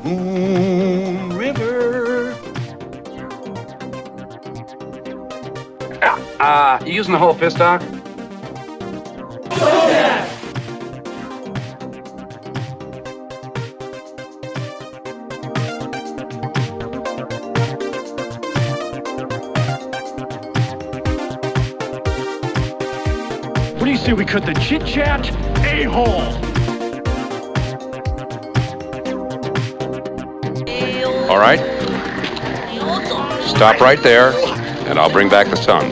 Moon River. You using the whole fist, Doc? What do you say we cut the chit-chat a-hole? All right. Stop right there, and I'll bring back the sun.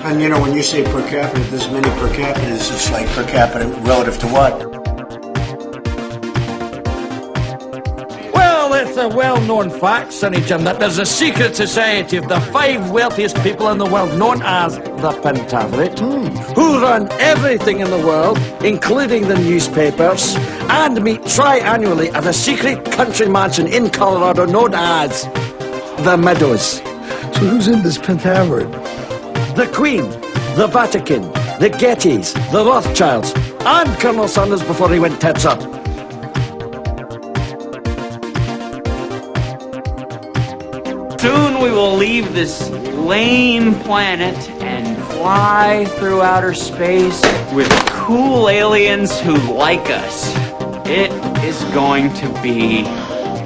And you know, when you say per capita, this many per capita, it's just like per capita relative to what? Well, it's a well-known fact, Sonny Jim, that there's a secret society of the 5 wealthiest people in the world, known as the Pentaveret, who run everything in the world, including the newspapers, and meet tri-annually at a secret country mansion in Colorado known as the Meadows. So who's in this Pentaveret? The Queen, the Vatican, the Gettys, the Rothschilds, and Colonel Sanders before he went tits up. Soon we will leave this lame planet and fly through outer space with cool aliens who like us. It is going to be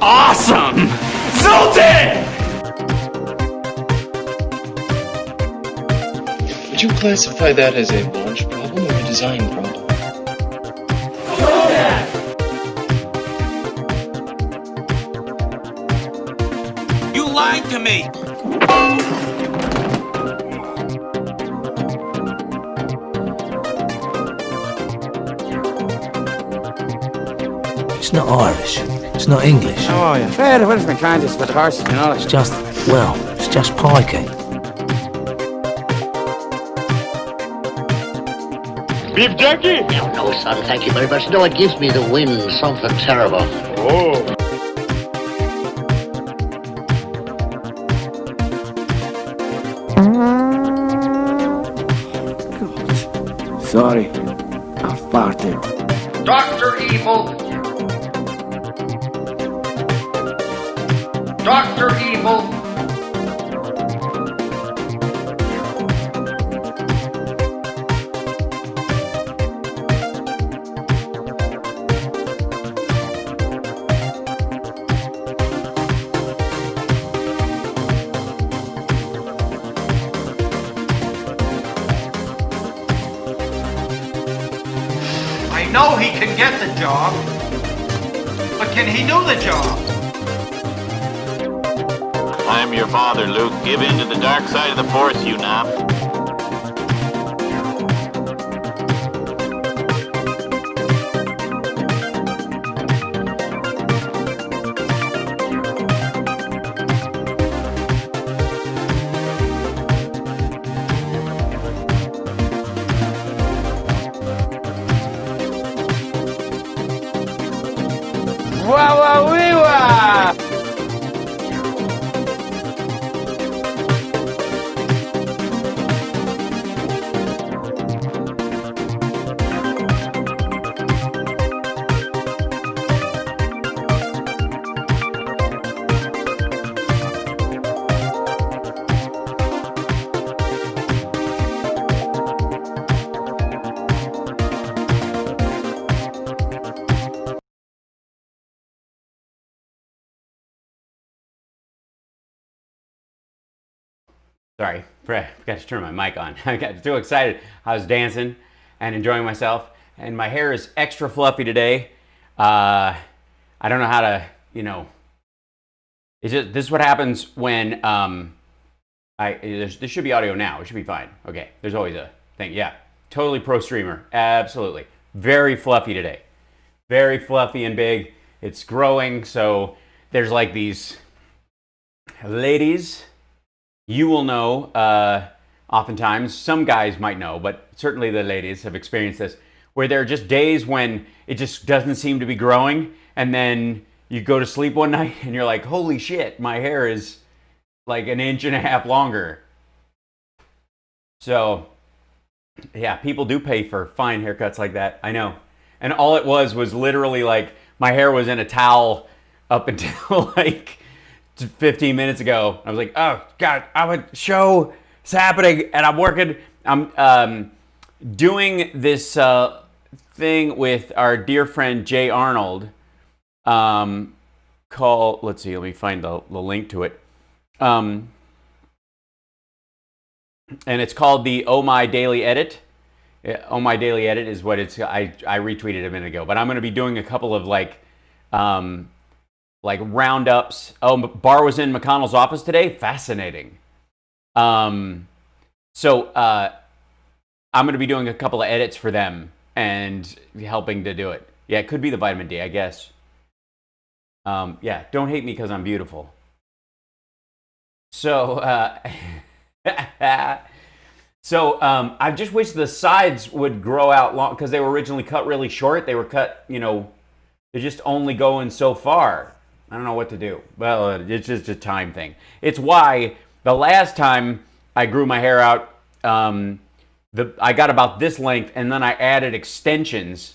awesome! Sultan! Would you classify that as a launch problem or a design problem? You lied to me! It's not Irish. It's not English. Oh, yeah. Fair, what is my kindness for the horses and all It's just, well, it's just pikey. Beef jerky? No, son, thank you very much. No, it gives me the wind, something terrible. Oh. Sorry, I farted. Dr. Evil. Dr. Evil. I know he can get the job, but can he do the job? I am your father, Luke. Give in to the dark side of the Force, you nap. Sorry, forgot to turn my mic on. I got too excited. I was dancing and enjoying myself, and my hair is extra fluffy today. I don't know how to, it's just, this is what happens when there should be audio now. It should be fine. Okay, there's always a thing. Yeah, totally pro streamer. Absolutely. Very fluffy today. Very fluffy and big. It's growing, so there's like these ladies. You will know, oftentimes, some guys might know, but certainly the ladies have experienced this, where there are just days when it just doesn't seem to be growing, and then you go to sleep one night and you're like, holy shit, my hair is like 1.5 inches longer. So, yeah, people do pay for fine haircuts like that. I know. And all it was literally like my hair was in a towel up until like 15 minutes ago. I was like, oh, God, I'm a show. It's happening. And I'm working. I'm doing this thing with our dear friend Jay Arnold called, let's see, let me find the link to it. And it's called the Oh My Daily Edit. Oh My Daily Edit is what it's, I retweeted a minute ago, but I'm going to be doing a couple of like roundups. Oh, Barr was in McConnell's office today. Fascinating. So I'm going to be doing a couple of edits for them and helping to do it. Yeah, it could be the vitamin D, I guess. Yeah, don't hate me because I'm beautiful. So, I just wish the sides would grow out long because they were originally cut really short. They were cut, they're just only going so far. I don't know what to do. Well, it's just a time thing. It's why the last time I grew my hair out, I got about this length, and then I added extensions.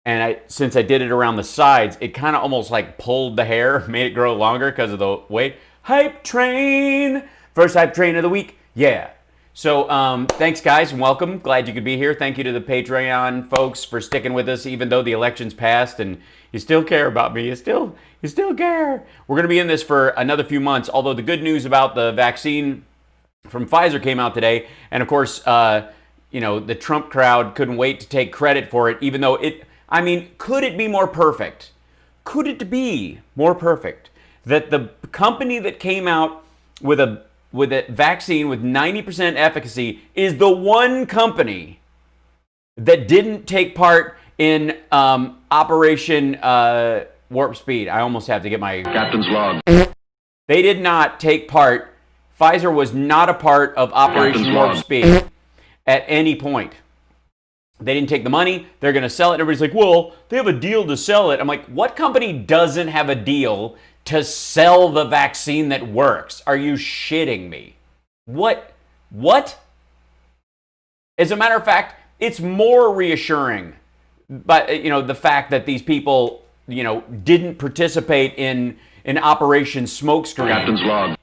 And since I did it around the sides, it kind of almost like pulled the hair, made it grow longer because of the weight. Hype train! First hype train of the week. Yeah. So thanks, guys, and welcome. Glad you could be here. Thank you to the Patreon folks for sticking with us, even though the election's passed and you still care about me. You still care. We're going to be in this for another few months, although the good news about the vaccine from Pfizer came out today. And, of course, the Trump crowd couldn't wait to take credit for it, even though could it be more perfect? Could it be more perfect that the company that came out with a vaccine with 90% efficacy is the one company that didn't take part in Operation Warp Speed? I almost have to get my captain's log. They did not take part. Pfizer was not a part of Operation Warp Speed at any point. They didn't take the money. They're going to sell it. Everybody's like, well, they have a deal to sell it. I'm like, what company doesn't have a deal to sell the vaccine that works? Are you shitting me? What? As a matter of fact, it's more reassuring, but the fact that these people, didn't participate in Operation Smokescreen. Captain's log.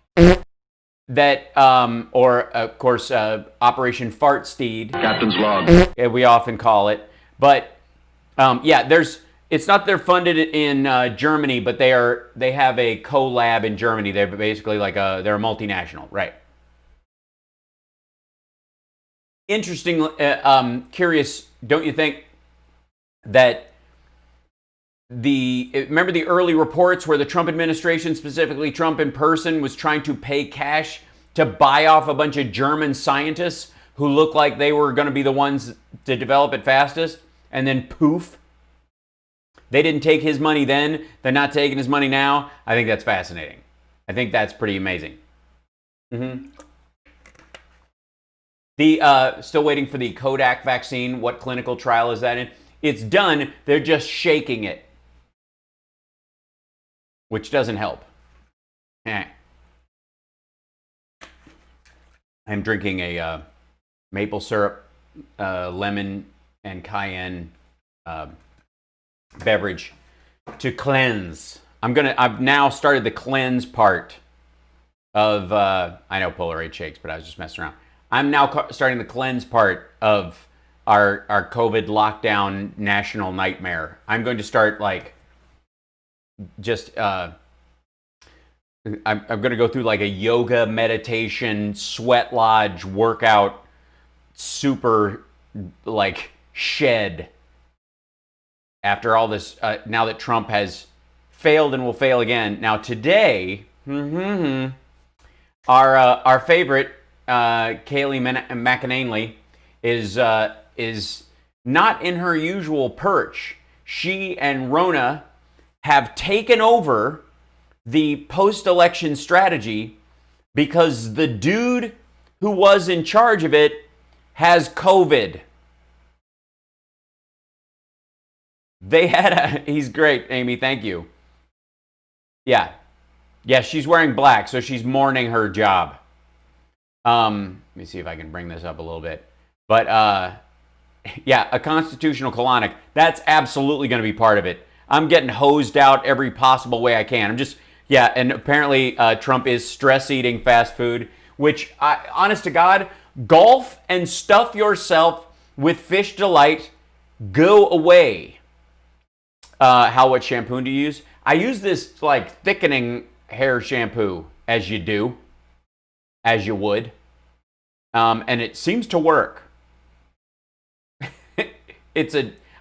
That, or of course, Operation Fartsteed. Captain's log. We often call it, but it's not they're funded in Germany, but they have a co-lab in Germany. They're basically they're a multinational, right? Interesting, curious, don't you think that remember the early reports where the Trump administration, specifically Trump in person, was trying to pay cash to buy off a bunch of German scientists who looked like they were going to be the ones to develop it fastest, and then poof, they didn't take his money then, they're not taking his money now. I think that's fascinating. I think that's pretty amazing. Still waiting for the Kodak vaccine. What clinical trial is that in? It's done. They're just shaking it, which doesn't help. I'm drinking a maple syrup, lemon, and cayenne beverage to cleanse. I've now started the cleanse part of, I know Polarade shakes, but I was just messing around. I'm now starting the cleanse part of our COVID lockdown national nightmare. I'm going to start I'm going to go through a yoga, meditation, sweat lodge, workout, super shed after all this, now that Trump has failed and will fail again. Now today, our favorite, Kayleigh McEnany, is not in her usual perch. She and Rona have taken over the post-election strategy because the dude who was in charge of it has COVID. He's great, Amy, thank you. Yeah. Yeah, she's wearing black, so she's mourning her job. Let me see if I can bring this up a little bit. But, yeah, a constitutional colonic. That's absolutely going to be part of it. I'm getting hosed out every possible way I can. Yeah, and apparently Trump is stress-eating fast food, which, honest to God, golf and stuff yourself with Fish Delight, go away. What shampoo do you use? I use this, like, thickening hair shampoo, as you do, as you would, and it seems to work.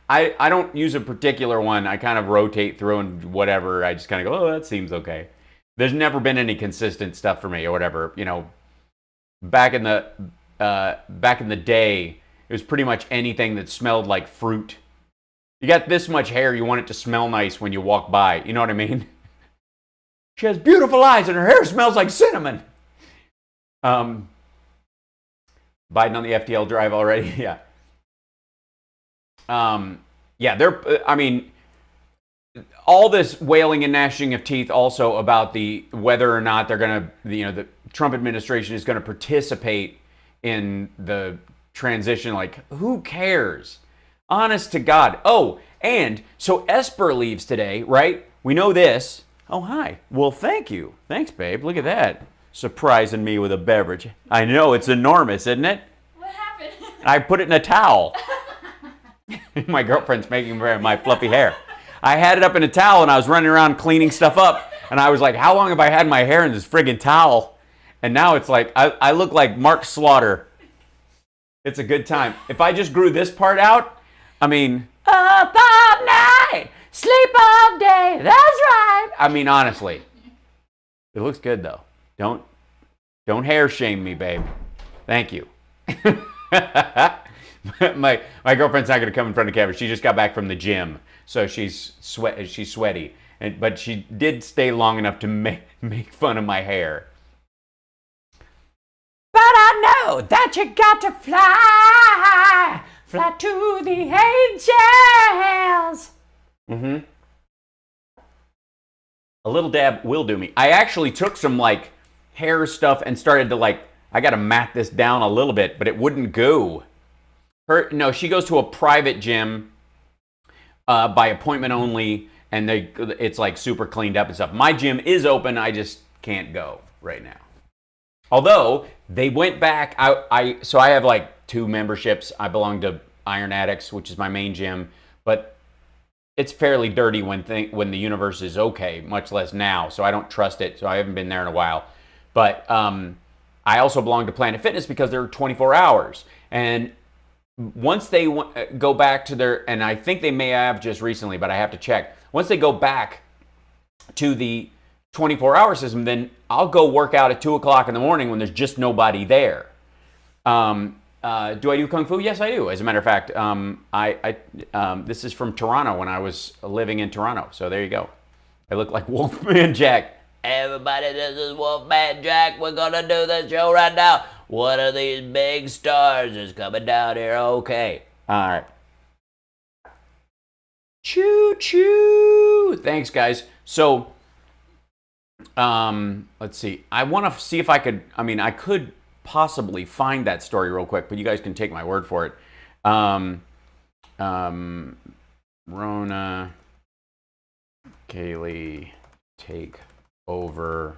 I don't use a particular one. I kind of rotate through and whatever. I just kind of go, oh, that seems okay. There's never been any consistent stuff for me or whatever. You know, back in the day, it was pretty much anything that smelled like fruit. You got this much hair, you want it to smell nice when you walk by. You know what I mean? She has beautiful eyes and her hair smells like cinnamon. Biden on the FTL drive already? Yeah. All this wailing and gnashing of teeth also about whether or not they're going to, the Trump administration is going to participate in the transition. Like, who cares? Honest to God. Oh, and so Esper leaves today, right? We know this. Oh, hi. Well, thank you. Thanks, babe. Look at that. Surprising me with a beverage. I know, it's enormous, isn't it? What happened? I put it in a towel. My girlfriend's making my fluffy hair. I had it up in a towel and I was running around cleaning stuff up. And I was like, how long have I had my hair in this friggin' towel? And now it's like, I look like Mark Slaughter. It's a good time. If I just grew this part out, I mean, up all night, sleep all day, that's right. I mean, honestly, it looks good though. Don't hair shame me, babe. Thank you. My girlfriend's not going to come in front of the camera. She just got back from the gym, so she's sweaty. But she did stay long enough to make fun of my hair. But I know that you got to fly to the angels. Mm-hmm. A little dab will do me. I actually took some like hair stuff and started to I got to mat this down a little bit, but it wouldn't go. She goes to a private gym by appointment only, and it's like super cleaned up and stuff. My gym is open, I just can't go right now. Although they went back, so I have like 2 memberships. I belong to Iron Addicts, which is my main gym, but it's fairly dirty when the universe is okay, much less now. So I don't trust it. So I haven't been there in a while. But I also belong to Planet Fitness because they're 24 hours. And once they go back to their, and I think they may have just recently, but I have to check. Once they go back to the 24-hour system, then I'll go work out at 2 o'clock in the morning when there's just nobody there. Do I do Kung Fu? Yes, I do. As a matter of fact, this is from Toronto when I was living in Toronto. So there you go. I look like Wolfman Jack. Everybody, this is Wolfman Jack. We're going to do the show right now. One of these big stars is coming down here. Okay. All right. Choo choo. Thanks, guys. So, let's see. I want to see if I could, I could possibly find that story real quick, but you guys can take my word for it. Rona Kaylee take over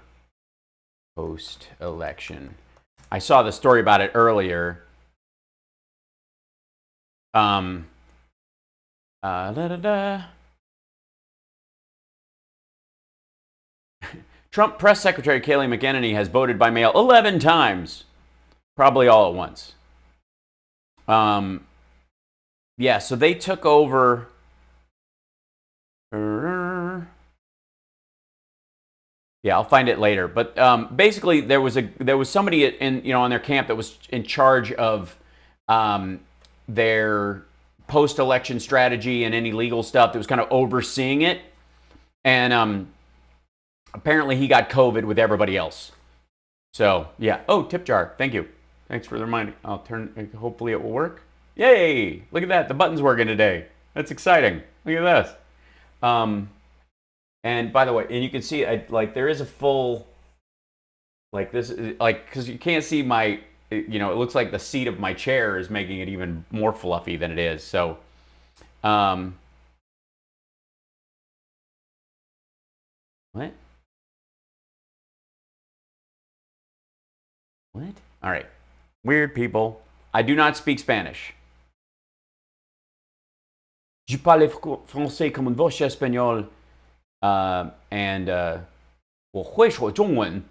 post-election. I saw the story about it earlier. Trump press secretary Kayleigh McEnany has voted by mail 11 times. Probably all at once. Yeah, so they took over. Yeah, I'll find it later. But basically, there was somebody on their camp that was in charge of their post-election strategy and any legal stuff that was kind of overseeing it, and apparently he got COVID with everybody else. So yeah. Oh, tip jar. Thank you. Thanks for the reminder. I'll turn. Hopefully it will work. Yay! Look at that. The button's working today. That's exciting. Look at this. And by the way, and you can see, like, there is a full, like, this, like, because you can't see my, you know, it looks like the seat of my chair is making it even more fluffy than it is. So, what? What? All right. Weird people. I do not speak Spanish. Je parle français comme une voce espagnole. And 我会说中文.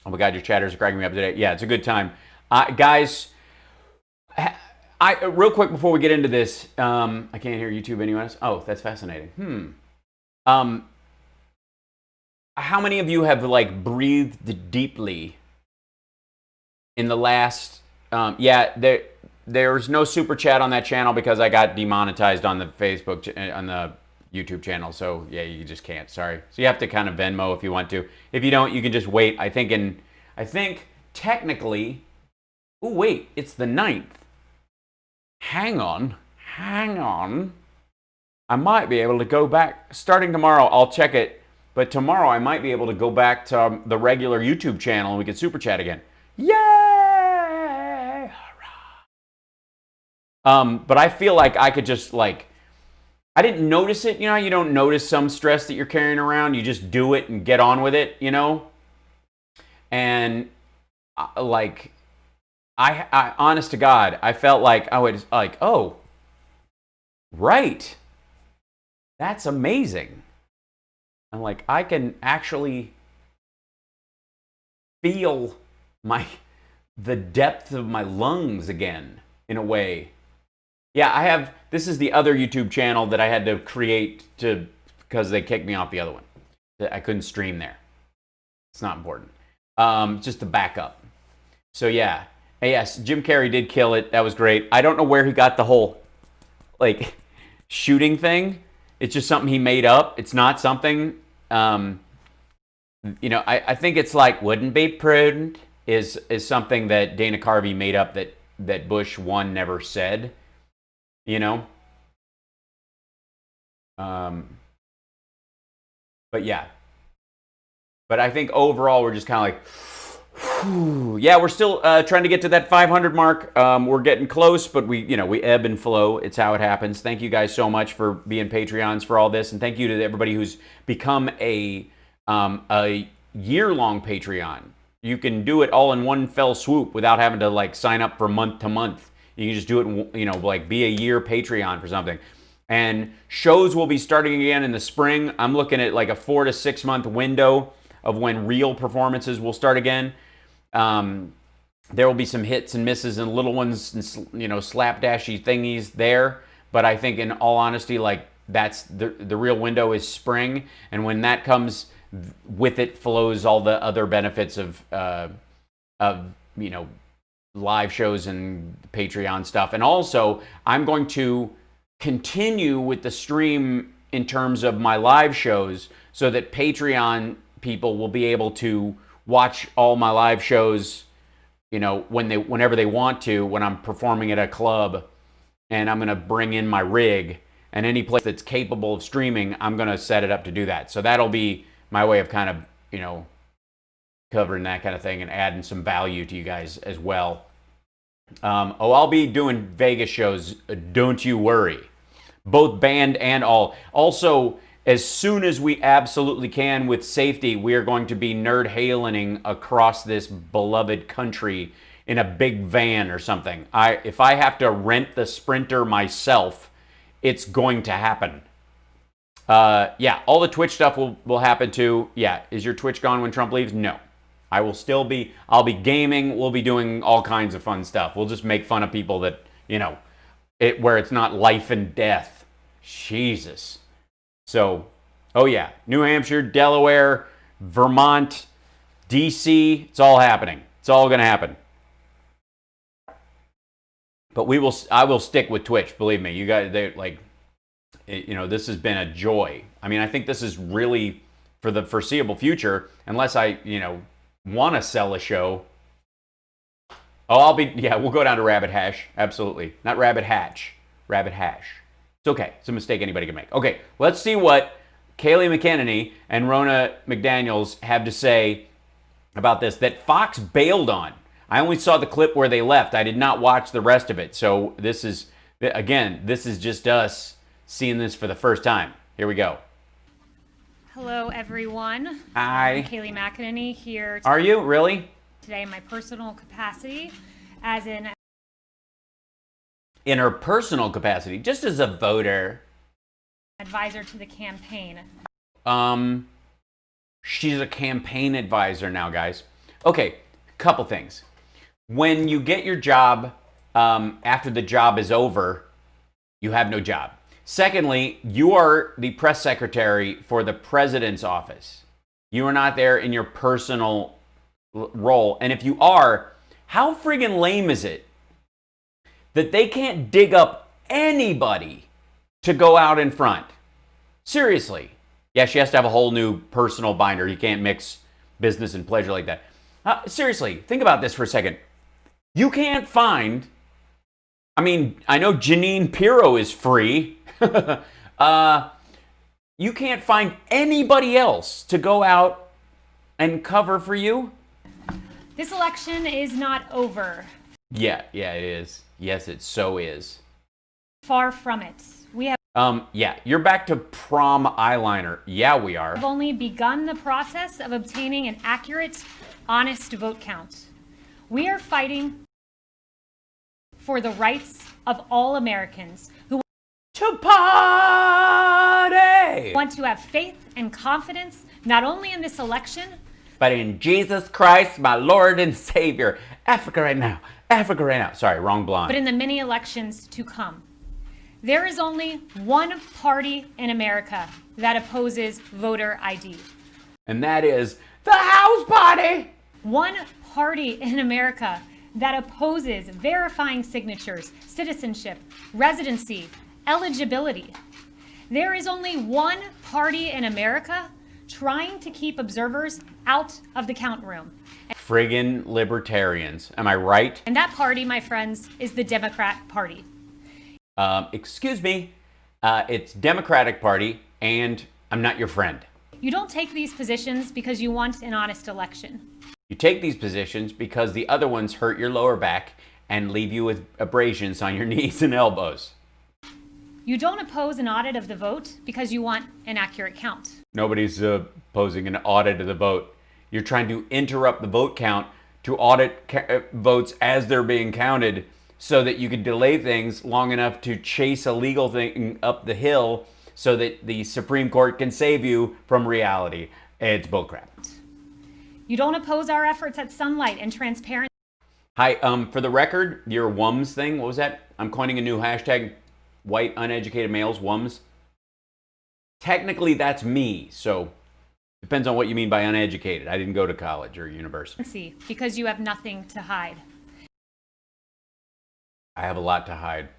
Oh my God, your chatters are cracking me up today. Yeah, it's a good time. Guys, real quick before we get into this, I can't hear YouTube anyways. Oh, that's fascinating. How many of you have like breathed deeply in the last, there's no super chat on that channel because I got demonetized on the on the YouTube channel. So yeah, you just can't, sorry. So you have to kind of Venmo if you want to. If you don't, you can just wait. I think technically, oh wait, it's the 9th. Hang on. I might be able to go back, starting tomorrow, I'll check it. But tomorrow I might be able to go back to the regular YouTube channel and we can super chat again. Yay! But I feel like I could just like, I didn't notice it. You know, you don't notice some stress that you're carrying around. You just do it and get on with it, you know? And like, I honest to God, I felt like I was like, oh, right. That's amazing. I'm like, I can actually feel the depth of my lungs again, in a way. Yeah, this is the other YouTube channel that I had to create because they kicked me off the other one. I couldn't stream there. It's not important. Just the backup. So yeah, yes, Jim Carrey did kill it. That was great. I don't know where he got the whole, like, shooting thing. It's just something he made up. It's not something, you know, I think it's like, wouldn't be prudent is something that Dana Carvey made up that Bush 1 never said, you know? But yeah. But I think overall we're just kind of like, whew. Yeah, we're still trying to get to that 500 mark. We're getting close, but we ebb and flow. It's how it happens. Thank you guys so much for being Patreons for all this, and thank you to everybody who's become a year-long Patreon. You can do it all in one fell swoop without having to like sign up for month to month. You can just do it, you know, like be a year Patreon for something. And shows will be starting again in the spring. I'm looking at like a 4 to 6 month window of when real performances will start again. There will be some hits and misses and little ones, and, you know, slapdashy thingies there. But I think in all honesty, like that's the real window is spring. And when that comes, with it flows all the other benefits of you know, live shows and Patreon stuff. And also I'm going to continue with the stream in terms of my live shows so that Patreon people will be able to watch all my live shows, you know, whenever they want to, when I'm performing at a club. And I'm going to bring in my rig, and any place that's capable of streaming, I'm going to set it up to do that. So that'll be my way of kind of, you know, covering that kind of thing and adding some value to you guys as well. I'll be doing Vegas shows, don't you worry. Both band and all. Also, as soon as we absolutely can with safety, we are going to be nerd hailing across this beloved country in a big van or something. If I have to rent the Sprinter myself, it's going to happen. Yeah, all the Twitch stuff will happen too. Yeah, is your Twitch gone when Trump leaves? No. I'll be gaming. We'll be doing all kinds of fun stuff. We'll just make fun of people that, you know, where it's not life and death. Jesus. So, oh yeah, New Hampshire, Delaware, Vermont, DC, it's all happening. It's all going to happen. But I will stick with Twitch, believe me. You guys, you know, this has been a joy. I mean, I think this is really for the foreseeable future, unless I, you know, want to sell a show. Oh, we'll go down to Rabbit Hash. Absolutely. Not Rabbit Hatch. Rabbit Hash. It's okay. It's a mistake anybody can make. Okay, let's see what Kayleigh McEnany and Ronna McDaniels have to say about this that Fox bailed on. I only saw the clip where they left. I did not watch the rest of it. So this is, again, this is just us seeing this for the first time. Here we go. Hello, everyone. Hi. I'm Kayleigh McEnany here. Are you? Really? Today in my personal capacity as an... In her personal capacity, just as a voter. Advisor to the campaign. She's a campaign advisor now, guys. Okay, couple things. When you get your job, after the job is over, you have no job. Secondly, you are the press secretary for the president's office. You are not there in your personal role. And if you are, how friggin' lame is it that they can't dig up anybody to go out in front? Seriously. Yeah, she has to have a whole new personal binder. You can't mix business and pleasure like that. Seriously, think about this for a second. You can't find, I mean, I know Jeanine Pirro is free. You can't find anybody else to go out and cover for you? This election is not over. Yeah, it is. Yes, it so is. Far from it. We have yeah, you're back to prom eyeliner. Yeah, we are. only begun the process of obtaining an accurate, honest vote count. We are fighting for the rights of all Americans who to party want to have faith and confidence not only in this election, but in Jesus Christ, my Lord and Savior. Africa right now. Africa right now. Sorry, wrong blonde. but in the many elections to come. There is only one party in America that opposes voter ID. And that is the House Party. One party in America that opposes verifying signatures, citizenship, residency, eligibility. There is only one party in America trying to keep observers out of the count room. Friggin' libertarians. Am I right? And that party, my friends, is the Democrat Party. Excuse me. It's Democratic Party, and I'm not your friend. You don't take these positions because you want an honest election. You take these positions because the other ones hurt your lower back and leave you with abrasions on your knees and elbows. You don't oppose an audit of the vote because you want an accurate count. Nobody's opposing an audit of the vote. You're trying to interrupt the vote count to audit votes as they're being counted so that you can delay things long enough to chase a legal thing up the hill so that the Supreme Court can save you from reality. It's bullcrap. You don't oppose our efforts at sunlight and transparency. Hi, for the record, your WUMS thing, what was that? I'm coining a new hashtag, white uneducated males, WUMS. Technically, that's me, so depends on what you mean by uneducated. I didn't go to college or university. Because you have nothing to hide. I have a lot to hide.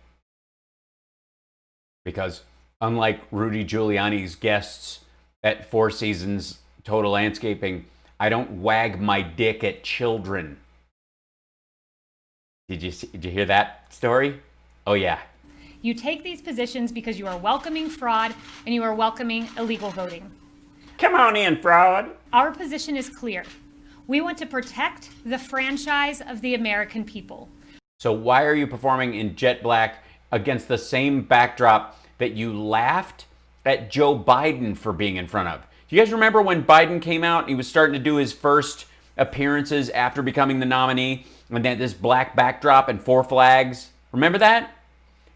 Because unlike Rudy Giuliani's guests at Four Seasons Total Landscaping, I don't wag my dick at children. Did you hear that story? Oh yeah. You take these positions because you are welcoming fraud and you are welcoming illegal voting. Come on in, fraud. Our position is clear. We want to protect the franchise of the American people. So why are you performing in jet black against the same backdrop that you laughed at Joe Biden for being in front of? Do you guys remember when Biden came out and he was starting to do his first appearances after becoming the nominee, and then this black backdrop and 4 flags? Remember that?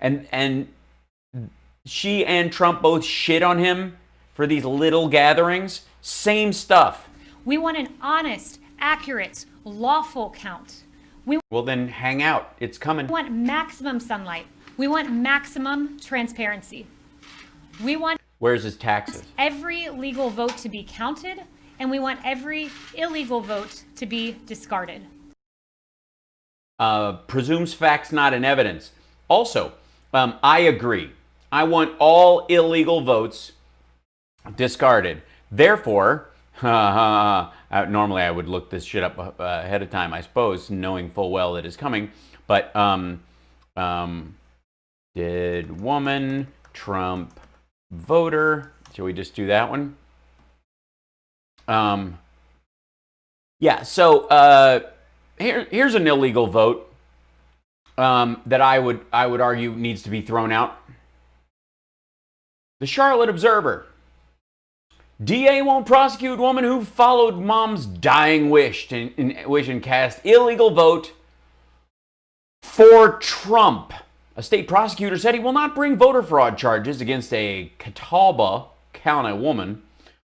And she and Trump both shit on him for these little gatherings. Same stuff. We want an honest, accurate, lawful count. Well, then hang out. It's coming. We want maximum sunlight. We want maximum transparency. We want Where's his taxes? every legal vote to be counted, and we want every illegal vote to be discarded. Presumes facts not in evidence. Also, I agree. I want all illegal votes discarded. Therefore, normally I would look this shit up ahead of time, I suppose, knowing full well it is coming. But did woman Trump voter. Shall we just do that one? Yeah, so here's an illegal vote that I would argue needs to be thrown out. The Charlotte Observer. DA won't prosecute woman who followed mom's dying wish and cast illegal vote for Trump. A state prosecutor said he will not bring voter fraud charges against a Catawba County woman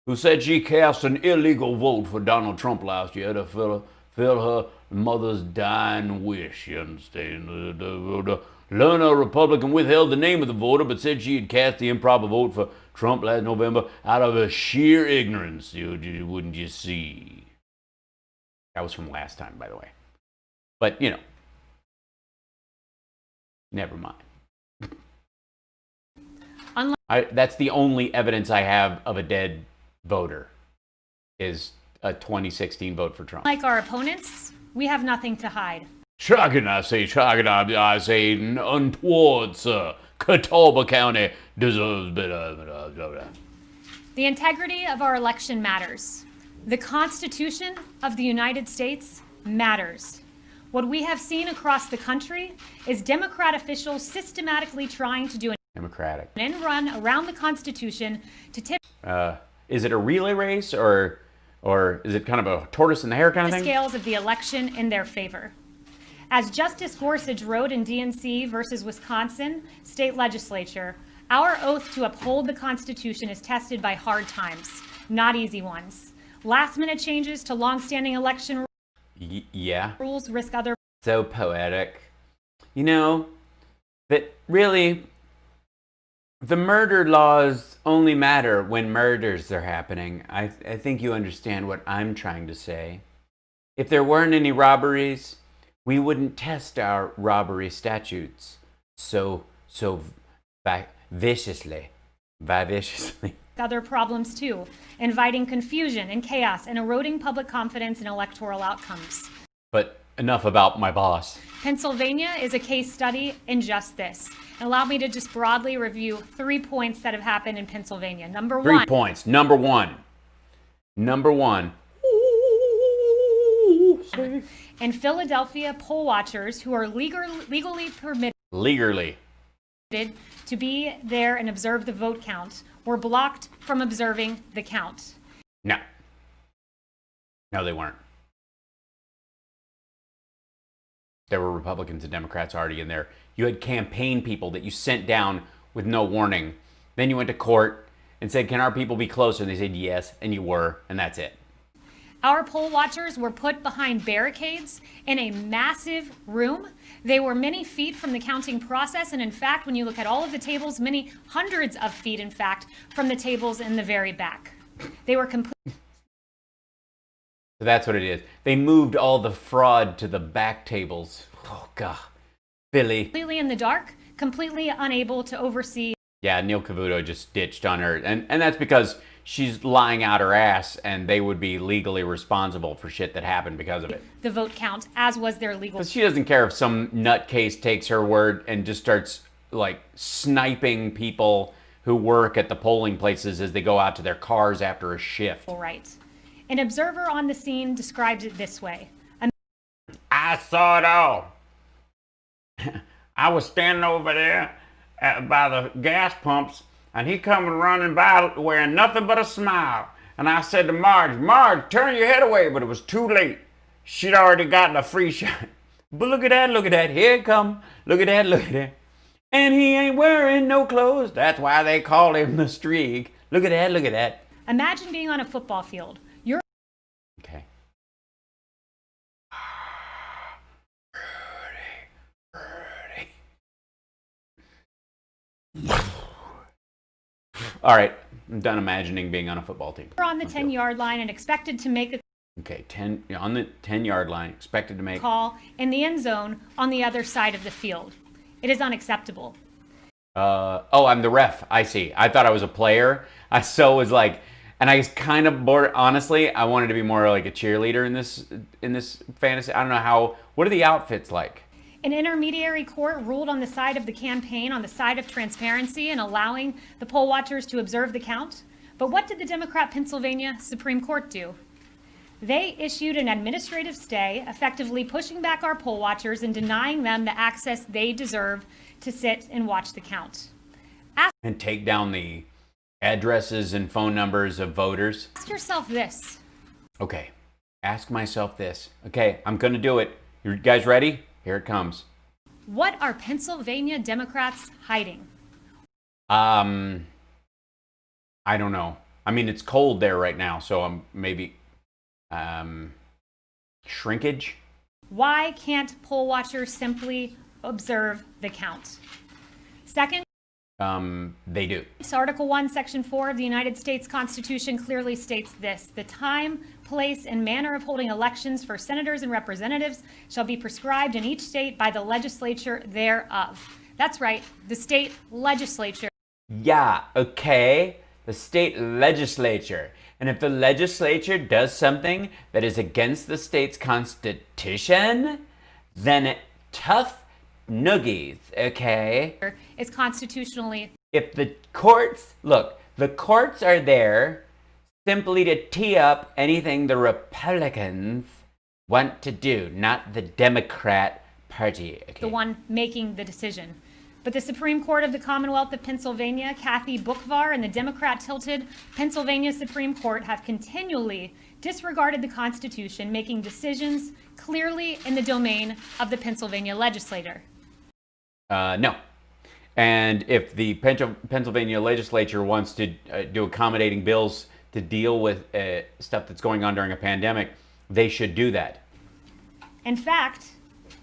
who said she cast an illegal vote for Donald Trump last year to fill her mother's dying wish. You understand? The learner Republican withheld the name of the voter, but said she had cast the improper vote for Trump last November out of a sheer ignorance. Wouldn't you see? That was from last time, by the way. But, you know, never mind. That's the only evidence I have of a dead voter, is a 2016 vote for Trump. Like our opponents, we have nothing to hide. Shocking, I say untoward, sir. Catawba County deserves better. The integrity of our election matters. The Constitution of the United States matters. What we have seen across the country is Democrat officials systematically trying to do an end run around the Constitution to tip. Is it a relay race or is it kind of a tortoise in the hare kind of thing? The scales of the election in their favor. As Justice Gorsuch wrote in DNC versus Wisconsin State Legislature, our oath to uphold the Constitution is tested by hard times, not easy ones. Last-minute changes to long-standing election rules risk other... So poetic. You know, that really, the murder laws only matter when murders are happening. I think you understand what I'm trying to say. If there weren't any robberies, we wouldn't test our robbery statutes so viciously. Other problems too, inviting confusion and chaos and eroding public confidence in electoral outcomes. But enough about my boss. Pennsylvania is a case study in just this. Allow me to just broadly review 3 points that have happened in Pennsylvania. Number one. 3 points. Number one. In Philadelphia, poll watchers who are legally permitted to be there and observe the vote count were blocked from observing the count. No, they weren't. There were Republicans and Democrats already in there. You had campaign people that you sent down with no warning. Then you went to court and said, can our people be closer? And they said yes, and you were, and that's it. Our poll watchers were put behind barricades in a massive room. They were many feet from the counting process, and in fact, when you look at all of the tables, many hundreds of feet, in fact, from the tables in the very back. They were completely... So that's what it is. They moved all the fraud to the back tables. Oh, God. Billy. Completely in the dark, completely unable to oversee... Yeah, Neil Cavuto just ditched on her, and that's because she's lying out her ass, and they would be legally responsible for shit that happened because of it. The vote count, as was their legal... Because she doesn't care if some nutcase takes her word and just starts, like, sniping people who work at the polling places as they go out to their cars after a shift. Right. An observer on the scene described it this way. I saw it all. I was standing over there by the gas pumps, and he coming running by wearing nothing but a smile. And I said to Marge, turn your head away, but it was too late. She'd already gotten a free shot. But look at that, here it come. Look at that. And he ain't wearing no clothes. That's why they call him the Streak. Look at that. Imagine being on a football field. You're... Okay. Rudy. All right, I'm done imagining being on a football team. You're on the 10-yard line and expected to make a... Okay, on the 10-yard line, expected to make... call in the end zone on the other side of the field. It is unacceptable. Oh, I'm the ref. I see. I thought I was a player. I was like... And I was kind of bored. Honestly, I wanted to be more like a cheerleader in this fantasy. I don't know how... What are the outfits like? An intermediary court ruled on the side of the campaign, on the side of transparency and allowing the poll watchers to observe the count. But what did the Democrat Pennsylvania Supreme Court do? They issued an administrative stay, effectively pushing back our poll watchers and denying them the access they deserve to sit and watch the count. And take down the addresses and phone numbers of voters. Ask yourself this. Okay, ask myself this. Okay, I'm gonna do it. You guys ready? Here it comes. What are Pennsylvania Democrats hiding? I don't know. I mean, it's cold there right now, so I'm maybe shrinkage. Why can't poll watchers simply observe the count? Second, they do. Article 1, Section 4 of the United States Constitution clearly states this: the time, place, and manner of holding elections for senators and representatives shall be prescribed in each state by the legislature thereof. That's right, the state legislature. Yeah, okay, the state legislature. And if the legislature does something that is against the state's constitution, then tough noogies, okay? Is constitutionally. If the courts, look, the courts are there simply to tee up anything the Republicans want to do, not the Democrat Party. Okay. The one making the decision. But the Supreme Court of the Commonwealth of Pennsylvania, Kathy Bookhal, and the Democrat-tilted Pennsylvania Supreme Court have continually disregarded the Constitution, making decisions clearly in the domain of the Pennsylvania legislature. No. And if the Pennsylvania legislature wants to do accommodating bills to deal with stuff that's going on during a pandemic, they should do that. In fact,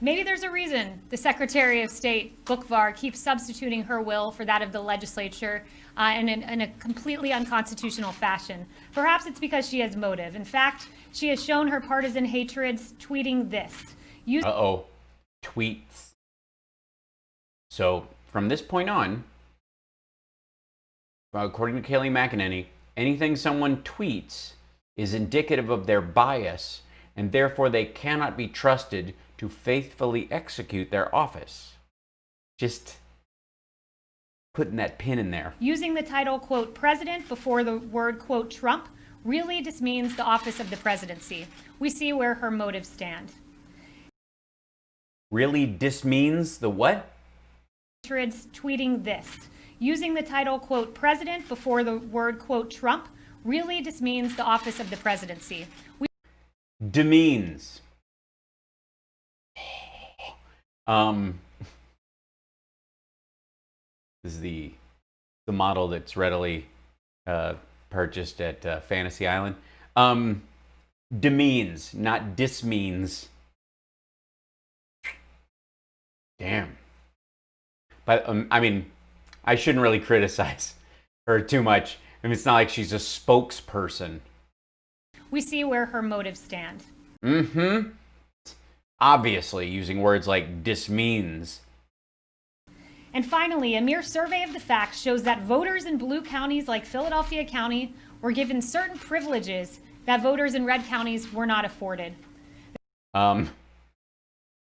maybe there's a reason the Secretary of State, Bookhal, keeps substituting her will for that of the legislature in a completely unconstitutional fashion. Perhaps it's because she has motive. In fact, she has shown her partisan hatreds tweeting this. Tweets. So, from this point on, according to Kayleigh McEnany, anything someone tweets is indicative of their bias, and therefore they cannot be trusted to faithfully execute their office. Just putting that pin in there. Using the title, quote, president before the word, quote, Trump really just means the office of the presidency. We see where her motives stand. Really dismeans the what? Tweeting this. Using the title, quote, president before the word, quote, Trump really just means the office of the presidency. Demeans. This is the model that's readily purchased at Fantasy Island. Demeans, not dismeans. Damn. But I mean, I shouldn't really criticize her too much. I mean, it's not like she's a spokesperson. We see where her motives stand. Mm-hmm. Obviously, using words like dismeans. And finally, a mere survey of the facts shows that voters in blue counties like Philadelphia County were given certain privileges that voters in red counties were not afforded.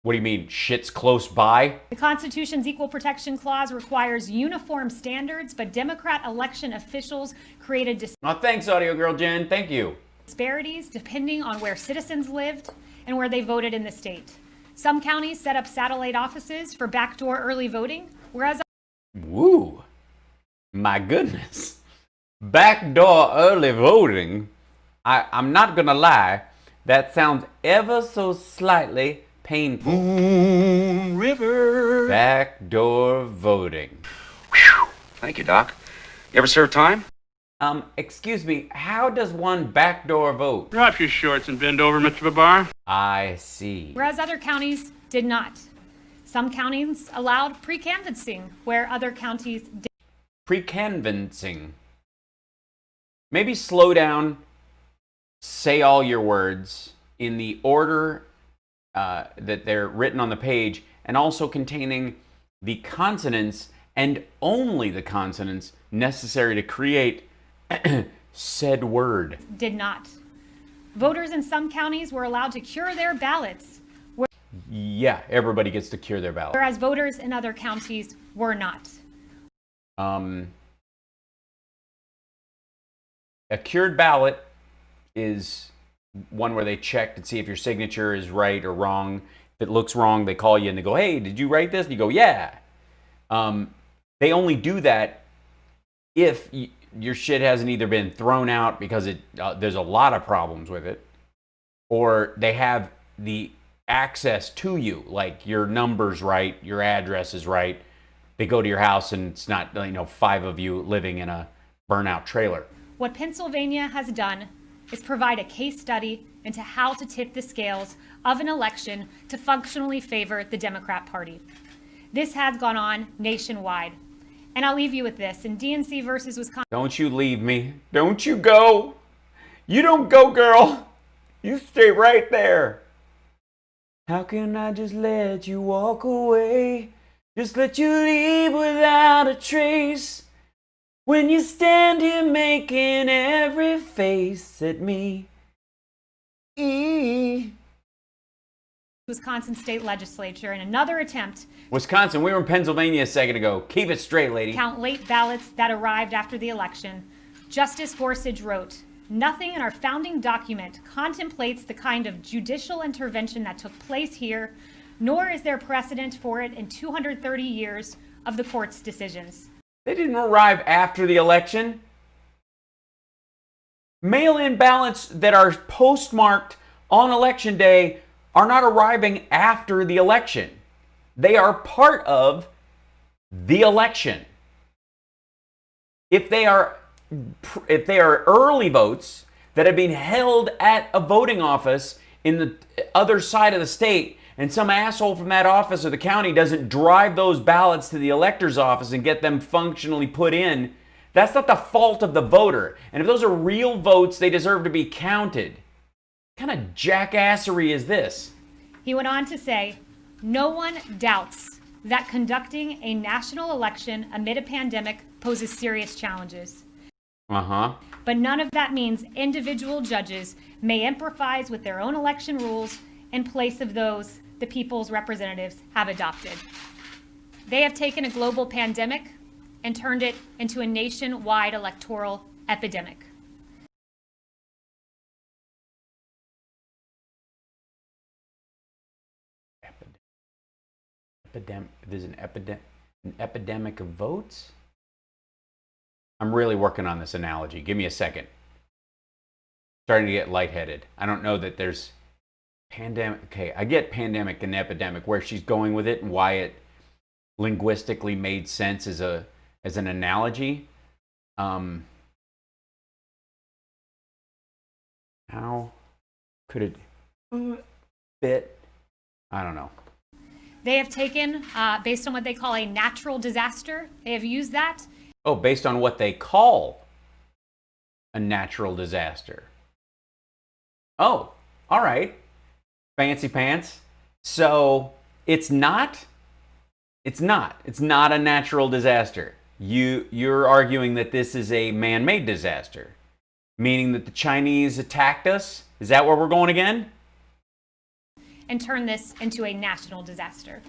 What do you mean? Shit's close by? The Constitution's Equal Protection Clause requires uniform standards, but Democrat election officials created thanks, Audio Girl Jen. Thank you. Disparities depending on where citizens lived and where they voted in the state. Some counties set up satellite offices for backdoor early voting, whereas... Woo! My goodness. Backdoor early voting? I'm not gonna lie, that sounds ever so slightly painful. Moon River. Backdoor voting. Whew. Thank you, Doc. You ever serve time? Excuse me, how does one backdoor vote? Drop your shorts and bend over, Mr. Babar. I see. Whereas other counties did not. Some counties allowed pre-canvassing, where other counties did. Pre-canvassing. Maybe slow down, say all your words in the order that they're written on the page, and also containing the consonants and only the consonants necessary to create said word. Did not. Voters in some counties were allowed to cure their ballots. Yeah, everybody gets to cure their ballot. whereas voters in other counties were not. A cured ballot is one where they check to see if your signature is right or wrong. If it looks wrong, they call you and they go, hey, did you write this? And you go, yeah. They only do that if your shit hasn't either been thrown out because there's a lot of problems with it, or they have the access to you, like your number's right, your address is right. They go to your house and it's not, 5 of you living in a burnout trailer. What Pennsylvania has done is provide a case study into how to tip the scales of an election to functionally favor the Democrat Party. This has gone on nationwide. And I'll leave you with this. In DNC versus Wisconsin... Don't you leave me. Don't you go. You don't go, girl. You stay right there. How can I just let you walk away? Just let you leave without a trace. When you stand here making every face at me. Wisconsin state legislature in another attempt. Wisconsin, we were in Pennsylvania a second ago. Keep it straight, lady. Count late ballots that arrived after the election. Justice Gorsuch wrote, "Nothing in our founding document contemplates the kind of judicial intervention that took place here, nor is there precedent for it in 230 years of the court's decisions." They didn't arrive after the election. Mail-in ballots that are postmarked on election day are not arriving after the election. They are part of the election. If they are early votes that have been held at a voting office in the other side of the state, and some asshole from that office or the county doesn't drive those ballots to the elector's office and get them functionally put in, that's not the fault of the voter. And if those are real votes, they deserve to be counted. What kind of jackassery is this? He went on to say, "No one doubts that conducting a national election amid a pandemic poses serious challenges. But none of that means individual judges may improvise with their own election rules in place of those the people's representatives have adopted. They have taken a global pandemic and turned it into a nationwide electoral epidemic." There's an epidemic of votes? I'm really working on this analogy. Give me a second. Starting to get lightheaded. I don't know that there's pandemic. Okay, I get pandemic and epidemic, where she's going with it and why it linguistically made sense as an analogy. How could it fit? I don't know. They have taken, based on what they call a natural disaster, they have used that. Oh, based on what they call a natural disaster. Oh, all right. Fancy pants. So it's not a natural disaster. You're arguing that this is a man-made disaster, meaning that the Chinese attacked us? Is that where we're going again? And turn this into a national disaster.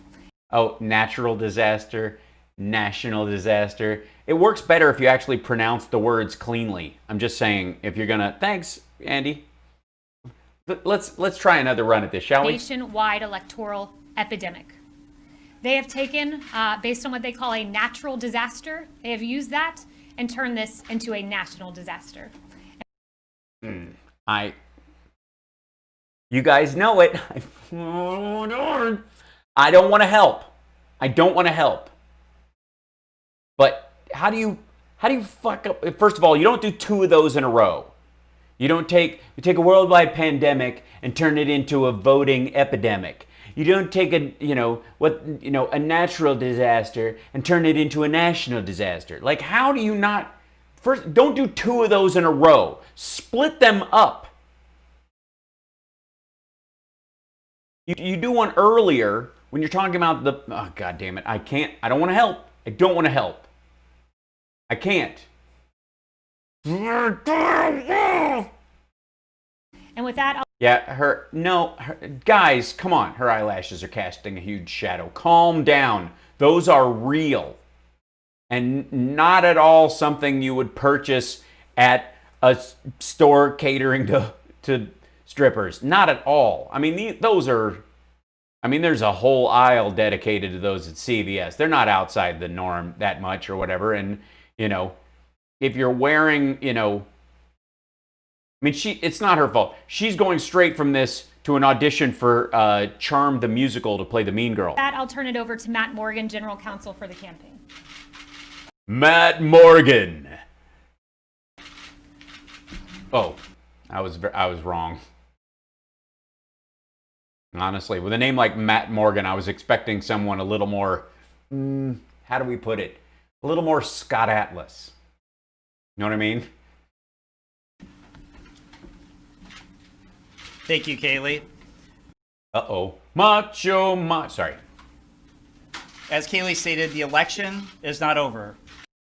Oh, natural disaster, national disaster. It works better if you actually pronounce the words cleanly. I'm just saying, if you're gonna, thanks, Andy. Let's try another run at this, shall we? Nationwide electoral epidemic. They have taken, based on what they call a natural disaster, they have used that and turned this into a national disaster. You guys know it. I don't want to help. But how do you fuck up? First of all, you don't do 2 of those in a row. You take a worldwide pandemic and turn it into a voting epidemic. You don't take a natural disaster and turn it into a national disaster. Like, how do you not? First, don't do 2 of those in a row. Split them up. You do one earlier when you're talking about the, oh, God damn it, I don't want to help. I don't want to help. I can't. And And with that, guys, come on. Her eyelashes are casting a huge shadow. Calm down. Those are real. And not at all something you would purchase at a store catering to strippers. Not at all. I mean, there's a whole aisle dedicated to those at CVS. They're not outside the norm that much or whatever. And, if you're wearing, it's not her fault. She's going straight from this to an audition for Charmed the Musical to play the mean girl. with that, I'll turn it over to Matt Morgan, General Counsel for the campaign. Matt Morgan. Oh, I was wrong. Honestly, with a name like Matt Morgan, I was expecting someone a little more, how do we put it? A little more Scott Atlas. You know what I mean? Thank you, Kaylee. Uh-oh. Sorry. As Kaylee stated, the election is not over.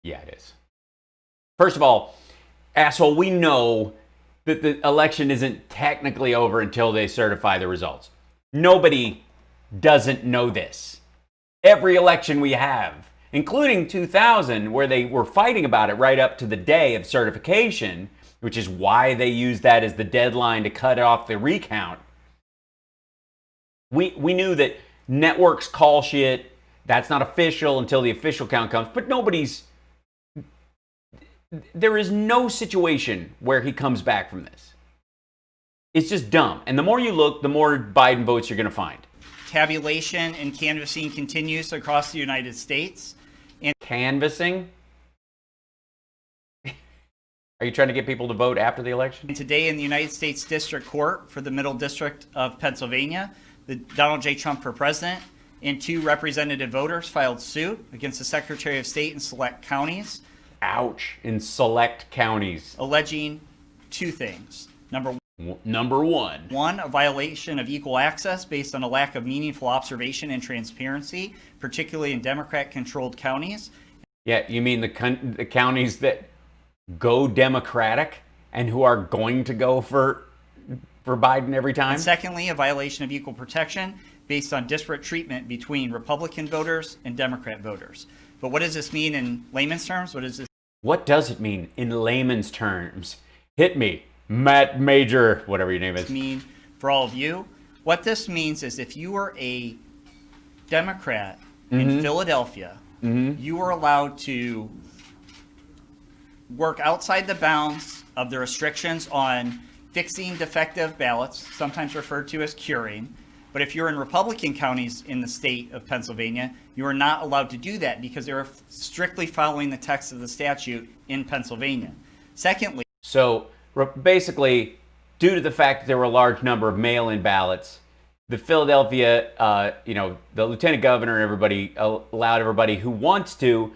Yeah, it is. First of all, asshole, we know that the election isn't technically over until they certify the results. Nobody doesn't know this. Every election we have, including 2000, where they were fighting about it right up to the day of certification, which is why they used that as the deadline to cut off the recount. We knew that networks call shit. That's not official until the official count comes. But there is no situation where he comes back from this. It's just dumb. And the more you look, the more Biden votes you're going to find. Tabulation and canvassing continues across the United States. And canvassing? Are you trying to get people to vote after the election? Today in the United States District Court for the Middle District of Pennsylvania, Donald J. Trump for president and 2 representative voters filed suit against the Secretary of State in select counties. Ouch, in select counties. Alleging 2 things. Number one, a violation of equal access based on a lack of meaningful observation and transparency, particularly in Democrat-controlled counties. Yeah, you mean the counties that go Democratic and who are going to go for Biden every time? And secondly, a violation of equal protection based on disparate treatment between Republican voters and Democrat voters. But what does this mean in layman's terms? What does it mean in layman's terms? Hit me, Matt Major, whatever your name is. Mean for all of you? What this means is if you are a Democrat in Philadelphia, you are allowed to work outside the bounds of the restrictions on fixing defective ballots, sometimes referred to as curing. But if you're in Republican counties in the state of Pennsylvania, you are not allowed to do that because they're strictly following the text of the statute in Pennsylvania. Secondly, so basically, due to the fact that there were a large number of mail-in ballots, the Philadelphia, the lieutenant governor and everybody allowed everybody who wants to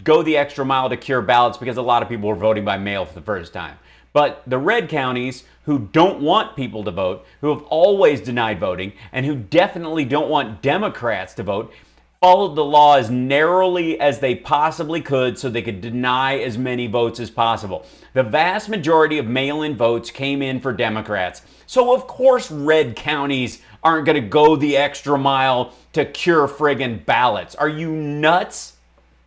go the extra mile to cure ballots because a lot of people were voting by mail for the first time. But the red counties who don't want people to vote, who have always denied voting, and who definitely don't want Democrats to vote, followed the law as narrowly as they possibly could so they could deny as many votes as possible. The vast majority of mail-in votes came in for Democrats. So of course red counties aren't going to go the extra mile to cure friggin' ballots. Are you nuts?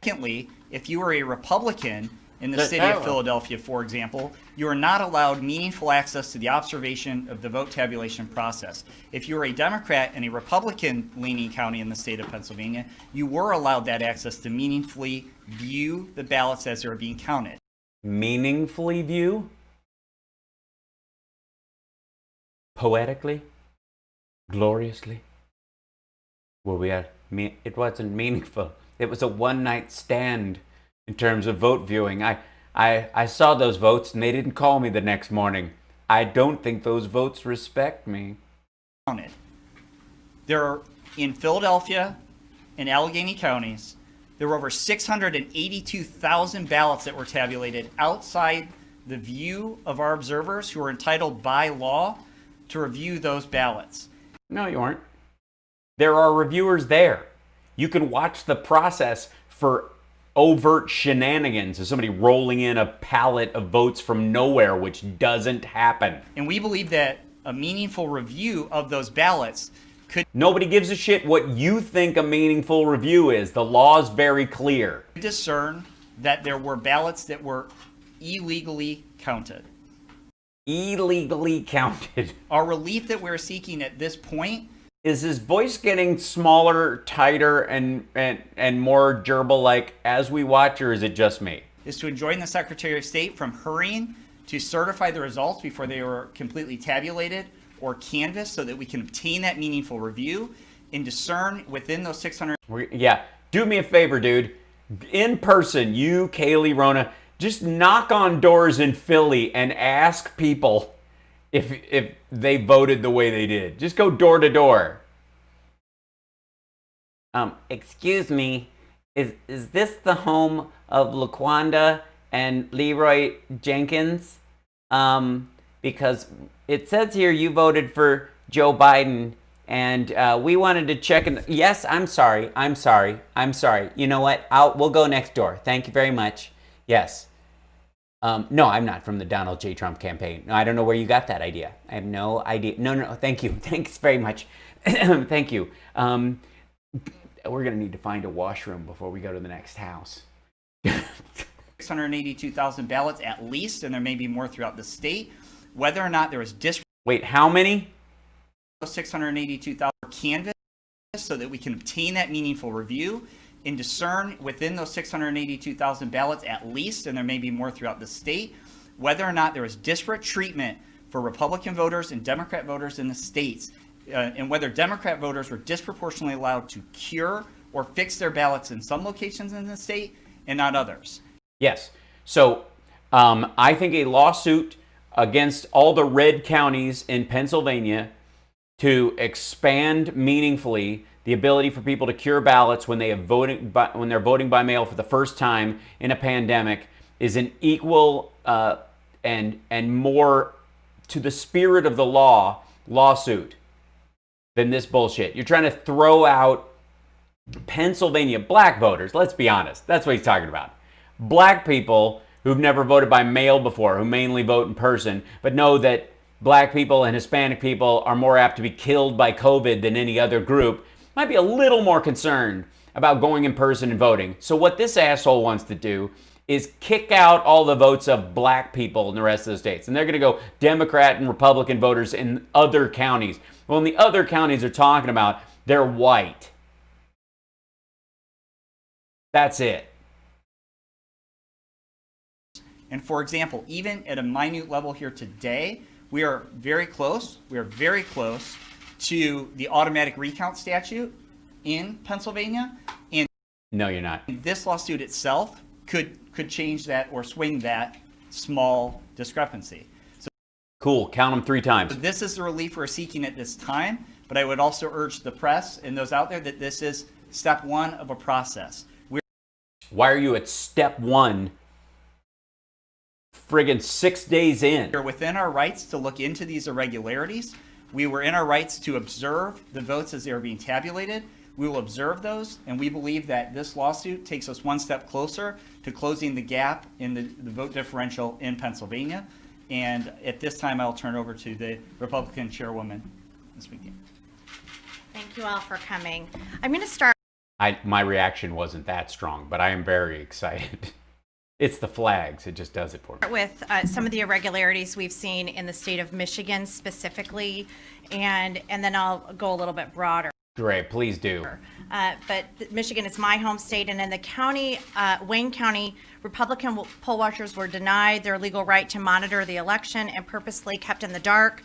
Secondly, if you are a Republican in the city of Philadelphia, for example, you are not allowed meaningful access to the observation of the vote tabulation process. If you are a Democrat in a Republican-leaning county in the state of Pennsylvania, you were allowed that access to meaningfully view the ballots as they're being counted. Meaningfully view? Poetically? Gloriously? It wasn't meaningful. It was a one-night stand in terms of vote viewing. I saw those votes and they didn't call me the next morning. I don't think those votes respect me. There are, in Philadelphia and Allegheny counties, there were over 682,000 ballots that were tabulated outside the view of our observers who are entitled by law to review those ballots. No, you aren't. There are reviewers there. You can watch the process for overt shenanigans of somebody rolling in a pallet of votes from nowhere, which doesn't happen. And we believe that a meaningful review of those ballots could... Nobody gives a shit what you think a meaningful review is. The law is very clear. ...discern that there were ballots that were illegally counted. Illegally counted. Our relief that we're seeking at this point... Is his voice getting smaller, tighter, and more gerbil-like as we watch, or is it just me? ...is to enjoin the Secretary of State from hurrying to certify the results before they were completely tabulated or canvassed so that we can obtain that meaningful review and discern within those 600... Yeah, do me a favor, dude. In person, you, Kaylee, Rona, just knock on doors in Philly and ask people if they voted the way they did. Just go door to door. Excuse me, is this the home of LaQuanda and Leroy Jenkins? Because it says here you voted for Joe Biden, and we wanted to check. Yes, I'm sorry. You know what? We'll go next door. Thank you very much. Yes. No, I'm not from the Donald J. Trump campaign. No, I don't know where you got that idea. I have no idea. No, thank you. Thanks very much. Thank you. We're going to need to find a washroom before we go to the next house. 682,000 ballots at least, and there may be more throughout the state. Whether or not there was Wait, how many? 682,000 canvass so that we can obtain that meaningful review and discern within those 682,000 ballots at least, and there may be more throughout the state, whether or not there was disparate treatment for Republican voters and Democrat voters in the states, and whether Democrat voters were disproportionately allowed to cure or fix their ballots in some locations in the state and not others. Yes. So I think a lawsuit against all the red counties in Pennsylvania to expand meaningfully the ability for people to cure ballots when they're voting by mail for the first time in a pandemic is an equal and more to the spirit of the lawsuit than this bullshit. You're trying to throw out Pennsylvania black voters. Let's be honest. That's what he's talking about. Black people who've never voted by mail before, who mainly vote in person, but know that black people and Hispanic people are more apt to be killed by COVID than any other group, might be a little more concerned about going in person and voting. So what this asshole wants to do is kick out all the votes of black people in the rest of the states. And they're going to go Democrat and Republican voters in other counties. Well, in the other counties they're talking about, they're white. That's it. And for example, even at a minute level here today, we are very close. We are very close to the automatic recount statute in Pennsylvania. And no, you're not. This lawsuit itself could change that or swing that small discrepancy. So cool. Count them 3 times. This is the relief we're seeking at this time. But I would also urge the press and those out there that this is step 1 of a process. Why are you at step 1? Friggin' 6 days in. We're within our rights to look into these irregularities. We were in our rights to observe the votes as they were being tabulated. We will observe those, and we believe that this lawsuit takes us one step closer to closing the gap in the vote differential in Pennsylvania. And at this time, I'll turn over to the Republican chairwoman this weekend. Thank you all for coming. I'm going to start. My reaction wasn't that strong, but I am very excited. It's the flags. It just does it for me. With some of the irregularities we've seen in the state of Michigan specifically, and then I'll go a little bit broader. Great, please do. But Michigan is my home state, and in the county, Wayne County, Republican poll watchers were denied their legal right to monitor the election and purposely kept in the dark.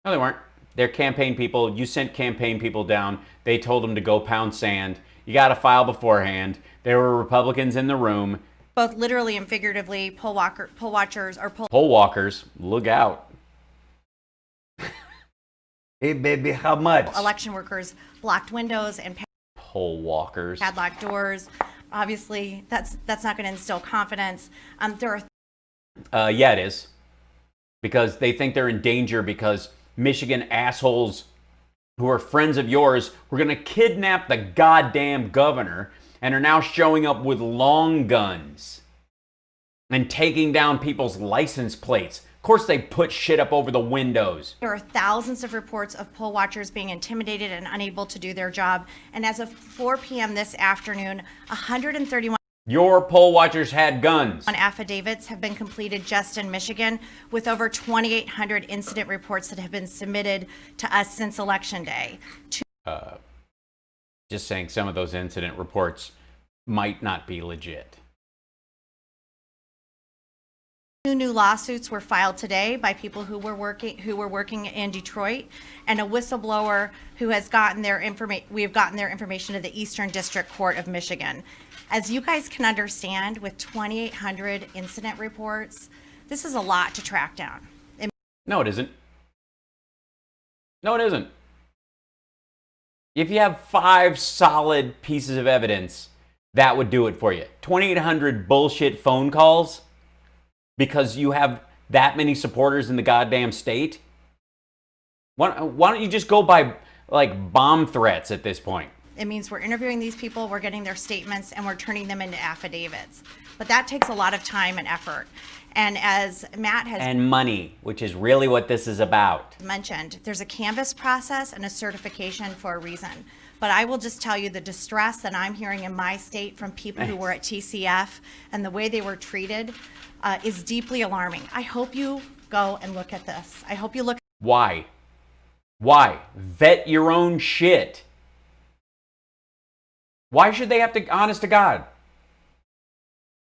No, they weren't. They're campaign people. You sent campaign people down. They told them to go pound sand. You got to file beforehand. There were Republicans in the room. Both literally and figuratively, poll watchers, look out. Hey, baby, how much? Election workers blocked windows and poll walkers padlocked doors. Obviously, that's not going to instill confidence. There are. Yeah, it is, because they think they're in danger because Michigan assholes who are friends of yours were going to kidnap the goddamn governor and are now showing up with long guns and taking down people's license plates. Of course they put shit up over the windows. There are thousands of reports of poll watchers being intimidated and unable to do their job. And as of 4 p.m. this afternoon, 131 Your poll watchers had guns. affidavits have been completed just in Michigan, with over 2,800 incident reports that have been submitted to us since Election Day. Just saying some of those incident reports might not be legit. 2 new lawsuits were filed today by people who were working in Detroit, and a whistleblower who has gotten their information. We have gotten their information to the Eastern District Court of Michigan. As you guys can understand, with 2,800 incident reports, this is a lot to track down. No, it isn't. No, it isn't. If you have 5 solid pieces of evidence, that would do it for you. 2,800 bullshit phone calls because you have that many supporters in the goddamn state? Why don't you just go by, like, bomb threats at this point? It means we're interviewing these people, we're getting their statements, and we're turning them into affidavits. But that takes a lot of time and effort. And as Matt has And money, which is really what this is about. mentioned, there's a canvass process and a certification for a reason. But I will just tell you the distress that I'm hearing in my state from people who were at TCF and the way they were treated is deeply alarming. I hope you go and look at this. I hope you look. Why? Why? Vet your own shit. Why should they have to, honest to God?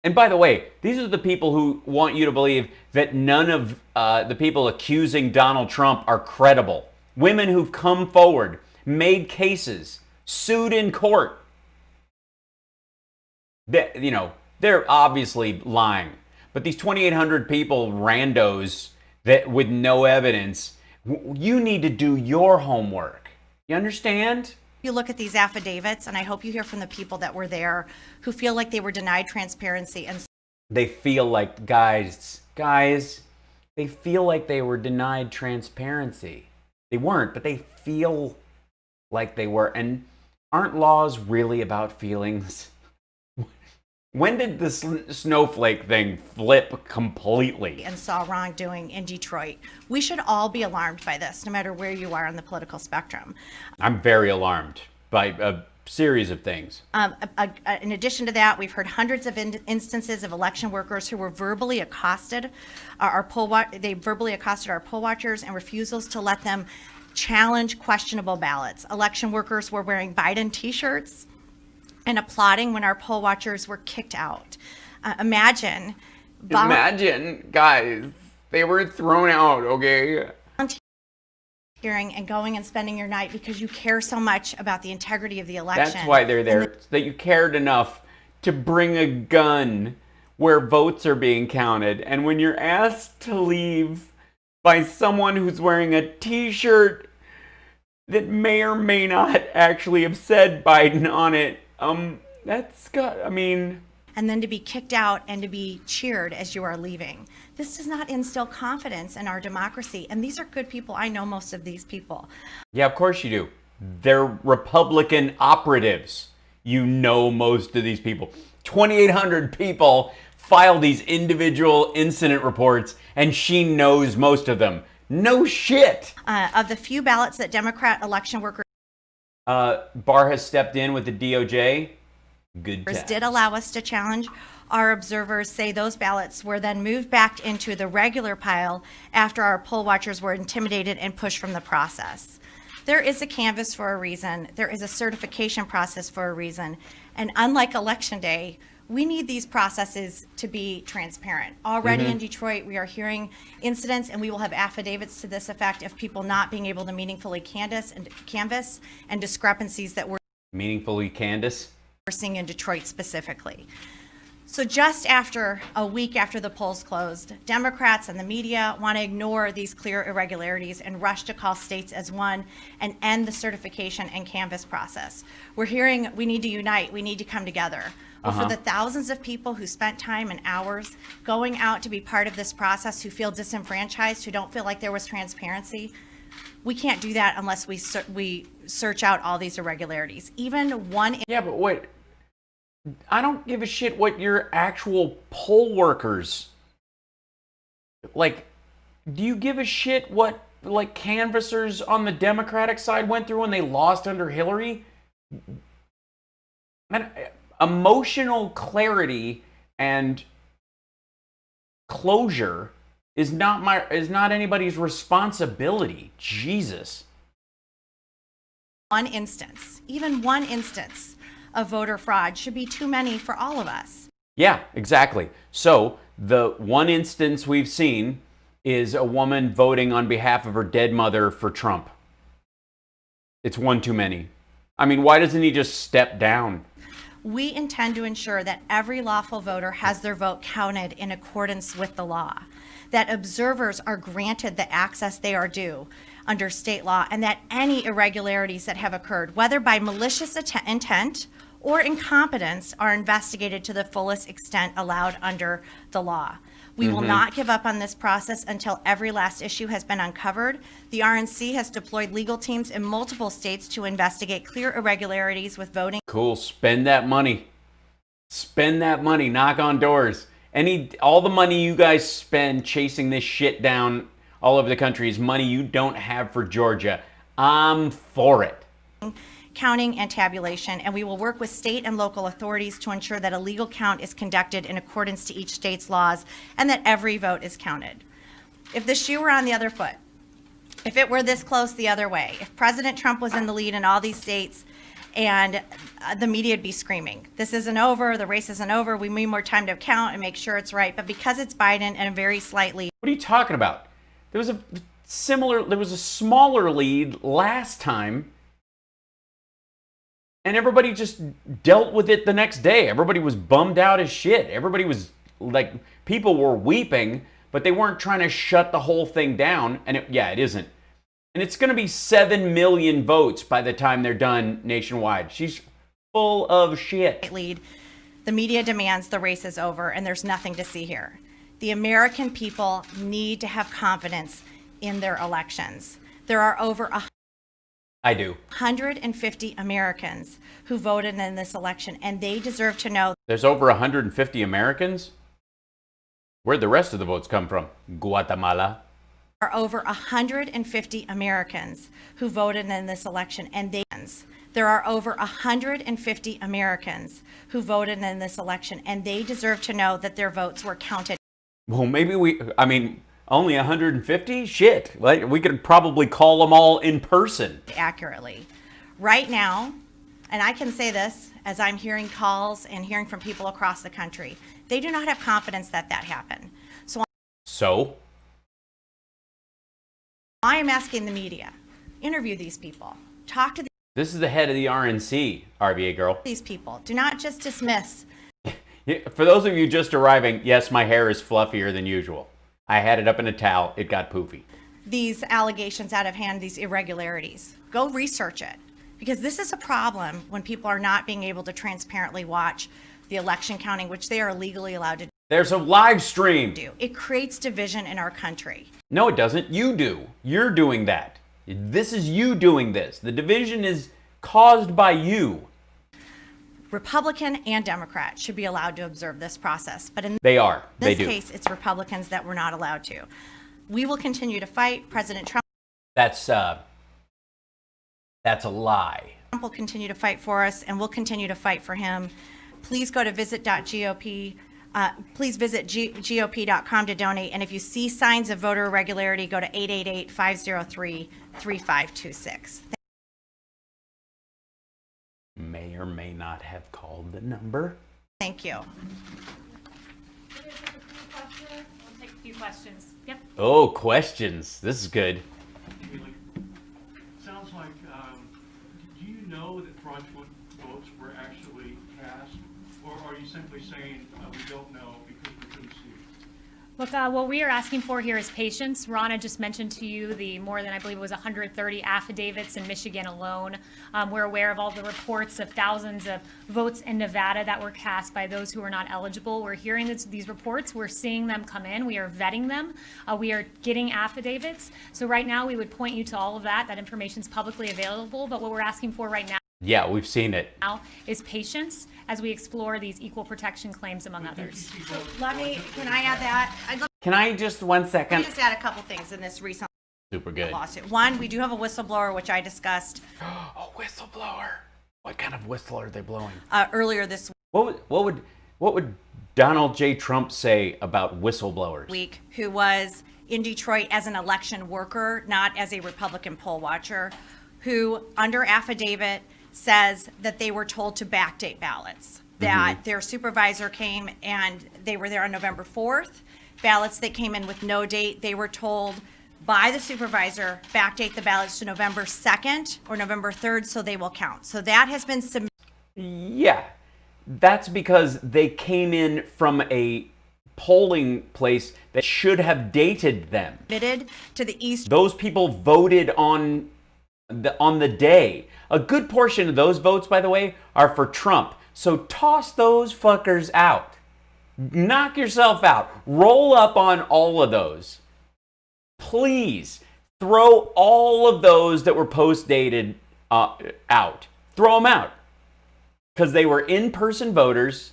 And by the way, these are the people who want you to believe that none of the people accusing Donald Trump are credible. Women who've come forward, made cases, sued in court. They're obviously lying. But these 2,800 people, randos, that with no evidence, you need to do your homework. You understand? You look at these affidavits, and I hope you hear from the people that were there who feel like they were denied transparency. And They feel like, guys, they feel like they were denied transparency. They weren't, but they feel like they were. And aren't laws really about feelings? When did the snowflake thing flip completely? And saw wrongdoing in Detroit. We should all be alarmed by this, no matter where you are on the political spectrum. I'm very alarmed by a series of things. In addition to that, we've heard hundreds of instances of election workers who were verbally accosted. They verbally accosted our poll watchers and refusals to let them challenge questionable ballots. Election workers were wearing Biden t-shirts and applauding when our poll watchers were kicked out. Imagine, guys, they were thrown out, okay? Volunteering and going and spending your night because you care so much about the integrity of the election. That's why they're there, that you cared enough to bring a gun where votes are being counted. And when you're asked to leave by someone who's wearing a t-shirt that may or may not actually have said Biden on it, and then to be kicked out and to be cheered as you are leaving. This does not instill confidence in our democracy. And these are good people. I know most of these people. Yeah, of course you do. They're Republican operatives. You know most of these people. 2,800 people file these individual incident reports, and she knows most of them. No shit. Of the few ballots that Democrat election workers Barr has stepped in with the DOJ. Good times. did allow us to challenge. Our observers say those ballots were then moved back into the regular pile after our poll watchers were intimidated and pushed from the process. There is a canvass for a reason. There is a certification process for a reason. And unlike Election Day, we need these processes to be transparent. Already in Detroit, we are hearing incidents, and we will have affidavits to this effect of people not being able to meaningfully canvass and discrepancies that we're seeing in Detroit specifically. So just after a week after the polls closed, Democrats and the media want to ignore these clear irregularities and rush to call states as one and end the certification and canvass process. We're hearing we need to unite, we need to come together. Well, for the thousands of people who spent time and hours going out to be part of this process, who feel disenfranchised, who don't feel like there was transparency, we can't do that unless we search out all these irregularities. Even one. Yeah, but wait. I don't give a shit what your actual poll workers, like, do you give a shit what, like, canvassers on the Democratic side went through when they lost under Hillary? Man, emotional clarity and closure is not anybody's responsibility. Jesus. One instance, even one instance of voter fraud should be too many for all of us. Yeah, exactly. So the one instance we've seen is a woman voting on behalf of her dead mother for Trump. It's one too many. I mean, why doesn't he just step down? We intend to ensure that every lawful voter has their vote counted in accordance with the law, that observers are granted the access they are due under state law, and that any irregularities that have occurred, whether by malicious intent or incompetence, are investigated to the fullest extent allowed under the law. We will not give up on this process until every last issue has been uncovered. The RNC has deployed legal teams in multiple states to investigate clear irregularities with voting. Cool. Spend that money. Spend that money. Knock on doors. All the money you guys spend chasing this shit down all over the country is money you don't have for Georgia. I'm for it. Counting and tabulation, and we will work with state and local authorities to ensure that a legal count is conducted in accordance to each state's laws and that every vote is counted. If the shoe were on the other foot, if it were this close the other way, if President Trump was in the lead in all these states, and the media would be screaming, this isn't over, the race isn't over, we need more time to count and make sure it's right. But because it's Biden and a very slight lead. What are you talking about? There was a smaller lead last time, and everybody just dealt with it the next day. Everybody was bummed out as shit. Everybody was like, people were weeping, but they weren't trying to shut the whole thing down. And it isn't. And it's going to be 7 million votes by the time they're done nationwide. She's full of shit. Lead. The media demands the race is over, and there's nothing to see here. The American people need to have confidence in their elections. There are over 150 Americans who voted in this election, and they deserve to know. There's over 150 Americans? Where'd the rest of the votes come from? Guatemala? There are over 150 Americans who voted in this election, and there are over 150 Americans who voted in this election, and they deserve to know that their votes were counted. Well, maybe only 150? Shit. Like, we could probably call them all in person. Accurately. Right now, and I can say this as I'm hearing calls and hearing from people across the country, they do not have confidence that happened. So I am asking the media, interview these people, talk to This is the head of the RNC, RBA girl. These people. Do not just dismiss. For those of you just arriving, yes, my hair is fluffier than usual. I had it up in a towel. It got poofy. These allegations out of hand, these irregularities. Go research it. Because this is a problem when people are not being able to transparently watch the election counting, which they are legally allowed to do. There's a live stream. It creates division in our country. No, it doesn't. You do. You're doing that. This is you doing this. The division is caused by you. Republican and Democrat should be allowed to observe this process, but in this case, it's Republicans that we're not allowed to. We will continue to fight. President Trump. That's a lie. Trump will continue to fight for us, and we'll continue to fight for him. Please go to visit.gop. Please visit gop.com to donate, and if you see signs of voter irregularity, go to 888-503-3526. May or may not have called the number. Thank you. We'll take a few questions. Yep. Oh, questions. This is good. Sounds like, do you know that fraudulent votes were actually cast, or are you simply saying we don't know because we couldn't see it? Look, what we are asking for here is patience. Rana just mentioned to you the more than, I believe it was 130 affidavits in Michigan alone. We're aware of all the reports of thousands of votes in Nevada that were cast by those who are not eligible. We're hearing these reports. We're seeing them come in. We are vetting them. We are getting affidavits. So right now we would point you to all of that. That information is publicly available. But what we're asking for right now Yeah, we've seen it. Now is patience as we explore these equal protection claims, among others. Can I add that? Can I just 1 second? Let me just add a couple things in this recent Super good. lawsuit. One, we do have a whistleblower, which I discussed. A whistleblower. What kind of whistle are they blowing? Earlier this What would Donald J. Trump say about whistleblowers? week, who was in Detroit as an election worker, not as a Republican poll watcher, who under affidavit says that they were told to backdate ballots, that their supervisor came and they were there on November 4th. Ballots that came in with no date, they were told by the supervisor, backdate the ballots to November 2nd or November 3rd so they will count. So that has been submitted. Yeah, that's because they came in from a polling place that should have dated them. To the east. Those people voted on the day. A good portion of those votes, by the way, are for Trump. So toss those fuckers out. Knock yourself out. Roll up on all of those. Please throw all of those that were post-dated out. Throw them out. Because they were in-person voters,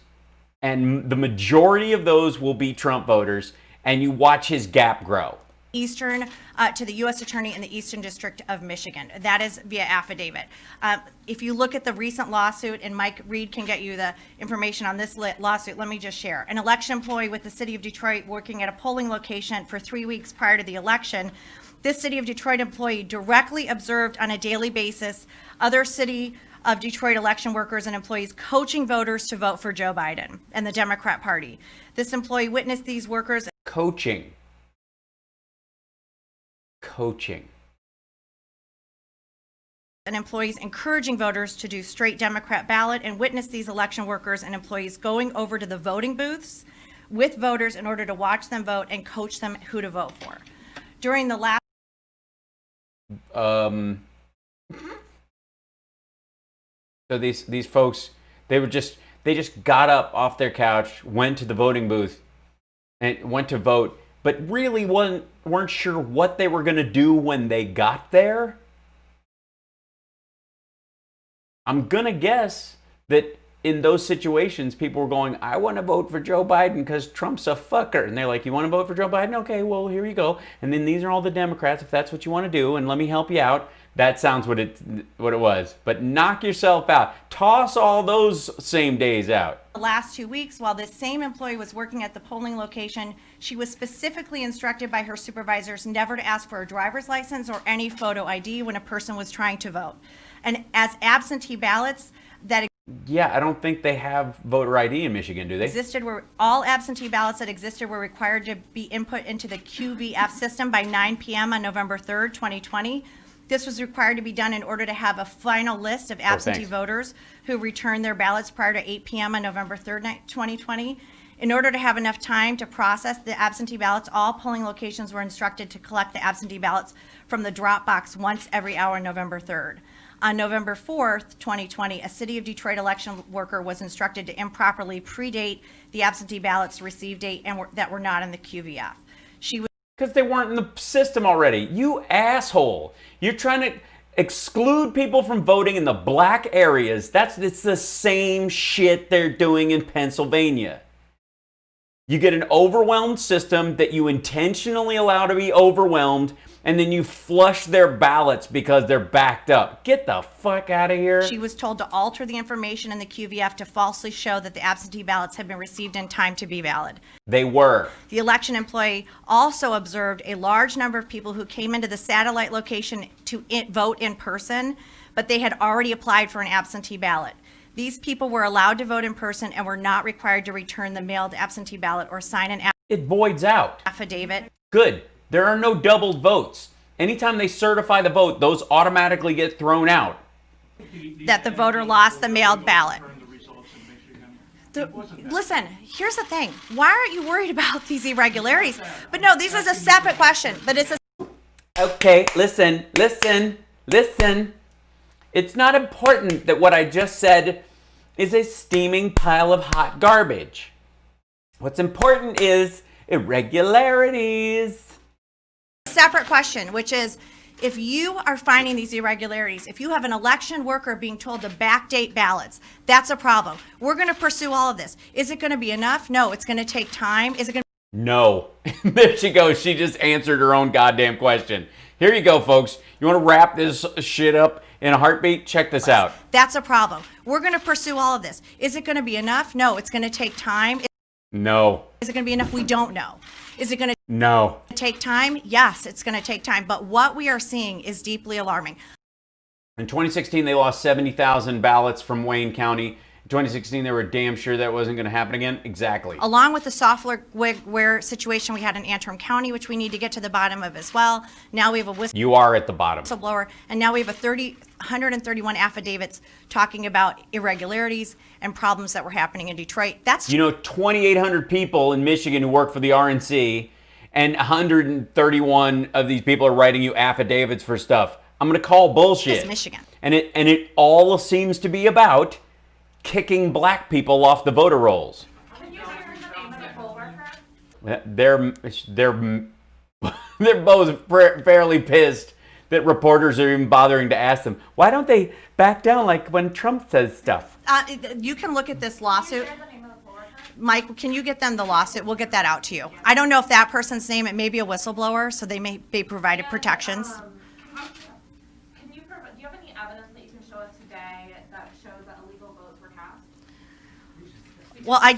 and the majority of those will be Trump voters, and you watch his gap grow. Eastern to the U.S. Attorney in the Eastern District of Michigan. That is via affidavit. If you look at the recent lawsuit, and Mike Reed can get you the information on this lawsuit, let me just share. An election employee with the City of Detroit working at a polling location for 3 weeks prior to the election. This City of Detroit employee directly observed on a daily basis other City of Detroit election workers and employees coaching voters to vote for Joe Biden and the Democrat Party. This employee witnessed these workers Coaching. and employees encouraging voters to do straight Democrat ballot, and witnessed these election workers and employees going over to the voting booths with voters in order to watch them vote and coach them who to vote for. During the last So these folks, they just got up off their couch, went to the voting booth, and went to vote, but really weren't sure what they were going to do when they got there. I'm going to guess that in those situations, people were going, I want to vote for Joe Biden because Trump's a fucker. And they're like, you want to vote for Joe Biden? Okay, well, here you go. And then these are all the Democrats, if that's what you want to do, and let me help you out. That sounds what it was. But knock yourself out. Toss all those same days out. The last 2 weeks, while this same employee was working at the polling location, she was specifically instructed by her supervisors never to ask for a driver's license or any photo ID when a person was trying to vote. And as absentee ballots that Yeah, I don't think they have voter ID in Michigan, do they? existed were all absentee ballots that existed were required to be input into the QVF system by 9 p.m. on November 3rd, 2020. This was required to be done in order to have a final list of absentee voters who returned their ballots prior to 8 p.m. on November 3rd, 2020. In order to have enough time to process the absentee ballots, all polling locations were instructed to collect the absentee ballots from the drop box once every hour on November 3rd. On November 4th, 2020, a City of Detroit election worker was instructed to improperly predate the absentee ballots received date and that were not in the QVF. She was because they weren't in the system already. You asshole. You're trying to exclude people from voting in the black areas. It's the same shit they're doing in Pennsylvania. You get an overwhelmed system that you intentionally allow to be overwhelmed, and then you flush their ballots because they're backed up. Get the fuck out of here. She was told to alter the information in the QVF to falsely show that the absentee ballots had been received in time to be valid. They were. The election employee also observed a large number of people who came into the satellite location to vote in person, but they had already applied for an absentee ballot. These people were allowed to vote in person and were not required to return the mailed absentee ballot or sign an It voids out. affidavit. Good. There are no doubled votes. Anytime they certify the vote, those automatically get thrown out. That the voter lost the mailed ballot. Listen, here's the thing. Why aren't you worried about these irregularities? But no, this is a separate question. But it's a Okay, listen. It's not important that what I just said is a steaming pile of hot garbage. What's important is irregularities. separate question, which is, If you are finding these irregularities, if you have an election worker being told to backdate ballots, that's a problem. We're going to pursue all of this. Is it going to be enough? No, it's going to take time. Is it going to No. There she goes. She just answered her own goddamn question. Here you go, folks. You want to wrap this shit up in a heartbeat? Check this out. That's a problem. We're going to pursue all of this. Is it going to be enough? No, it's going to take time. No. Is it going to be enough? We don't know. Is it going to No. take time? Yes, it's going to take time. But what we are seeing is deeply alarming. In 2016, they lost 70,000 ballots from Wayne County. In 2016, they were damn sure that wasn't going to happen again. Exactly. Along with the software situation we had in Antrim County, which we need to get to the bottom of as well. Now we have a You are at the bottom. whistleblower, and now we have 131 affidavits talking about irregularities and problems that were happening in Detroit. That's 2,800 people in Michigan who work for the RNC, and 131 of these people are writing you affidavits for stuff. I'm going to call bullshit. It's Michigan. And it all seems to be about kicking black people off the voter rolls. They're both fairly pissed that reporters are even bothering to ask them, why don't they back down like when Trump says stuff? You can look at this lawsuit. Mike, can you get them the lawsuit? We'll get that out to you. I don't know if that person's name, it may be a whistleblower, so they may be provided protections. Do you have any evidence that you can show us today that shows that illegal votes were cast? Well, I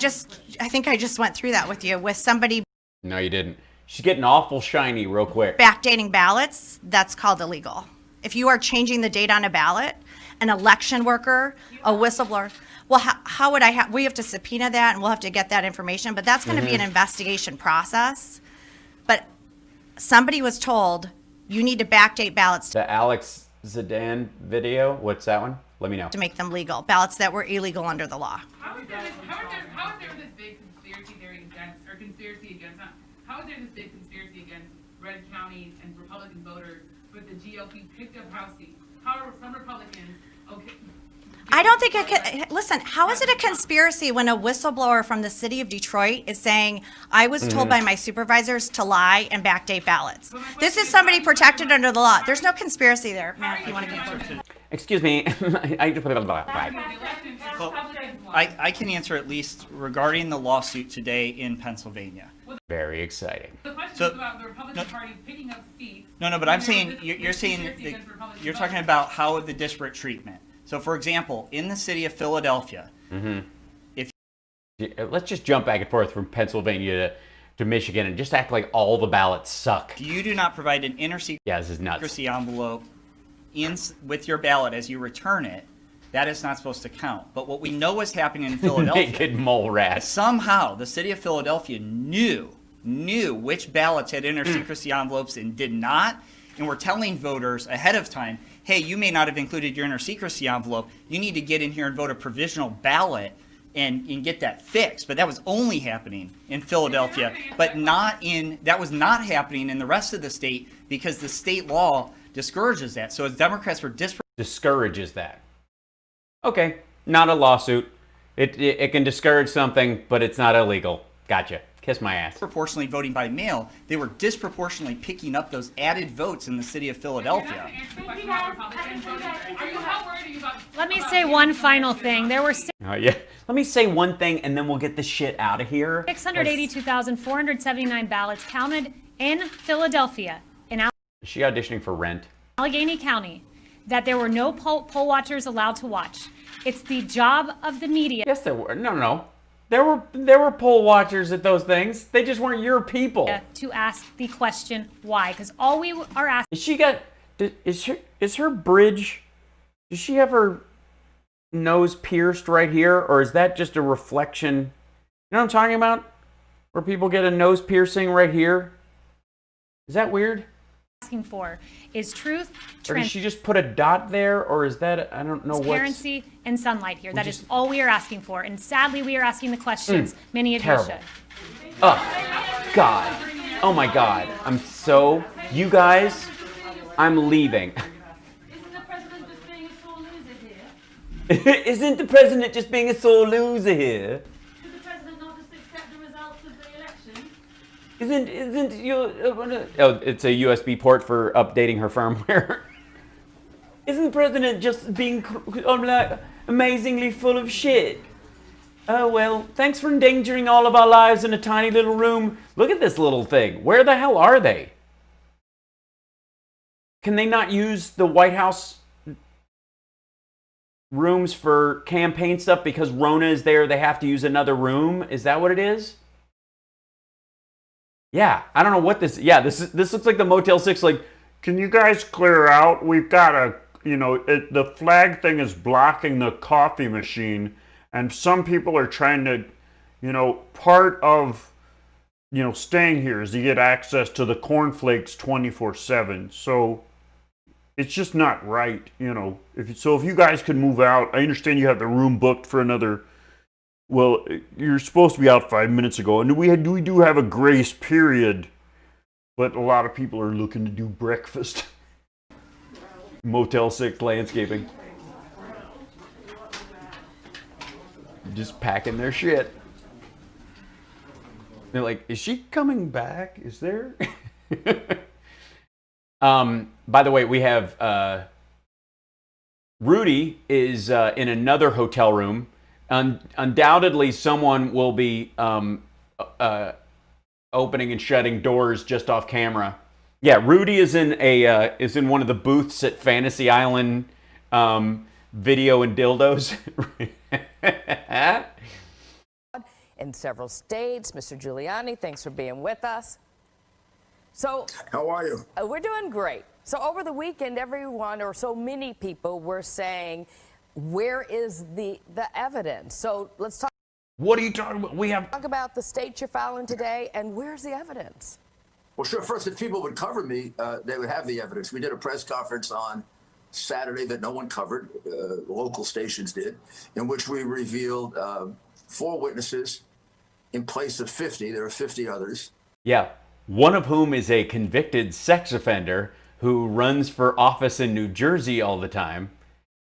think I just went through that with you, with somebody No, you didn't. She's getting awful shiny real quick. backdating ballots. That's called illegal. If you are changing the date on a ballot, an election worker, a whistleblower, well, how would I have, we have to subpoena that and we'll have to get that information, but that's going to be an investigation process. But somebody was told, you need to backdate ballots The Alex Zidane video, what's that one? Let me know. to make them legal, ballots that were illegal under the law. How is there this big conspiracy theory against, or conspiracy against, how is there this big conspiracy against red counties and Republican voters with the GOP picked up House seats? How are some Republicans, okay? I don't think it can, listen, how is it a conspiracy when a whistleblower from the city of Detroit is saying, I was told by my supervisors to lie and backdate ballots? This is somebody protected under the law. There's no conspiracy there. Matt, if you want to get forward. Excuse me. I just put it on the Well, I can answer at least regarding the lawsuit today in Pennsylvania. Very exciting. The question is about the Republican Party picking up seats. No, but I'm saying, you're saying, you're talking about how the disparate treatment. So, for example, in the city of Philadelphia, let's just jump back and forth from Pennsylvania to Michigan and just act like all the ballots suck. You do not provide an inner this is nuts. secrecy envelope with your ballot as you return it. That is not supposed to count. But what we know is happening in Philadelphia. Naked mole rat. Somehow, the city of Philadelphia knew which ballots had inner secrecy envelopes and did not. And we're telling voters ahead of time, hey, you may not have included your inner secrecy envelope. You need to get in here and vote a provisional ballot and get that fixed. But that was only happening in Philadelphia, but that was not happening in the rest of the state because the state law discourages that. So as Democrats were discourages that. Okay, not a lawsuit. It can discourage something, but it's not illegal. Gotcha. Kiss my ass. Disproportionately voting by mail, they were disproportionately picking up those added votes in the city of Philadelphia. Let me say one final thing. There were Let me say one thing, and then we'll get the shit out of here. 682,479 ballots counted in Philadelphia, in Is she auditioning for Rent? Allegheny County, that there were no poll watchers allowed to watch. It's the job of the media. Yes, there were. No. There were poll watchers at those things. They just weren't your people. To ask the question why, because all we are asking. Is her bridge? Does she have her nose pierced right here, or is that just a reflection? You know what I'm talking about? Where people get a nose piercing right here. Is that weird? Asking for is truth, or did she just put a dot there, or is that, I don't know, transparency and sunlight here. That is all we are asking for, and sadly we are asking the questions many of you should. Oh God, oh my God, you guys, I'm leaving. Isn't the president just being a sore loser here? Should the president not just accept the results of the election? Isn't you? Oh, it's a USB port for updating her firmware. Isn't the president just being amazingly full of shit? Oh well, thanks for endangering all of our lives in a tiny little room. Look at this little thing. Where the hell are they? Can they not use the White House rooms for campaign stuff because Rona is there? They have to use another room. Is that what it is? Yeah, I don't know what this. Yeah, this looks like the Motel 6. Like, Can you guys clear out? We've got a, the flag thing is blocking the coffee machine, and some people are trying to, part of, staying here is you get access to the cornflakes 24/7. So it's just not right, If you guys could move out, I understand you have the room booked for another. Well, you're supposed to be out 5 minutes ago, and we do have a grace period, but a lot of people are looking to do breakfast. Motel 6 landscaping. Just packing their shit. They're like, is she coming back? Is there? By the way, we have Rudy is in another hotel room. Undoubtedly, someone will be opening and shutting doors just off camera. Yeah, Rudy is in one of the booths at Fantasy Island Video and Dildos. In several states, Mr. Giuliani, thanks for being with us. So, how are you? We're doing great. So over the weekend, everyone or so many people were saying, where is the evidence? So let's talk. What are you talking about? Talk about the states you're filing today, and where's the evidence? Well, sure. First, if people would cover me, they would have the evidence. We did a press conference on Saturday that no one covered, local stations did, in which we revealed 4 witnesses in place of 50. There are 50 others. Yeah, one of whom is a convicted sex offender who runs for office in New Jersey all the time,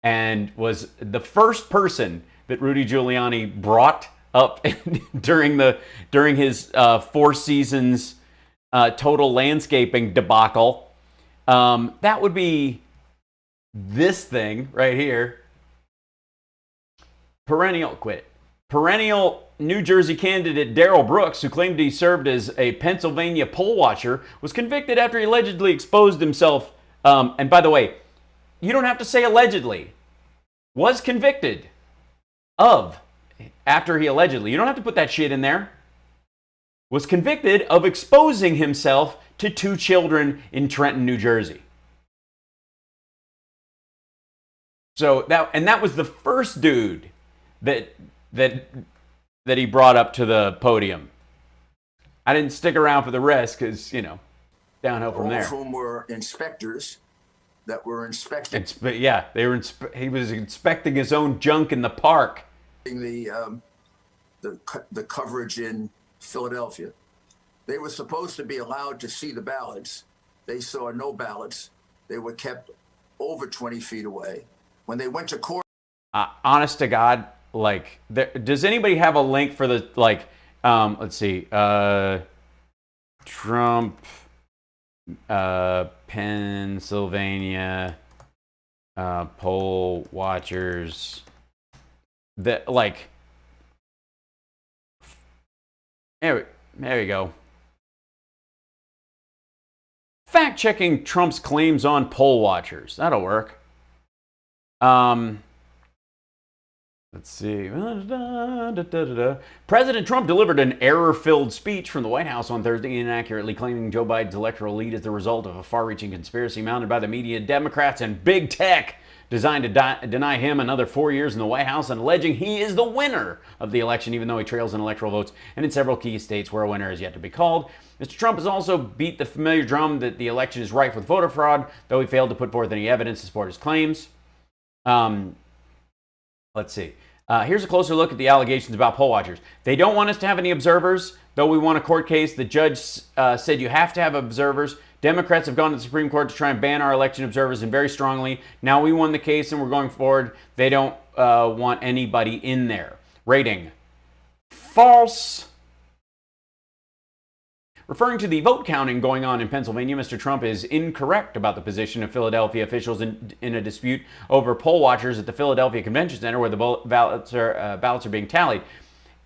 and was the first person that Rudy Giuliani brought up during his 4 seasons total landscaping debacle. That would be this thing right here. Perennial New Jersey candidate Darrell Brooks, who claimed he served as a Pennsylvania poll watcher, was convicted after he allegedly exposed himself. And by the way, you don't have to say allegedly. Was convicted of, after he allegedly, you don't have to put that shit in there. Was convicted of exposing himself to 2 children in Trenton, New Jersey. So that was the first dude that he brought up to the podium. I didn't stick around for the rest because, downhill from there. All of whom were inspectors that were inspecting. Yeah, he was inspecting his own junk in the park. The coverage in Philadelphia. They were supposed to be allowed to see the ballots. They saw no ballots. They were kept over 20 feet away. When they went to court. Honest to God, does anybody have a link for the, let's see, Trump, Pennsylvania, poll watchers, there we go. Fact-checking Trump's claims on poll watchers. That'll work. Let's see. President Trump delivered an error-filled speech from the White House on Thursday, inaccurately claiming Joe Biden's electoral lead is the result of a far-reaching conspiracy mounted by the media, Democrats, and big tech designed to deny him another 4 years in the White House, and alleging he is the winner of the election, even though he trails in electoral votes and in several key states where a winner is yet to be called. Mr. Trump has also beat the familiar drum that the election is rife with voter fraud, though he failed to put forth any evidence to support his claims. Let's see. Here's a closer look at the allegations about poll watchers. They don't want us to have any observers, though we won a court case. The judge said you have to have observers. Democrats have gone to the Supreme Court to try and ban our election observers, and very strongly. Now we won the case and we're going forward. They don't want anybody in there. Rating. False. Referring to the vote counting going on in Pennsylvania, Mr. Trump is incorrect about the position of Philadelphia officials in a dispute over poll watchers at the Philadelphia Convention Center where the ballots are being tallied.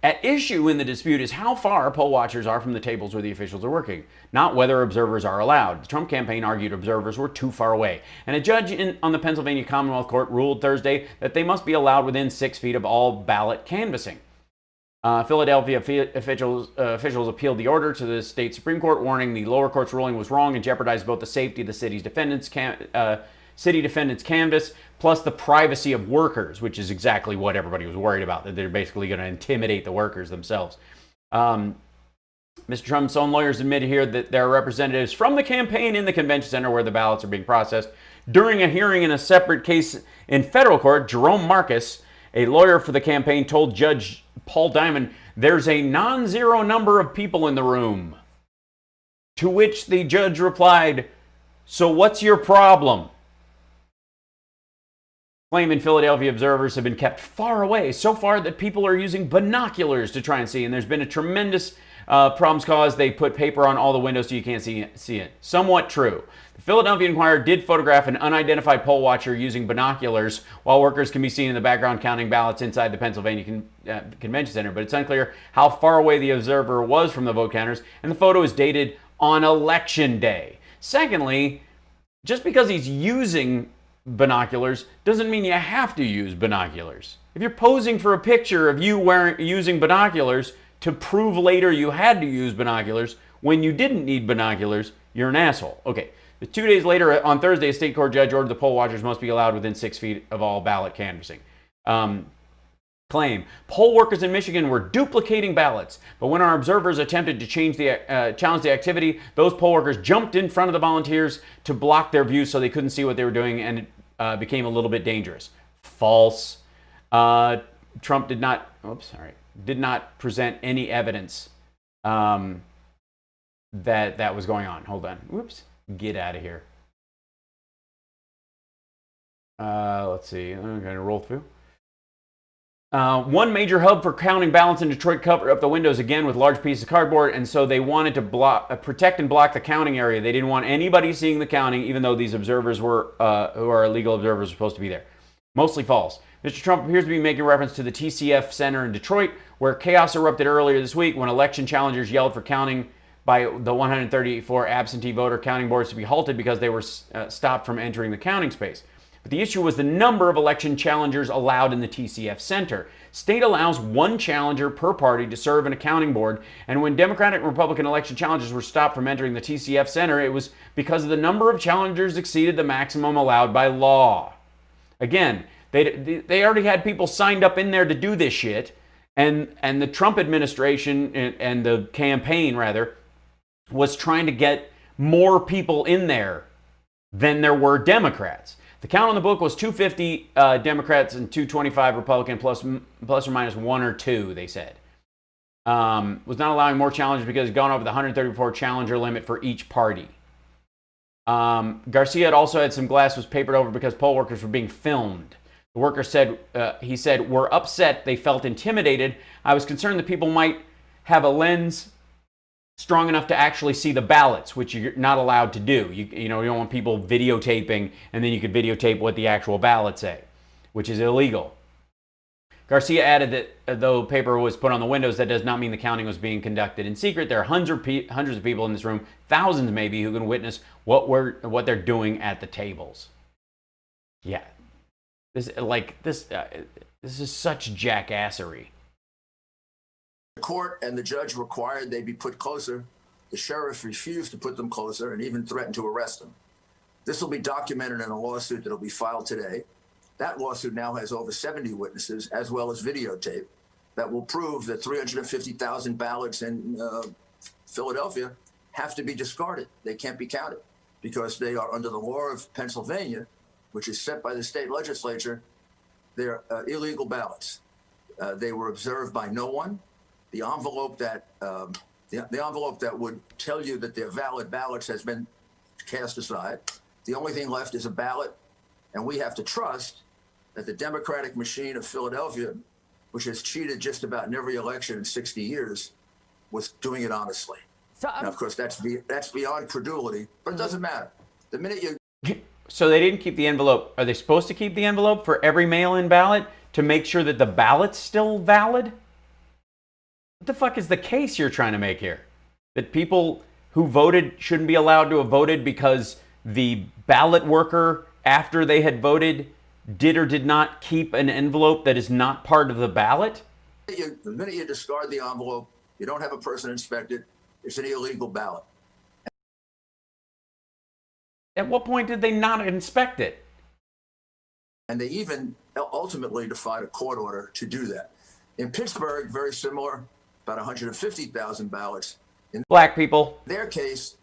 At issue in the dispute is how far poll watchers are from the tables where the officials are working, not whether observers are allowed. The Trump campaign argued observers were too far away, and a judge on the Pennsylvania Commonwealth Court ruled Thursday that they must be allowed within 6 feet of all ballot canvassing. Philadelphia officials appealed the order to the state Supreme Court, warning the lower court's ruling was wrong and jeopardized both the safety of the city's defendants' canvass, plus the privacy of workers, which is exactly what everybody was worried about, that they're basically going to intimidate the workers themselves. Mr. Trump's own lawyers admitted here that there are representatives from the campaign in the convention center where the ballots are being processed. During a hearing in a separate case in federal court, Jerome Marcus, a lawyer for the campaign, told Judge Paul Diamond, "There's a non-zero number of people in the room." To which the judge replied, "So what's your problem?" Layman Philadelphia observers have been kept far away, so far that people are using binoculars to try and see, and there's been a tremendous problems caused. They put paper on all the windows so you can't see it. Somewhat true. The Philadelphia Inquirer did photograph an unidentified poll watcher using binoculars while workers can be seen in the background counting ballots inside the Pennsylvania Convention Center, but it's unclear how far away the observer was from the vote counters, and the photo is dated on Election Day. Secondly, just because he's using binoculars doesn't mean you have to use binoculars. If you're posing for a picture of you using binoculars to prove later you had to use binoculars when you didn't need binoculars, you're an asshole. Okay, 2 days later, on Thursday, a state court judge ordered the poll watchers must be allowed within 6 feet of all ballot canvassing. Claim. Poll workers in Michigan were duplicating ballots, but when our observers attempted to challenge the activity, those poll workers jumped in front of the volunteers to block their view so they couldn't see what they were doing, and it became a little bit dangerous. False. Trump did not present any evidence that was going on. Hold on. Whoops. Get out of here. Let's see. I'm going to roll through. One major hub for counting ballots in Detroit covered up the windows again with large pieces of cardboard, and so they wanted to protect and block the counting area. They didn't want anybody seeing the counting, even though these observers who are illegal observers, were supposed to be there. Mostly false. Mr. Trump appears to be making reference to the TCF Center in Detroit, where chaos erupted earlier this week when election challengers yelled for counting by the 134 absentee voter counting boards to be halted because they were stopped from entering the counting space. But the issue was the number of election challengers allowed in the TCF Center. State allows one challenger per party to serve in a counting board, and when Democratic and Republican election challengers were stopped from entering the TCF Center, it was because the number of challengers exceeded the maximum allowed by law. Again, they already had people signed up in there to do this shit, and the Trump administration and the campaign, rather, was trying to get more people in there than there were Democrats. The count on the book was 250 Democrats and 225 Republican, plus or minus 1 or 2, they said. Was not allowing more challengers because it's gone over the 134 challenger limit for each party. Garcia had also had some glass was papered over because poll workers were being filmed. The worker said, he said, "We're upset. They felt intimidated. I was concerned that people might have a lens strong enough to actually see the ballots, which you're not allowed to do. You don't want people videotaping, and then you could videotape what the actual ballots say, which is illegal." Garcia added that though paper was put on the windows, that does not mean the counting was being conducted in secret. There are hundreds of people in this room, thousands maybe, who can witness what they're doing at the tables. Yeah, this is such jackassery. The court and the judge required they be put closer. The sheriff refused to put them closer and even threatened to arrest them. This will be documented in a lawsuit that will be filed today. That lawsuit now has over 70 witnesses, as well as videotape, that will prove that 350,000 ballots in Philadelphia have to be discarded. They can't be counted because they are under the law of Pennsylvania, which is set by the state legislature. They're illegal ballots. They were observed by no one. The envelope that would tell you that they're valid ballots has been cast aside. The only thing left is a ballot, and we have to trust that the Democratic machine of Philadelphia, which has cheated just about in every election in 60 years, was doing it honestly. Now, of course, that's beyond credulity, but it doesn't matter. The minute you... So they didn't keep the envelope. Are they supposed to keep the envelope for every mail-in ballot to make sure that the ballot's still valid? What the fuck is the case you're trying to make here? That people who voted shouldn't be allowed to have voted because the ballot worker, after they had voted, did or did not keep an envelope that is not part of the ballot? The minute you discard the envelope, you don't have a person inspect it, it's an illegal ballot. At what point did they not inspect it? And they even ultimately defied a court order to do that. In Pittsburgh, very similar, about 150,000 ballots. In Black people. their case,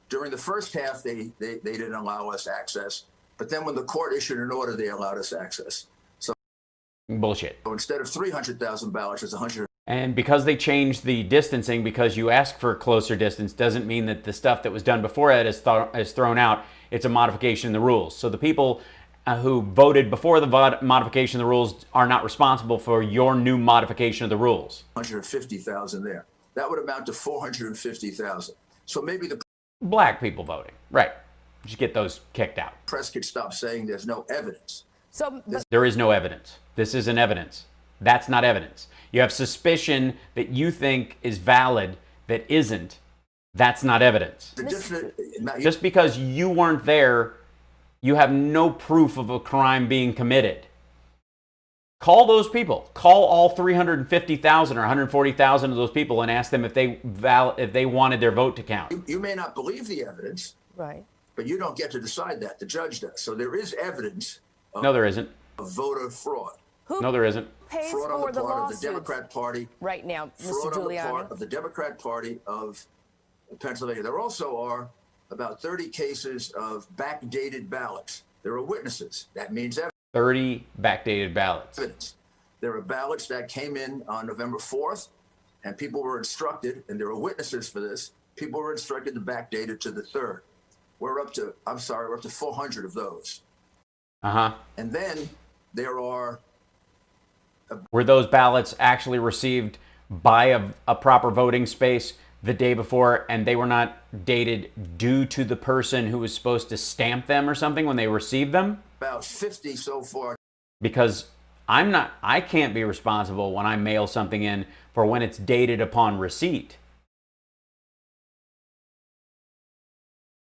during the first half, they didn't allow us access. But then when the court issued an order, they allowed us access. So bullshit. So instead of 300,000 ballots, it's 100. And because they changed the distancing, because you ask for a closer distance, doesn't mean that the stuff that was done before that is thrown out. It's a modification in the rules. So the people who voted before the modification of the rules are not responsible for your new modification of the rules. 150,000 there. That would amount to 450,000. So maybe the Black people voting. Right. Just get those kicked out. press could stop saying there's no evidence. So there is no evidence. This isn't evidence. That's not evidence. You have suspicion that you think is valid that isn't. That's not evidence. Just because you weren't there, you have no proof of a crime being committed. Call those people. Call all 350,000 or 140,000 of those people and ask them if they wanted their vote to count. You may not believe the evidence, right? But you don't get to decide that. The judge does. So there is evidence. No, there isn't. Of voter fraud. No, there isn't. Pays fraud on for the the part lawsuits of the Democrat Party. Right now, Mr. Fraud on the Giuliani. part of the Democrat Party of Pennsylvania. There also are about 30 cases of backdated ballots. There are witnesses. That means 30 backdated ballots. evidence. There are ballots that came in on November 4th, and people were instructed, and there are witnesses for this, people were instructed to backdate it to the 3rd. We're up to 400 of those. Uh-huh. And then there are... Were those ballots actually received by a proper voting space the day before, and they were not dated due to the person who was supposed to stamp them or something when they received them? About 50 so far. Because I can't be responsible when I mail something in for when it's dated upon receipt.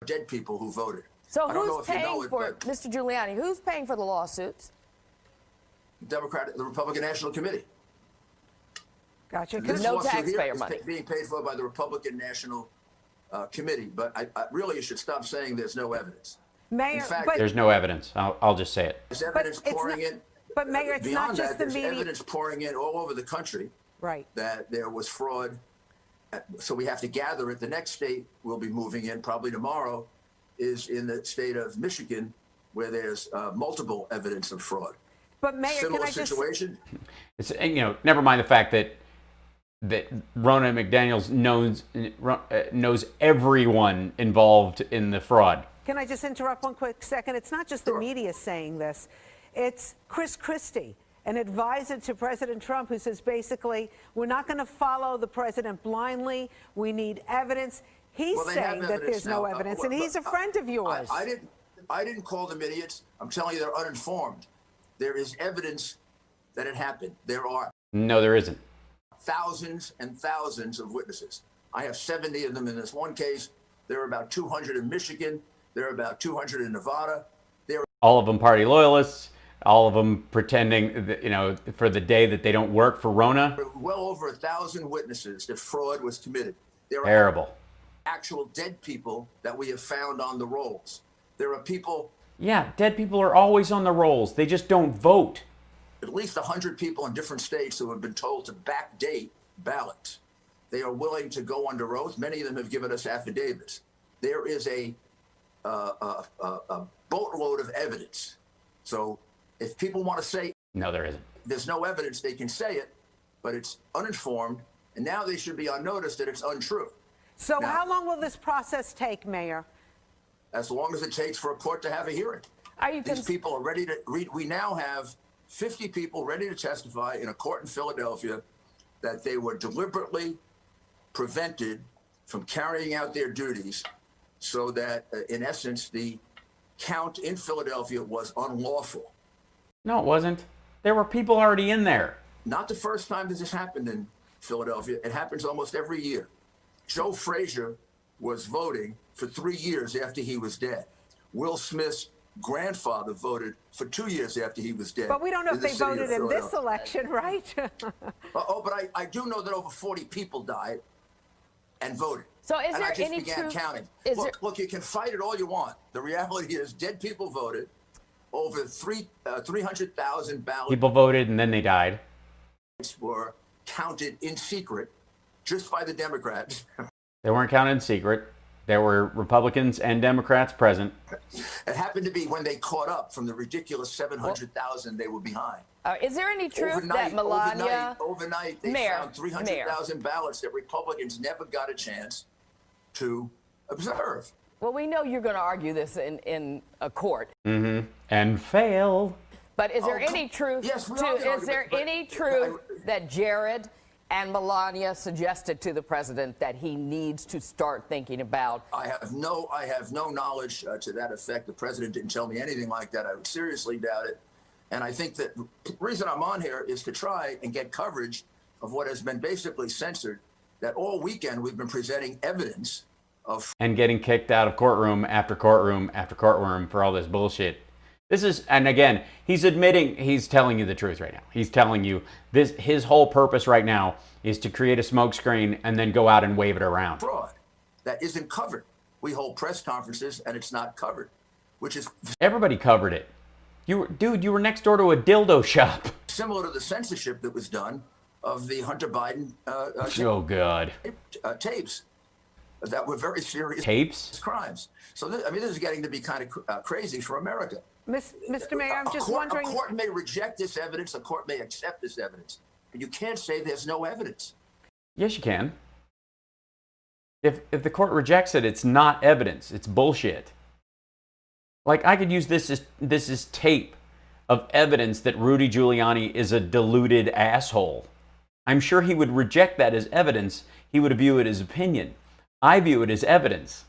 Dead people who voted. So I don't know who's if you paying know it, for but Mr. Giuliani? Who's paying for the lawsuits? the Republican National Committee. Gotcha. This No lawsuit here taxpayer is money. being paid for by the Republican National Committee. But I really, you should stop saying there's no evidence. Mayor, in fact, There's no evidence. I'll just say it. there's evidence pouring in. But Mayor, it's beyond not just that, the there's media. evidence pouring in all over the country. Right. That there was fraud. So we have to gather it. The next state we'll be moving in probably tomorrow is in the state of Michigan, where there's multiple evidence of fraud. But Mayor, Similar can I just... situation. It's, never mind the fact that Ronna McDaniels knows everyone involved in the fraud. Can I just interrupt one quick second? It's not just the media saying this. It's Chris Christie, an advisor to President Trump, who says basically, we're not going to follow the president blindly. We need evidence. He's saying that there's no evidence, and he's a friend of yours. I didn't call them idiots. I'm telling you, they're uninformed. There is evidence that it happened. There are No, there isn't. thousands and thousands of witnesses. I have 70 of them in this one case. There are about 200 in Michigan. There are about 200 in Nevada. All of them party loyalists. All of them pretending, that, for the day that they don't work for Ronna. Well over 1,000 witnesses that fraud was committed. There Terrible. are actual dead people that we have found on the rolls. There are people. Yeah, dead people are always on the rolls. They just don't vote. At least 100 people in different states who have been told to backdate ballots. They are willing to go under oath. Many of them have given us affidavits. There is a boatload of evidence. So if people want to say no, there isn't. There's no evidence, they can say it, but it's uninformed, and now they should be on notice that it's untrue. So how long will this process take, Mayor? As long as it takes for a court to have a hearing. These people are ready to read. We now have 50 people ready to testify in a court in Philadelphia that they were deliberately prevented from carrying out their duties so that, in essence, the count in Philadelphia was unlawful. No, it wasn't. There were people already in there. Not the first time that this happened in Philadelphia. It happens almost every year. Joe Frazier was voting for 3 years after he was dead. Will Smith's grandfather voted for 2 years after he was dead. But we don't know if they voted in this election, right? But I do know that over 40 people died and voted. So is there I just any began truth? counting. Is Look, you can fight it all you want. The reality is dead people voted. Over 300,000 ballots People voted and then they died. were counted in secret just by the Democrats. They weren't counted in secret. There were Republicans and Democrats present. It happened to be when they caught up from the ridiculous 700,000 they were behind. Is there any truth that Melania... Overnight, they found 300,000 ballots that Republicans never got a chance to observe. Well, we know you're going to argue this in a court. Mm-hmm. And fail. But is there any truth any truth that Jared and Melania suggested to the president that he needs to start thinking about? I have no knowledge to that effect. The president didn't tell me anything like that. I would seriously doubt it. And I think that the reason I'm on here is to try and get coverage of what has been basically censored, that all weekend we've been presenting evidence of... And getting kicked out of courtroom after courtroom after courtroom for all this bullshit. This is, and again, he's admitting, he's telling you the truth right now. He's telling you this, his whole purpose right now is to create a smokescreen and then go out and wave it around. Fraud that isn't covered. We hold press conferences and it's not covered, which is... Everybody covered it. Dude, you were next door to a dildo shop. Similar to the censorship that was done of the Hunter Biden oh, God. Tapes that were very serious tapes crimes. So this is getting to be kind of crazy for America. Mr. Mayor, I'm just wondering... A court may reject this evidence, a court may accept this evidence, but you can't say there's no evidence. Yes, you can. If the court rejects it, it's not evidence. It's bullshit. Like, I could use this as tape of evidence that Rudy Giuliani is a deluded asshole. I'm sure he would reject that as evidence. He would view it as opinion. I view it as evidence.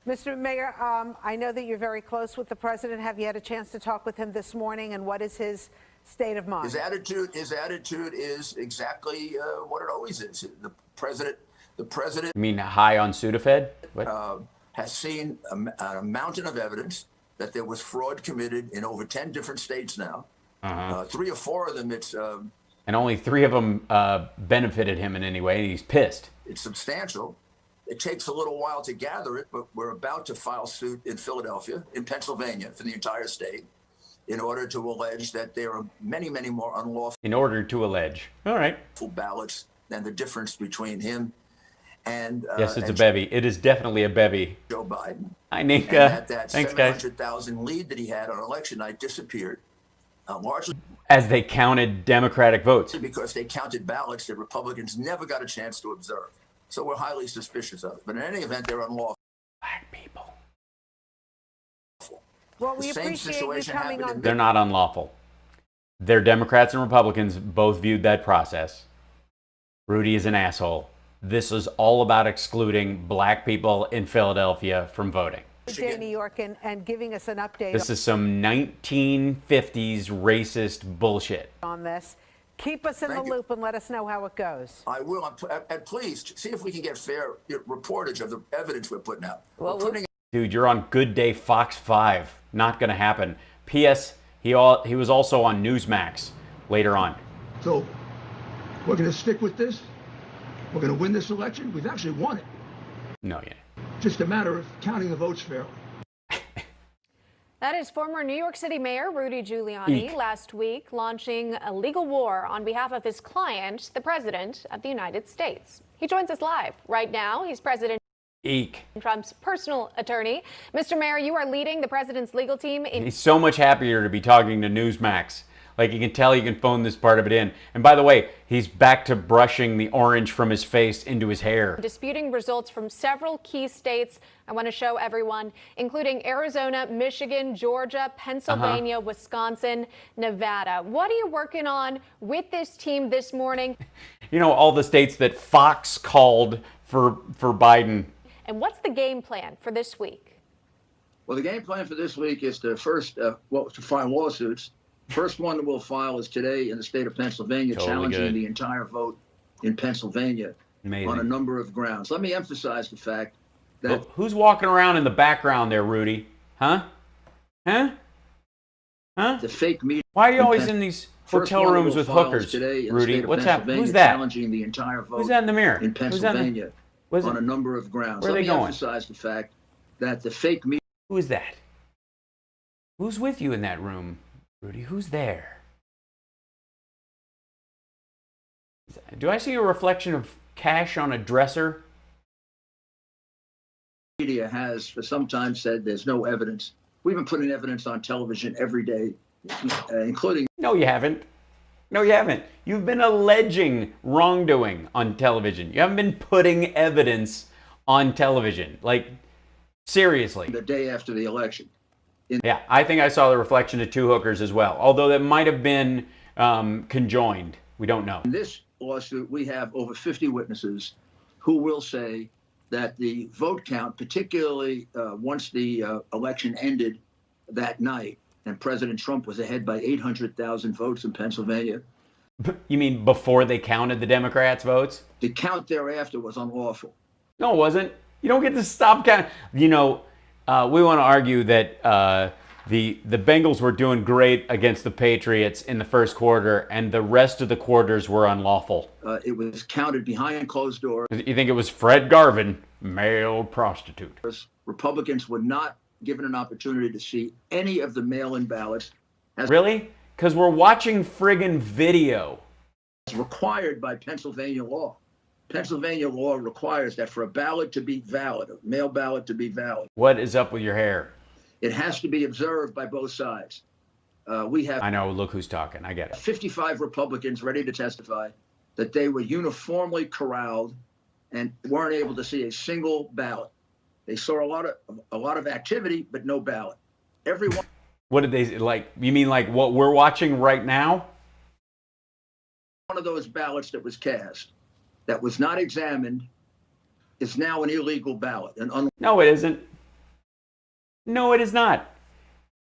Mr. Mayor, I know that you're very close with the president. Have you had a chance to talk with him this morning, and what is his state of mind? His attitude is exactly what it always is. The president. You mean high on Sudafed? What? Has seen a mountain of evidence that there was fraud committed in over 10 different states now. 3 or 4 of them, it's... and only 3 of them benefited him in any way. He's pissed. It's substantial. It takes a little while to gather it, but we're about to file suit in Philadelphia, in Pennsylvania, for the entire state, in order to allege that there are many, many more unlawful... In order to allege. All right. ...ballots than the difference between him and... yes, it's a bevy. It is definitely a bevy. Joe Biden. Hi, Nika. That Thanks, guys. 700,000 lead that he had on election night disappeared, largely... As they counted Democratic votes. Because they counted ballots that Republicans never got a chance to observe. So we're highly suspicious of it. But in any event, they're unlawful. Black people. Well, we appreciate you coming on. They're not unlawful. They're Democrats and Republicans both viewed that process. Rudy is an asshole. This is all about excluding black people in Philadelphia from voting. Today in New York and giving us an update. This is some 1950s racist bullshit. On this. Keep us in the loop and let us know how it goes. I will. And please, see if we can get fair reportage of the evidence we're putting out. Well, dude, you're on Good Day Fox 5. Not going to happen. P.S. He was also on Newsmax later on. So, we're going to stick with this? We're going to win this election? We've actually won it. No, yeah. Just a matter of counting the votes fairly. That is former New York City Mayor Rudy Giuliani last week launching a legal war on behalf of his client, the President of the United States. He joins us live right now. He's President Trump's personal attorney. Mr. Mayor, you are leading the President's legal team. He's so much happier to be talking to Newsmax. Like, you can tell you can phone this part of it in. And by the way, he's back to brushing the orange from his face into his hair. Disputing results from several key states I want to show everyone, including Arizona, Michigan, Georgia, Pennsylvania, Wisconsin, Nevada. What are you working on with this team this morning? You know, all the states that Fox called for Biden. And what's the game plan for this week? Well, the game plan for this week is to first, to file lawsuits. First one that we'll file is today in the state of Pennsylvania, challenging the entire vote in Pennsylvania on a number of grounds. Let me emphasize the fact that... Well, who's walking around in the background there, Rudy? Huh? Huh? Huh? The fake media... Why are you always in these hotel rooms with hookers, Rudy? What's happening? Who's that? Challenging the entire vote Who's that in the mirror? in Pennsylvania on a number of grounds. Where are they Let me going? emphasize the fact that the fake media... Who is that? Who's with you in that room, Rudy? Who's there? Do I see a reflection of cash on a dresser? Media has for some time said there's no evidence. We've been putting evidence on television every day, including... No, you haven't. No, you haven't. You've been alleging wrongdoing on television. You haven't been putting evidence on television. Like, seriously. The day after the election. Yeah, I think I saw the reflection of two hookers as well, although that might have been conjoined. We don't know. In this lawsuit, we have over 50 witnesses who will say that the vote count, particularly once the election ended that night, and President Trump was ahead by 800,000 votes in Pennsylvania. You mean before they counted the Democrats' votes? The count thereafter was unlawful. No, it wasn't. You don't get to stop counting. You know, we want to argue that the Bengals were doing great against the Patriots in the first quarter, and the rest of the quarters were unlawful. It was counted behind closed doors. You think it was Fred Garvin, male prostitute? Republicans were not given an opportunity to see any of the mail-in ballots. Really? Because we're watching friggin' video. It's required by Pennsylvania law. Pennsylvania law requires that for a ballot to be valid, a mail ballot to be valid. What is up with your hair? It has to be observed by both sides. We have... I know, look who's talking. I get it. 55 Republicans ready to testify that they were uniformly corralled and weren't able to see a single ballot. They saw a lot of activity, but no ballot. Everyone. What did they like? You mean like what we're watching right now? One of those ballots that was cast, that was not examined, is now an illegal ballot. No, it isn't. No, it is not.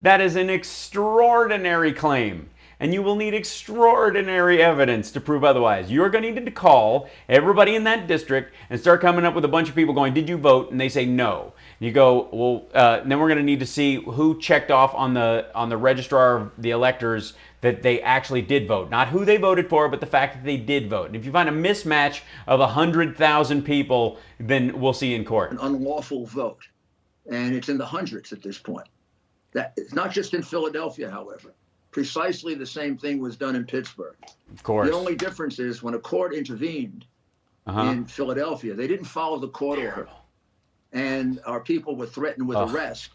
That is an extraordinary claim. And you will need extraordinary evidence to prove otherwise. You're going to need to call everybody in that district and start coming up with a bunch of people going, did you vote? And they say no. And you go, well, then we're going to need to see who checked off on the registrar of the electors that they actually did vote. Not who they voted for, but the fact that they did vote. And if you find a mismatch of 100,000 people, then we'll see in court. An unlawful vote. And it's in the hundreds at this point. That it's not just in Philadelphia, however. Precisely the same thing was done in Pittsburgh. Of course. The only difference is when a court intervened in Philadelphia, they didn't follow the court order. And our people were threatened with arrest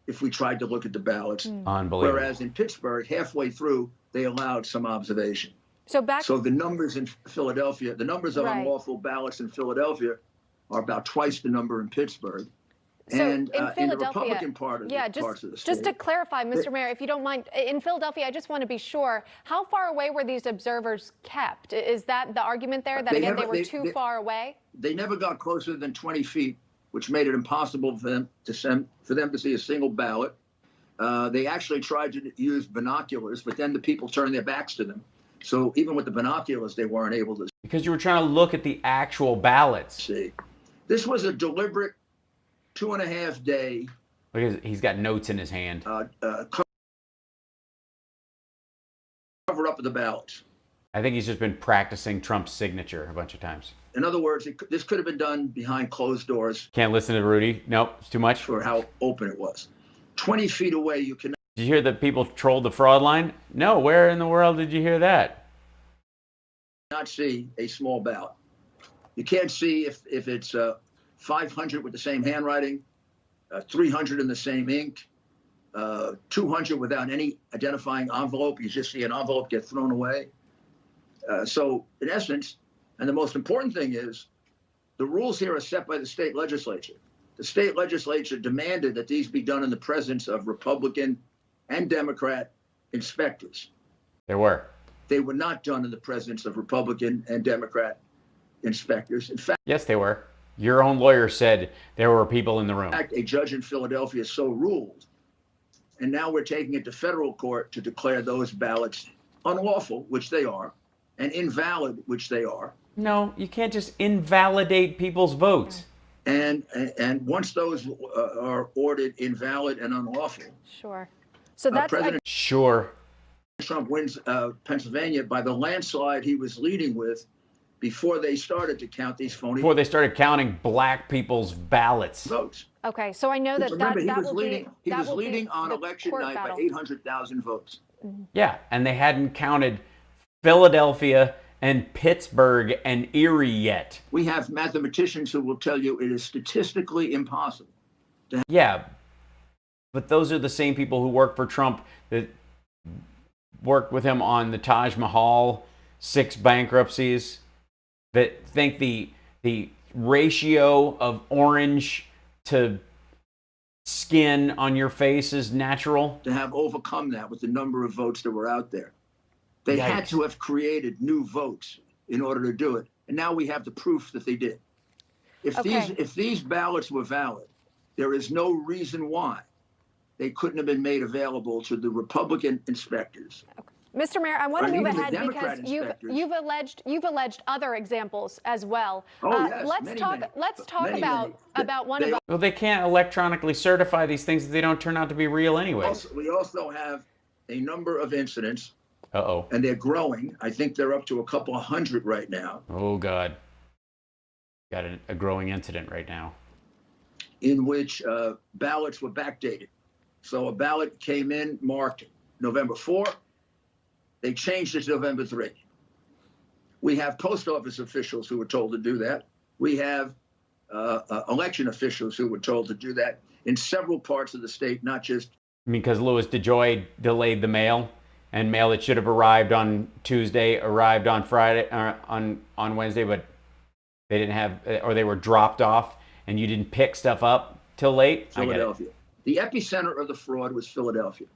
if we tried to look at the ballots. Unbelievable. Whereas in Pittsburgh, halfway through, they allowed some observation. So the numbers in Philadelphia, the numbers of unlawful ballots in Philadelphia are about twice the number in Pittsburgh. So and in the Republican part of parts of the state. Just to clarify, Mr. Mayor, if you don't mind, in Philadelphia, I just want to be sure, how far away were these observers kept? Is that the argument there, that again, they were too far away? They never got closer than 20 feet, which made it impossible for them to see a single ballot. They actually tried to use binoculars, but then the people turned their backs to them. So even with the binoculars, they weren't able to see. Because you were trying to look at the actual ballots. See, this was a deliberate 2.5 day. Look, he's got notes in his hand. Cover up of the ballots. I think he's just been practicing Trump's signature a bunch of times. In other words, this could have been done behind closed doors. Can't listen to Rudy. Nope, it's too much. For how open it was. 20 feet away, you can. Did you hear that people trolled the fraud line? No, where in the world did you hear that? Not see a small ballot. You can't see if it's 500 with the same handwriting, 300 in the same ink, 200 without any identifying envelope. You just see an envelope get thrown away. So in essence, and the most important thing is, the rules here are set by the state legislature. The state legislature demanded that these be done in the presence of Republican and Democrat inspectors. There were. They were not done in the presence of Republican and Democrat inspectors. In fact, yes, they were. Your own lawyer said there were people in the room. In fact, a judge in Philadelphia so ruled. And now we're taking it to federal court to declare those ballots unlawful, which they are, and invalid, which they are. No, you can't just invalidate people's votes. And once those are ordered invalid and unlawful. Sure. So that's President Sure. Trump wins Pennsylvania by the landslide he was leading with before they started to count these phony Before they started counting black people's ballots. votes. okay. So I know that Remember, that he was will leading. be He that was will be leading on the election court night battle. by 800,000 votes. Yeah, and they hadn't counted Philadelphia and Pittsburgh and Erie yet. We have mathematicians who will tell you it is statistically impossible. Yeah, but those are the same people who work for Trump that worked with him on the Taj Mahal, 6 bankruptcies, that think the ratio of orange to skin on your face is natural. To have overcome that with the number of votes that were out there. They had Yikes. to have created new votes in order to do it. And now we have the proof that they did. If these ballots were valid, there is no reason why they couldn't have been made available to the Republican inspectors. Mr. Mayor, I want to Or move even the ahead Democrat because inspectors. you've alleged other examples as well. Oh, yes, let's many, talk many. let's talk Many, about many. one of Well, they can't electronically certify these things if they don't turn out to be real anyway. We also have a number of incidents, Uh-oh. and they're growing. I think they're up to a couple of hundred right now, Oh, God. Got a growing incident right now. in which ballots were backdated. So a ballot came in marked November 4. They changed it to November 3. We have post office officials who were told to do that. We have election officials who were told to do that in several parts of the state, not just. Because Louis DeJoy delayed the mail, and mail that should have arrived on Tuesday arrived on Friday, on Wednesday, but they didn't have, or they were dropped off, and you didn't pick stuff up till late. Philadelphia. The epicenter of the fraud was Philadelphia,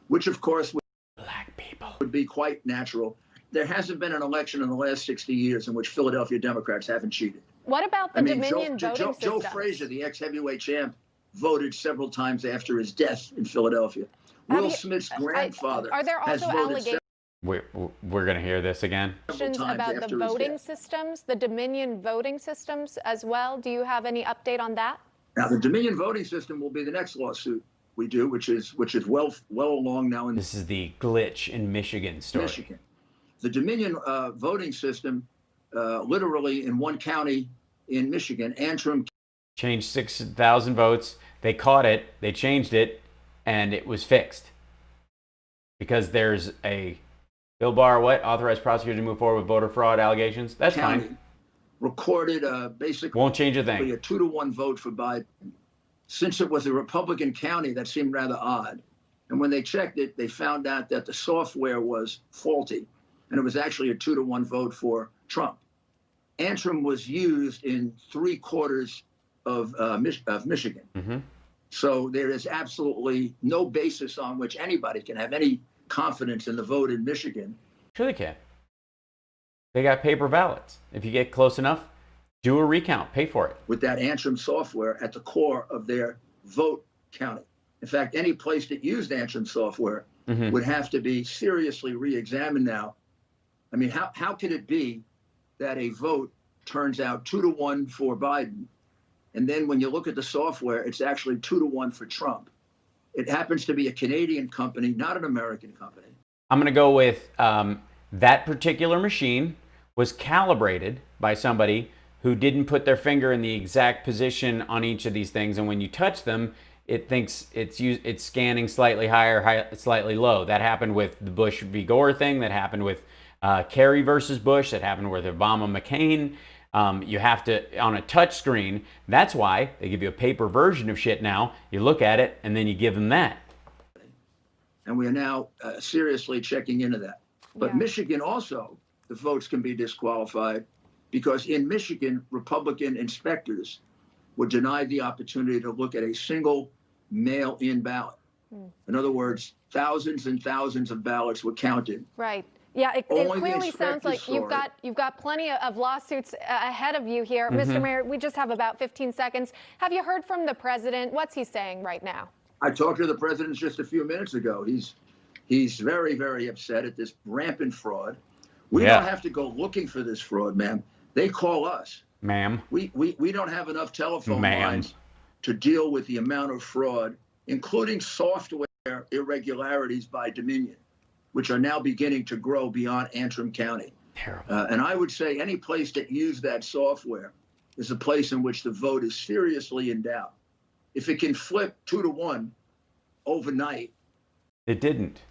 which of course would be quite natural. There hasn't been an election in the last 60 years in which Philadelphia Democrats haven't cheated. What about the Dominion voting Joe systems? Frazier, the ex-heavyweight champ, voted several times after his death in Philadelphia. Will Smith's grandfather Are there has also voted allegations We're going to hear this again. about the voting systems, the Dominion voting systems as well? Do you have any update on that? Now, the Dominion voting system will be the next lawsuit we do, which is well along now. This is the glitch in Michigan story. Michigan. The Dominion voting system, literally in one county in Michigan, Antrim. Changed 6,000 votes. They caught it. They changed it, and it was fixed. Because there's a Bill Barr, authorized prosecutor to move forward with voter fraud allegations. That's fine. Recorded basically Won't change a thing. A 2-to-1 vote for Biden. Since it was a Republican county, that seemed rather odd. And when they checked it, they found out that the software was faulty, and it was actually a 2-to-1 vote for Trump. Antrim was used in 3/4 of Michigan. Mm-hmm. So there is absolutely no basis on which anybody can have any confidence in the vote in Michigan. Sure they can. They got paper ballots. If you get close enough, do a recount, pay for it. With that Antrim software at the core of their vote counting. In fact, any place that used Antrim software would have to be seriously re-examined now. I mean, how could it be that a vote turns out 2-to-1 for Biden, and then when you look at the software, it's actually 2-to-1 for Trump? It happens to be a Canadian company, not an American company. I'm going to go with that particular machine was calibrated by somebody who didn't put their finger in the exact position on each of these things, and when you touch them, it thinks it's scanning slightly higher, slightly low. That happened with the Bush v. Gore thing. That happened with Kerry versus Bush. That happened with Obama McCain. You have to, on a touch screen, that's why they give you a paper version of shit now. You look at it, and then you give them that. And we are now seriously checking into that. But Michigan also, the votes can be disqualified because in Michigan, Republican inspectors were denied the opportunity to look at a single mail-in ballot. In other words, thousands and thousands of ballots were counted. Right. Yeah, it Only the clearly sounds like inspectors you've got plenty of lawsuits ahead of you here. Mr. Mayor, we just have about 15 seconds. Have you heard from the president? What's he saying right now? I talked to the president just a few minutes ago. He's very, very upset at this rampant fraud. We don't have to go looking for this fraud, ma'am. They call us. Ma'am. We don't have enough telephone lines to deal with the amount of fraud, including software irregularities by Dominion, which are now beginning to grow beyond Antrim County. Terrible. And I would say any place that used that software is a place in which the vote is seriously in doubt. If it can flip 2-1 overnight. It didn't.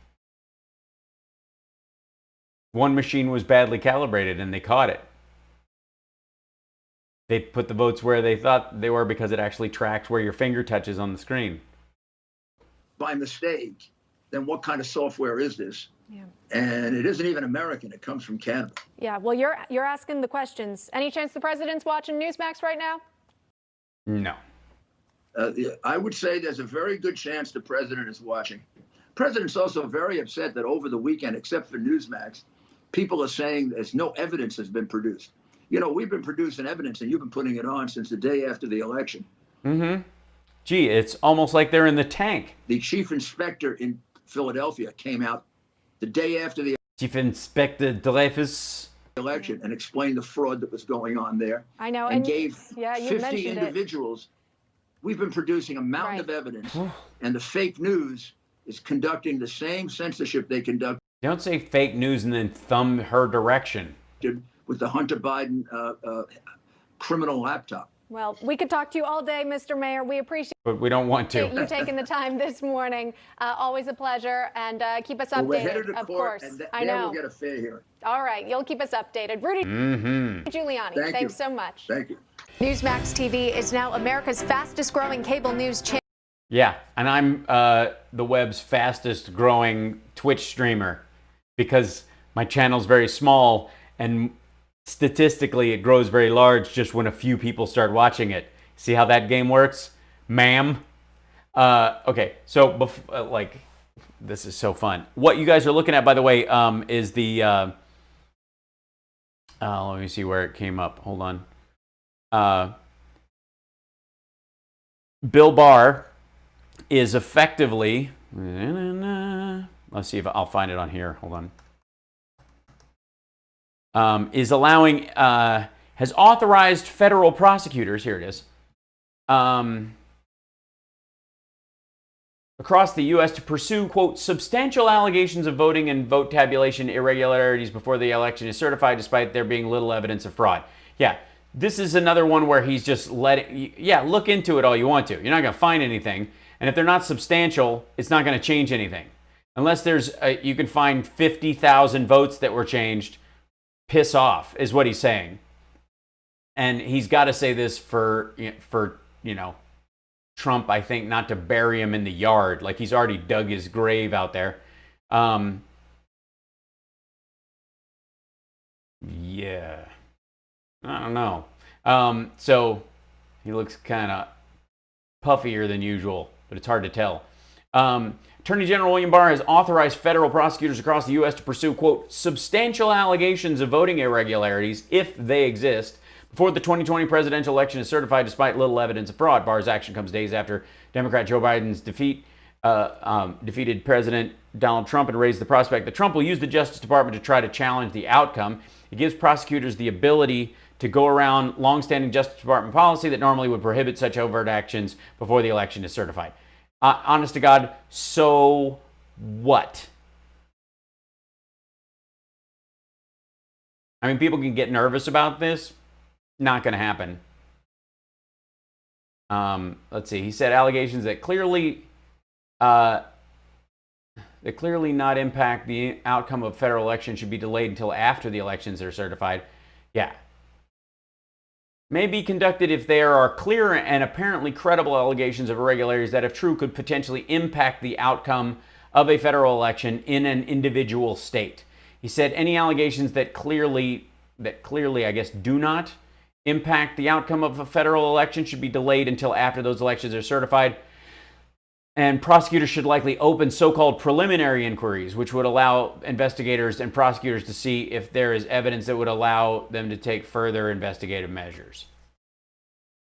One machine was badly calibrated and they caught it. They put the votes where they thought they were because it actually tracks where your finger touches on the screen. By mistake, then what kind of software is this? Yeah. And it isn't even American. It comes from Canada. Yeah, well, you're asking the questions. Any chance the president's watching Newsmax right now? No. I would say there's a very good chance the president is watching. The president's also very upset that over the weekend, except for Newsmax, people are saying there's no evidence has been produced. You know, we've been producing evidence and you've been putting it on since the day after the election. Mm-hmm. Gee, it's almost like they're in the tank. The chief inspector in Philadelphia came out the day after the Chief Inspector Dreyfus election and explained the fraud that was going on there. I know. And gave you 50 individuals. We've been producing a mountain of evidence, and the fake news is conducting the same censorship they conducted. Don't say fake news and then thumb her direction. With the Hunter Biden criminal laptop. Well, we could talk to you all day, Mr. Mayor. We appreciate But we don't want to. you taking the time this morning. Always a pleasure, and keep us updated, We're headed to of court, course. and I know. we'll get a fair hearing. All right, you'll keep us updated. Rudy Giuliani, Thank thanks you. so much. Thank you. Newsmax TV is now America's fastest growing cable news channel. Yeah, and I'm the web's fastest growing Twitch streamer because my channel's very small and statistically it grows very large just when a few people start watching it. See how that game works, ma'am? Okay, so like this is so fun. What you guys are looking at, by the way, is the let me see where it came up. Hold on. Bill Barr is effectively, let's see if I'll find it on here. Hold on. Is allowing, has authorized federal prosecutors, here it is, across the U.S. to pursue, quote, substantial allegations of voting and vote tabulation irregularities before the election is certified, despite there being little evidence of fraud. Yeah. This is another one where he's just letting, look into it all you want to. You're not going to find anything. And if they're not substantial, it's not going to change anything. Unless there's, you can find 50,000 votes that were changed. Piss off, is what he's saying. And he's got to say this for Trump, I think, not to bury him in the yard. Like he's already dug his grave out there. Yeah. I don't know. So he looks kind of puffier than usual, but it's hard to tell. Attorney General William Barr has authorized federal prosecutors across the U.S. to pursue, quote, substantial allegations of voting irregularities, if they exist, before the 2020 presidential election is certified, despite little evidence of fraud. Barr's action comes days after Democrat Joe Biden's defeated President Donald Trump and raised the prospect that Trump will use the Justice Department to try to challenge the outcome. It gives prosecutors the ability to go around longstanding Justice Department policy that normally would prohibit such overt actions before the election is certified. Honest to God, so what? I mean, people can get nervous about this. Not going to happen. Let's see. He said allegations that clearly not impact the outcome of federal election should be delayed until after the elections are certified. Yeah. May be conducted if there are clear and apparently credible allegations of irregularities that, if true, could potentially impact the outcome of a federal election in an individual state. He said any allegations that clearly, I guess, do not impact the outcome of a federal election should be delayed until after those elections are certified. And prosecutors should likely open so-called preliminary inquiries, which would allow investigators and prosecutors to see if there is evidence that would allow them to take further investigative measures.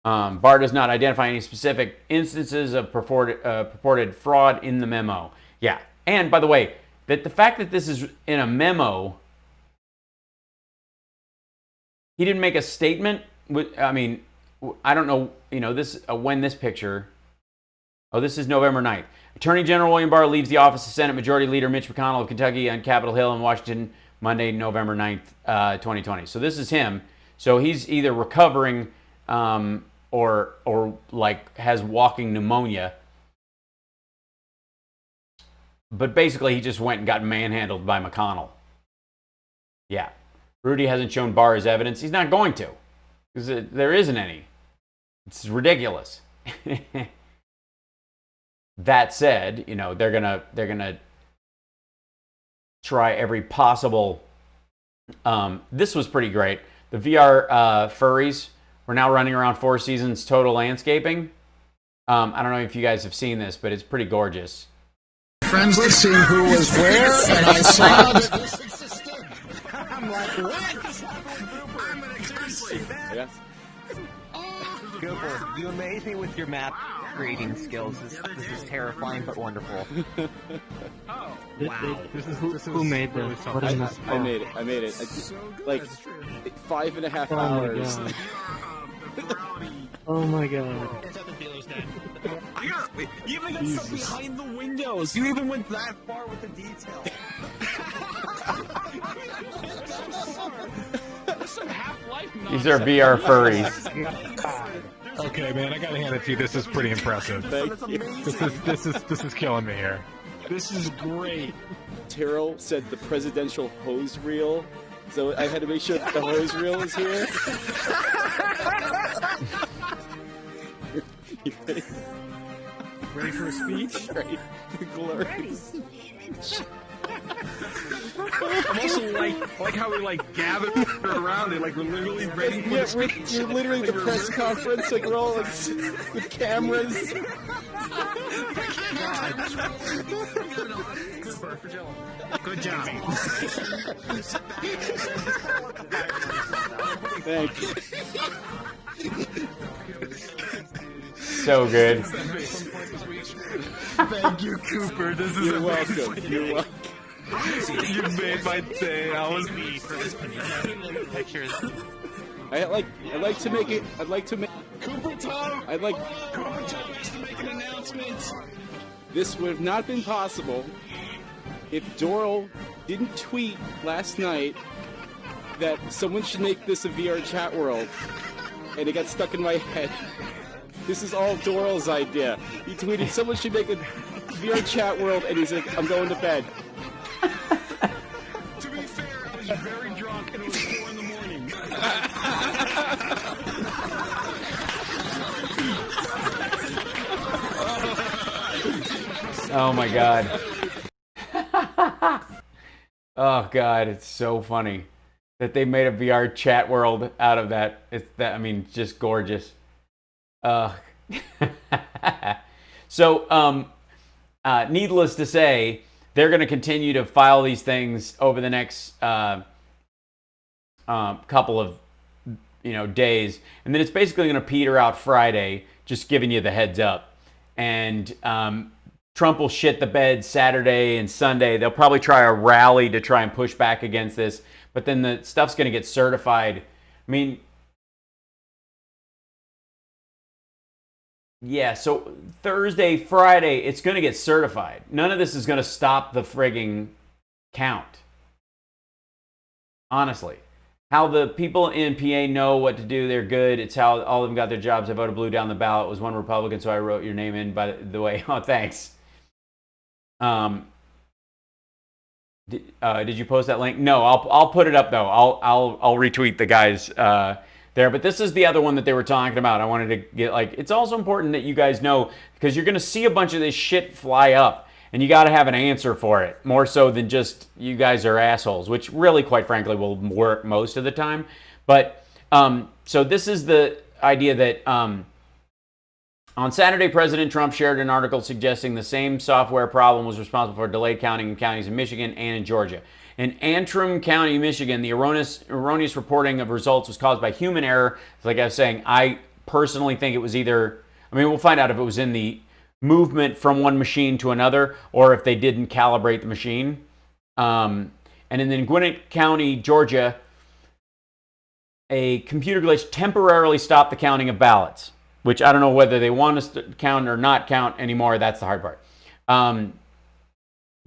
Barr does not identify any specific instances of purported fraud in the memo. Yeah, and by the way, that the fact that this is in a memo, he didn't make a statement. I mean, I don't know, this when this picture. Oh, this is November 9th. Attorney General William Barr leaves the office of Senate Majority Leader Mitch McConnell of Kentucky on Capitol Hill in Washington Monday, November 9th, 2020. So this is him. So he's either recovering or like has walking pneumonia. But basically he just went and got manhandled by McConnell. Yeah. Rudy hasn't shown Barr his evidence. He's not going to. Because there isn't any. It's ridiculous. That said, they're gonna try every possible. This was pretty great. The VR furries were now running around Four Seasons Total Landscaping. I don't know if you guys have seen this, but it's pretty gorgeous. Friends, let's see who was where, and I saw that this existed. I'm like, what? I'm an seriously. Yes. Google, you amaze me with your map creating skills. This is terrifying but wonderful. Oh, wow. Who made this? What is this? I made it. Like 5.5 hours. Oh my god. You even got stuff behind the windows. You even went that far with the detail. These are VR furries. Okay, man, I gotta hand it to you. This is pretty impressive. Thank you. This is killing me here. This is great. Terrell said the presidential hose reel, so I had to make sure that the hose reel is here. You ready? Ready for a speech? Right. Glorious. I'm also like how we gathered around it, like we're literally ready for the speech. You're literally the press conference, like we're all with cameras. Good job. Thank you. So good. Thank you, Cooper. This is You're welcome. You're welcome. You made my day. I was me for this pictures. I'd like to make Cooper Tom. Cooper Tom wants to make an announcement. This would have not been possible if Doral didn't tweet last night that someone should make this a VR chat world, and it got stuck in my head. This is all Doral's idea. He tweeted someone should make a VR chat world, and he's like, I'm going to bed. To be fair, I was very drunk and it was 4 in the morning. Oh my god. Oh god, it's so funny that they made a VR chat world out of that. Just gorgeous. So, needless to say, they're going to continue to file these things over the next couple of days, and then it's basically going to peter out Friday. Just giving you the heads up, and Trump will shit the bed Saturday and Sunday. They'll probably try a rally to try and push back against this, but then the stuff's going to get certified. Yeah, so Thursday, Friday, it's going to get certified. None of this is going to stop the frigging count. Honestly. How the people in PA know what to do, they're good. It's how all of them got their jobs. I voted blue down the ballot. It was one Republican, so I wrote your name in, by the way. Oh, thanks. Did you post that link? No, I'll put it up, though. I'll retweet the guys there, but this is the other one that they were talking about. I wanted to get it's also important that you guys know, because you're going to see a bunch of this shit fly up, and you got to have an answer for it, more so than just you guys are assholes, which really, quite frankly, will work most of the time. But so this is the idea that On Saturday, President Trump shared an article suggesting the same software problem was responsible for delayed counting in counties in Michigan and in Georgia. In Antrim County, Michigan, the erroneous reporting of results was caused by human error. Like I was saying, I personally think it was either, I mean, we'll find out if it was in the movement from one machine to another or if they didn't calibrate the machine. And in Gwinnett County, Georgia, a computer glitch temporarily stopped the counting of ballots, which I don't know whether they want us to count or not count anymore. That's the hard part.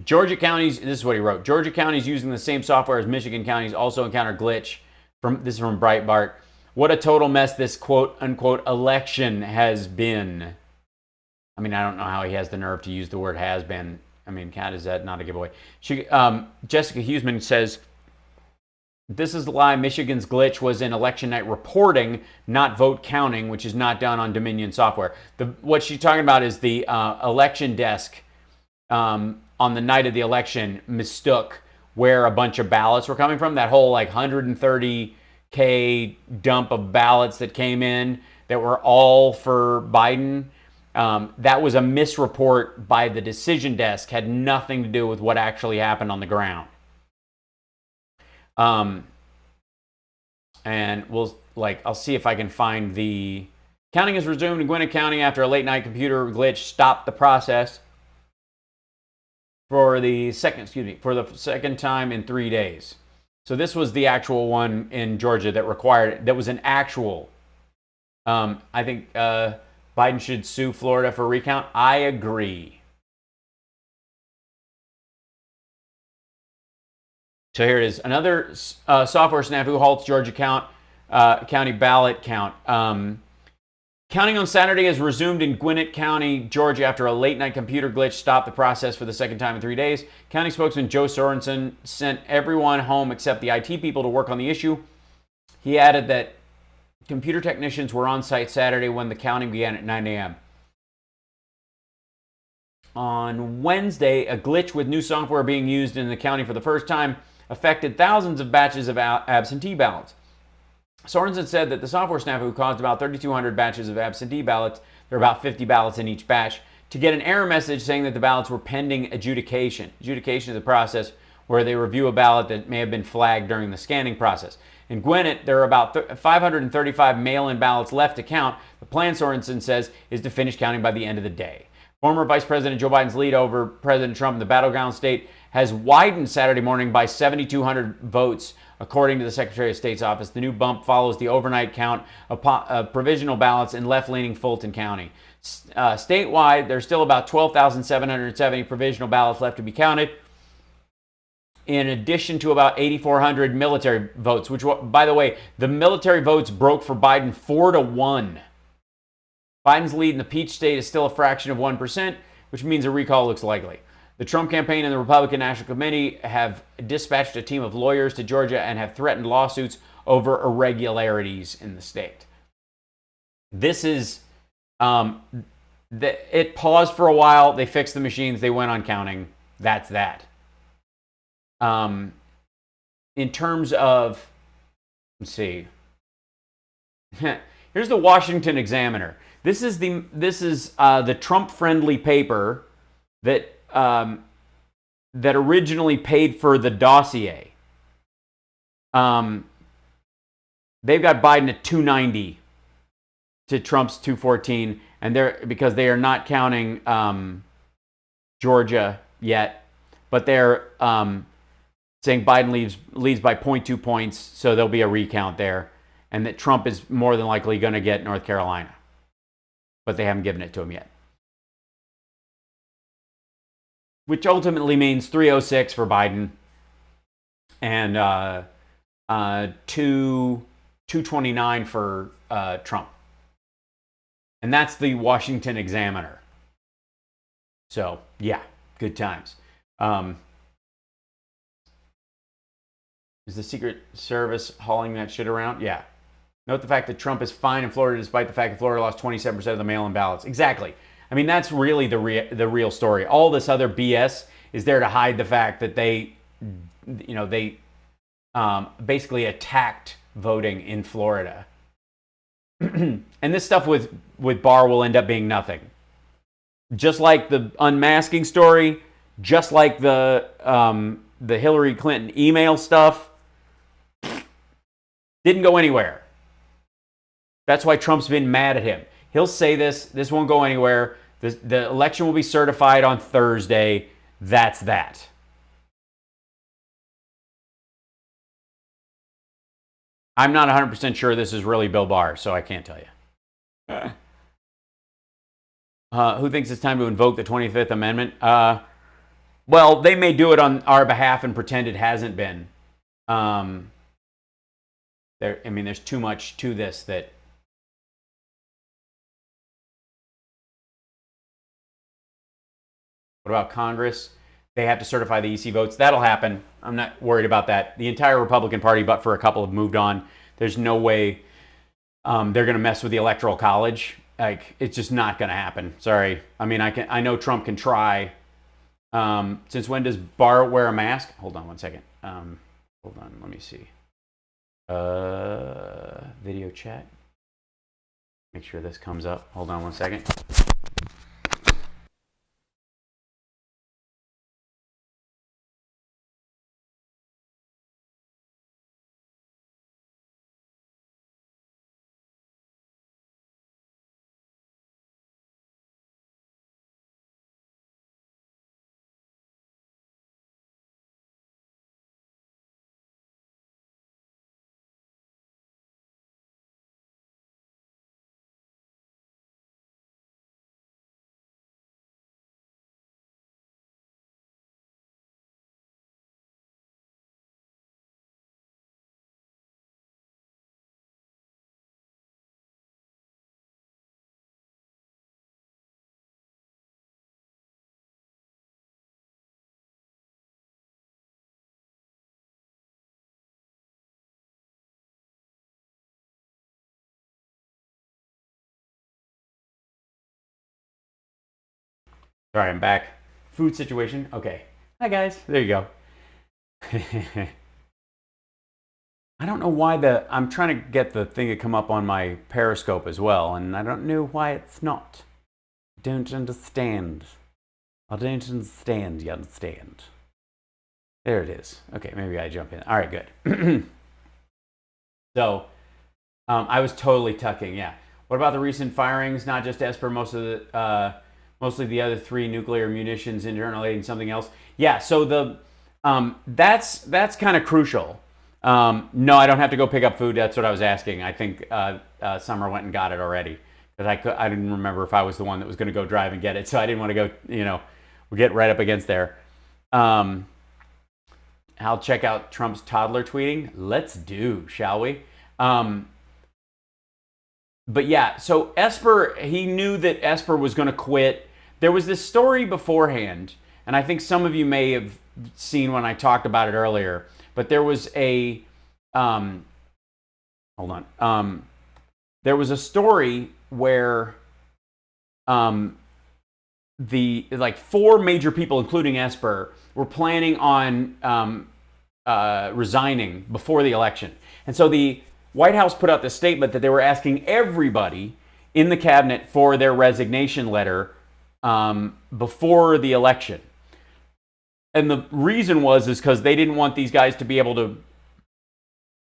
Georgia counties, this is what he wrote. Georgia counties using the same software as Michigan counties also encountered glitch. This is from Breitbart. What a total mess this quote unquote election has been. I mean, I don't know how he has the nerve to use the word has been. I mean, Kat, is that not a giveaway? Jessica Huseman says, this is the lie. Michigan's glitch was in election night reporting, not vote counting, which is not done on Dominion software. What she's talking about is the election desk on the night of the election mistook where a bunch of ballots were coming from. That whole like 130K dump of ballots that came in that were all for Biden. That was a misreport by the decision desk, had nothing to do with what actually happened on the ground. And I'll see if I can find the counting is resumed in Gwinnett County after a late night computer glitch stopped the process for the second time in 3 days. So this was the actual one in Georgia that was an actual. I think Biden should sue Florida for recount. I agree. So here it is. Another software snafu halts Georgia county ballot count. Counting on Saturday has resumed in Gwinnett County, Georgia, after a late-night computer glitch stopped the process for the second time in 3 days. County spokesman Joe Sorensen sent everyone home except the IT people to work on the issue. He added that computer technicians were on site Saturday when the counting began at 9 a.m. On Wednesday, a glitch with new software being used in the county for the first time affected thousands of batches of absentee ballots. Sorensen said that the software snafu caused about 3,200 batches of absentee ballots. There are about 50 ballots in each batch, to get an error message saying that the ballots were pending adjudication. Adjudication is a process where they review a ballot that may have been flagged during the scanning process. In Gwinnett, there are about 535 mail-in ballots left to count. The plan, Sorensen says, is to finish counting by the end of the day. Former Vice President Joe Biden's lead over President Trump in the battleground state has widened Saturday morning by 7,200 votes, according to the Secretary of State's office. The new bump follows the overnight count of provisional ballots in left-leaning Fulton County. Statewide, there's still about 12,770 provisional ballots left to be counted, in addition to about 8,400 military votes, which, by the way, the military votes broke for Biden 4-1. Biden's lead in the Peach State is still a fraction of 1%, which means a recall looks likely. The Trump campaign and the Republican National Committee have dispatched a team of lawyers to Georgia and have threatened lawsuits over irregularities in the state. This is, it paused for a while. They fixed the machines. They went on counting. That's that. In terms of, let's see. Here's the Washington Examiner. This is the Trump-friendly paper that originally paid for the dossier. They've got Biden at 290 to Trump's 214, and because they are not counting Georgia yet, but they're saying Biden leads by 0.2 points, so there'll be a recount there, and that Trump is more than likely going to get North Carolina, but they haven't given it to him yet. Which ultimately means 306 for Biden and 229 for Trump. And that's the Washington Examiner. So, yeah, good times. Is the Secret Service hauling that shit around? Yeah. Note the fact that Trump is fine in Florida despite the fact that Florida lost 27% of the mail-in ballots. Exactly. I mean, that's really the real story. All this other BS is there to hide the fact that they basically attacked voting in Florida. And this stuff with Barr will end up being nothing. Just like the unmasking story, just like the Hillary Clinton email stuff, didn't go anywhere. That's why Trump's been mad at him. He'll say this won't go anywhere. The election will be certified on Thursday. That's that. I'm not 100% sure this is really Bill Barr, so I can't tell you. Who thinks it's time to invoke the 25th Amendment? Well, they may do it on our behalf and pretend it hasn't been. There's too much to this that... What about Congress? They have to certify the EC votes. That'll happen. I'm not worried about that. The entire Republican Party, but for a couple, have moved on. There's no way they're going to mess with the Electoral College. Like, it's just not going to happen. Sorry. I mean, I know Trump can try. Since when does Barr wear a mask? Hold on one second. Hold on. Let me see. Video chat. Make sure this comes up. Hold on one second. Sorry, I'm back. Food situation. Okay. Hi, guys. There you go. I don't know why I'm trying to get the thing to come up on my Periscope as well, and I don't know why it's not. Don't understand. I don't understand, you understand. There it is. Okay, maybe I jump in. All right, good. So, I was totally tucking, yeah. What about the recent firings? Not just Esper, mostly the other three, nuclear munitions, internal something else. Yeah, so that's kind of crucial. No, I don't have to go pick up food. That's what I was asking. I think Summer went and got it already. Because I didn't remember if I was the one that was going to go drive and get it. So I didn't want to go, we'll get right up against there. I'll check out Trump's toddler tweeting. Let's do, shall we? But yeah, so Esper, he knew that Esper was going to quit. There was this story beforehand, and I think some of you may have seen when I talked about it earlier, but there was a, there was a story where the four major people, including Esper, were planning on resigning before the election. And so the White House put out this statement that they were asking everybody in the cabinet for their resignation letter before the election. And the reason is because they didn't want these guys to be able to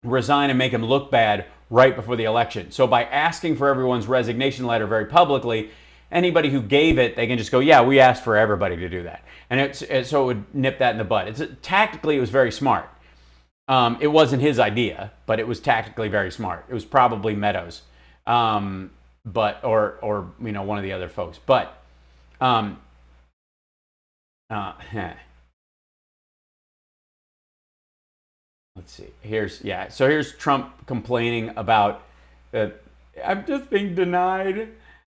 resign and make them look bad right before the election. So by asking for everyone's resignation letter very publicly, anybody who gave it, they can just go, yeah, we asked for everybody to do that. And so it would nip that in the bud. Tactically, it was very smart. It wasn't his idea, but it was tactically very smart. It was probably Meadows, or one of the other folks. But let's see. Here's Trump complaining about I'm just being denied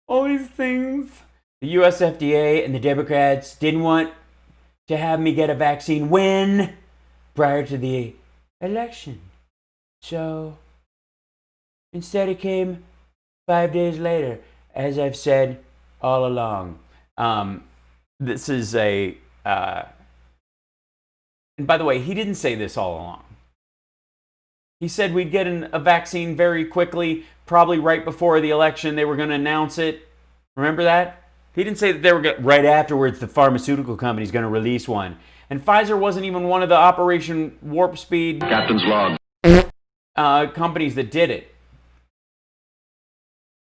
all these things. The U.S. FDA and the Democrats didn't want to have me get a vaccine prior to the election. So instead it came 5 days later, as I've said all along. This is and by the way, he didn't say this all along. He said we'd get a vaccine very quickly, probably right before the election they were going to announce it. Remember that? He didn't say that they were going right afterwards the pharmaceutical company's going to release one. And Pfizer wasn't even one of the Operation Warp Speed Captain's log. Companies that did it.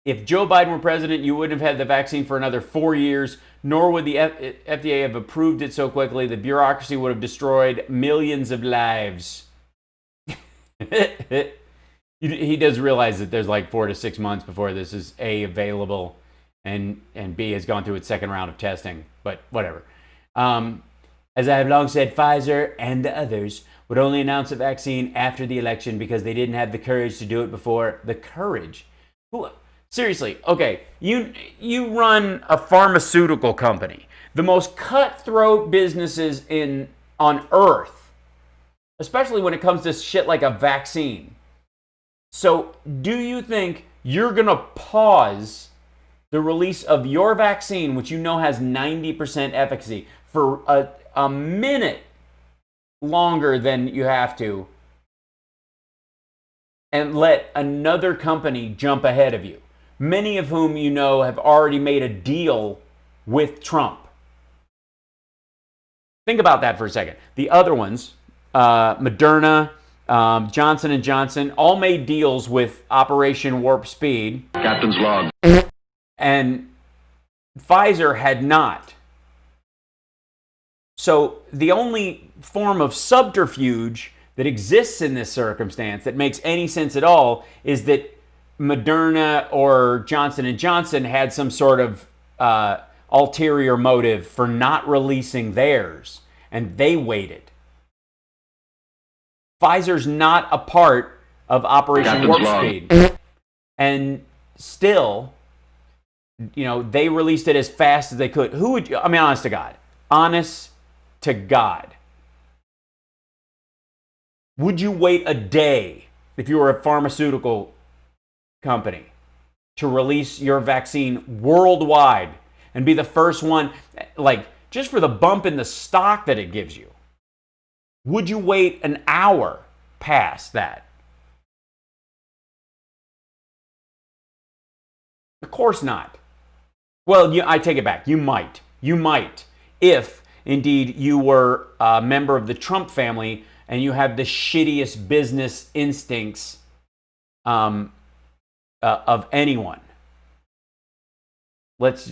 If Joe Biden were president, you wouldn't have had the vaccine for another 4 years, nor would the FDA have approved it so quickly. The bureaucracy would have destroyed millions of lives. He does realize that there's like 4 to 6 months before this is A, available, and B, has gone through its second round of testing, but whatever. As I have long said, Pfizer and the others would only announce a vaccine after the election because they didn't have the courage to do it before. The courage? Seriously, okay, you run a pharmaceutical company, the most cutthroat businesses on earth, especially when it comes to shit like a vaccine. So do you think you're going to pause the release of your vaccine, which you know has 90% efficacy, for a minute longer than you have to, and let another company jump ahead of you, many of whom you know have already made a deal with Trump? Think about that for a second. The other ones, Moderna, Johnson & Johnson, all made deals with Operation Warp Speed. Captain's log. And Pfizer had not. So the only form of subterfuge that exists in this circumstance that makes any sense at all is that Moderna or Johnson & Johnson had some sort of ulterior motive for not releasing theirs, and they waited. Pfizer's not a part of Operation Warp Speed. And still, you know, they released it as fast as they could. Who would you, I mean, honest to God. Honest to God. Would you wait a day if you were a pharmaceutical company to release your vaccine worldwide and be the first one, like, just for the bump in the stock that it gives you? Would you wait an hour past that? Of course not. Well, I take it back. You might. You might. If, indeed, you were a member of the Trump family and you have the shittiest business instincts of anyone. Let's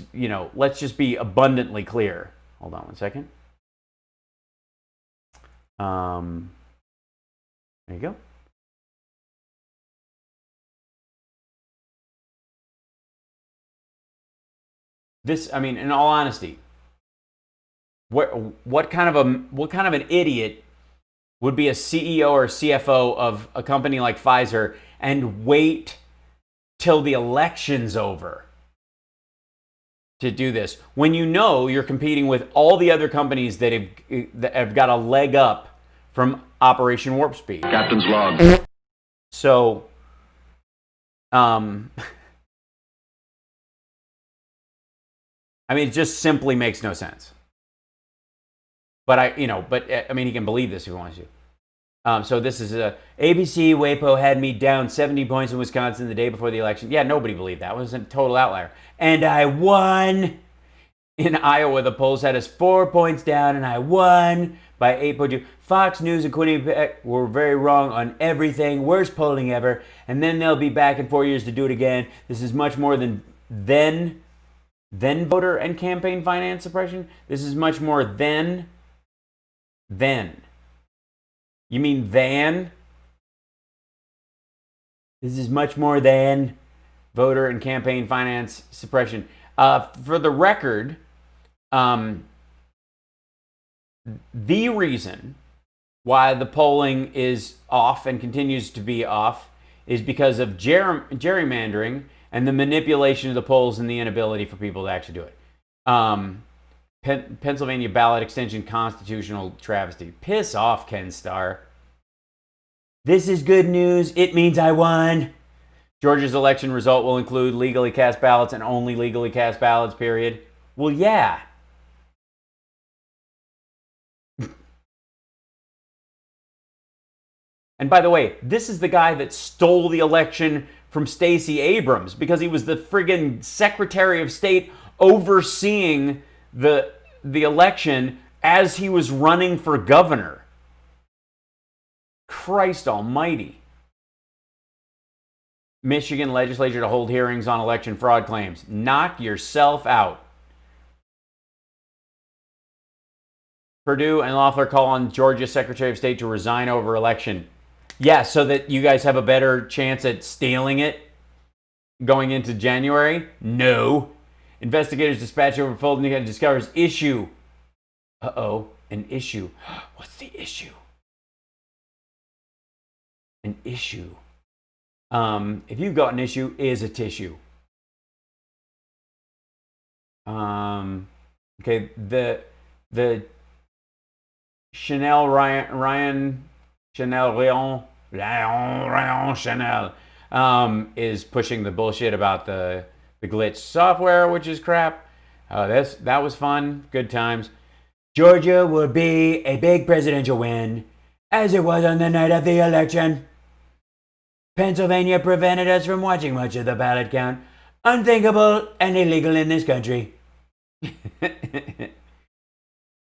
just be abundantly clear. Hold on one second. There you go. This, I mean, in all honesty, what kind of an idiot would be a CEO or CFO of a company like Pfizer and wait till the election's over to do this, when you know you're competing with all the other companies that have got a leg up from Operation Warp Speed? Captain's log. So, I mean, it just simply makes no sense. But I mean, he can believe this if he wants to. So this is ABC WAPO had me down 70 points in Wisconsin the day before the election. Yeah, nobody believed that. It was a total outlier. And I won. In Iowa, the polls had us 4 points down, and I won by 8.2. Fox News and Quinnipiac were very wrong on everything. Worst polling ever. And then they'll be back in 4 years to do it again. This is much more than voter and campaign finance suppression. This is much more than. You mean than? This is much more than voter and campaign finance suppression. For the record, the reason why the polling is off and continues to be off is because of gerrymandering and the manipulation of the polls and the inability for people to actually do it. Pennsylvania ballot extension constitutional travesty. Piss off, Ken Starr. This is good news. It means I won. Georgia's election result will include legally cast ballots and only legally cast ballots, period. Well, yeah. And by the way, this is the guy that stole the election from Stacey Abrams because he was the friggin' Secretary of State overseeing the election as he was running for governor. Christ almighty. Michigan legislature to hold hearings on election fraud claims. Knock yourself out. Purdue and Loeffler call on Georgia Secretary of State to resign over election. Yeah, so that you guys have a better chance at stealing it going into January? No. Investigators dispatched over Fulton and discovers issue. Uh-oh, an issue. What's the issue? An issue. If you've got an issue, is a tissue. Okay, the Chanel Chanel is pushing the bullshit about the glitch software, which is crap. That was fun. Good times. Georgia will be a big presidential win, as it was on the night of the election. Pennsylvania prevented us from watching much of the ballot count. Unthinkable and illegal in this country.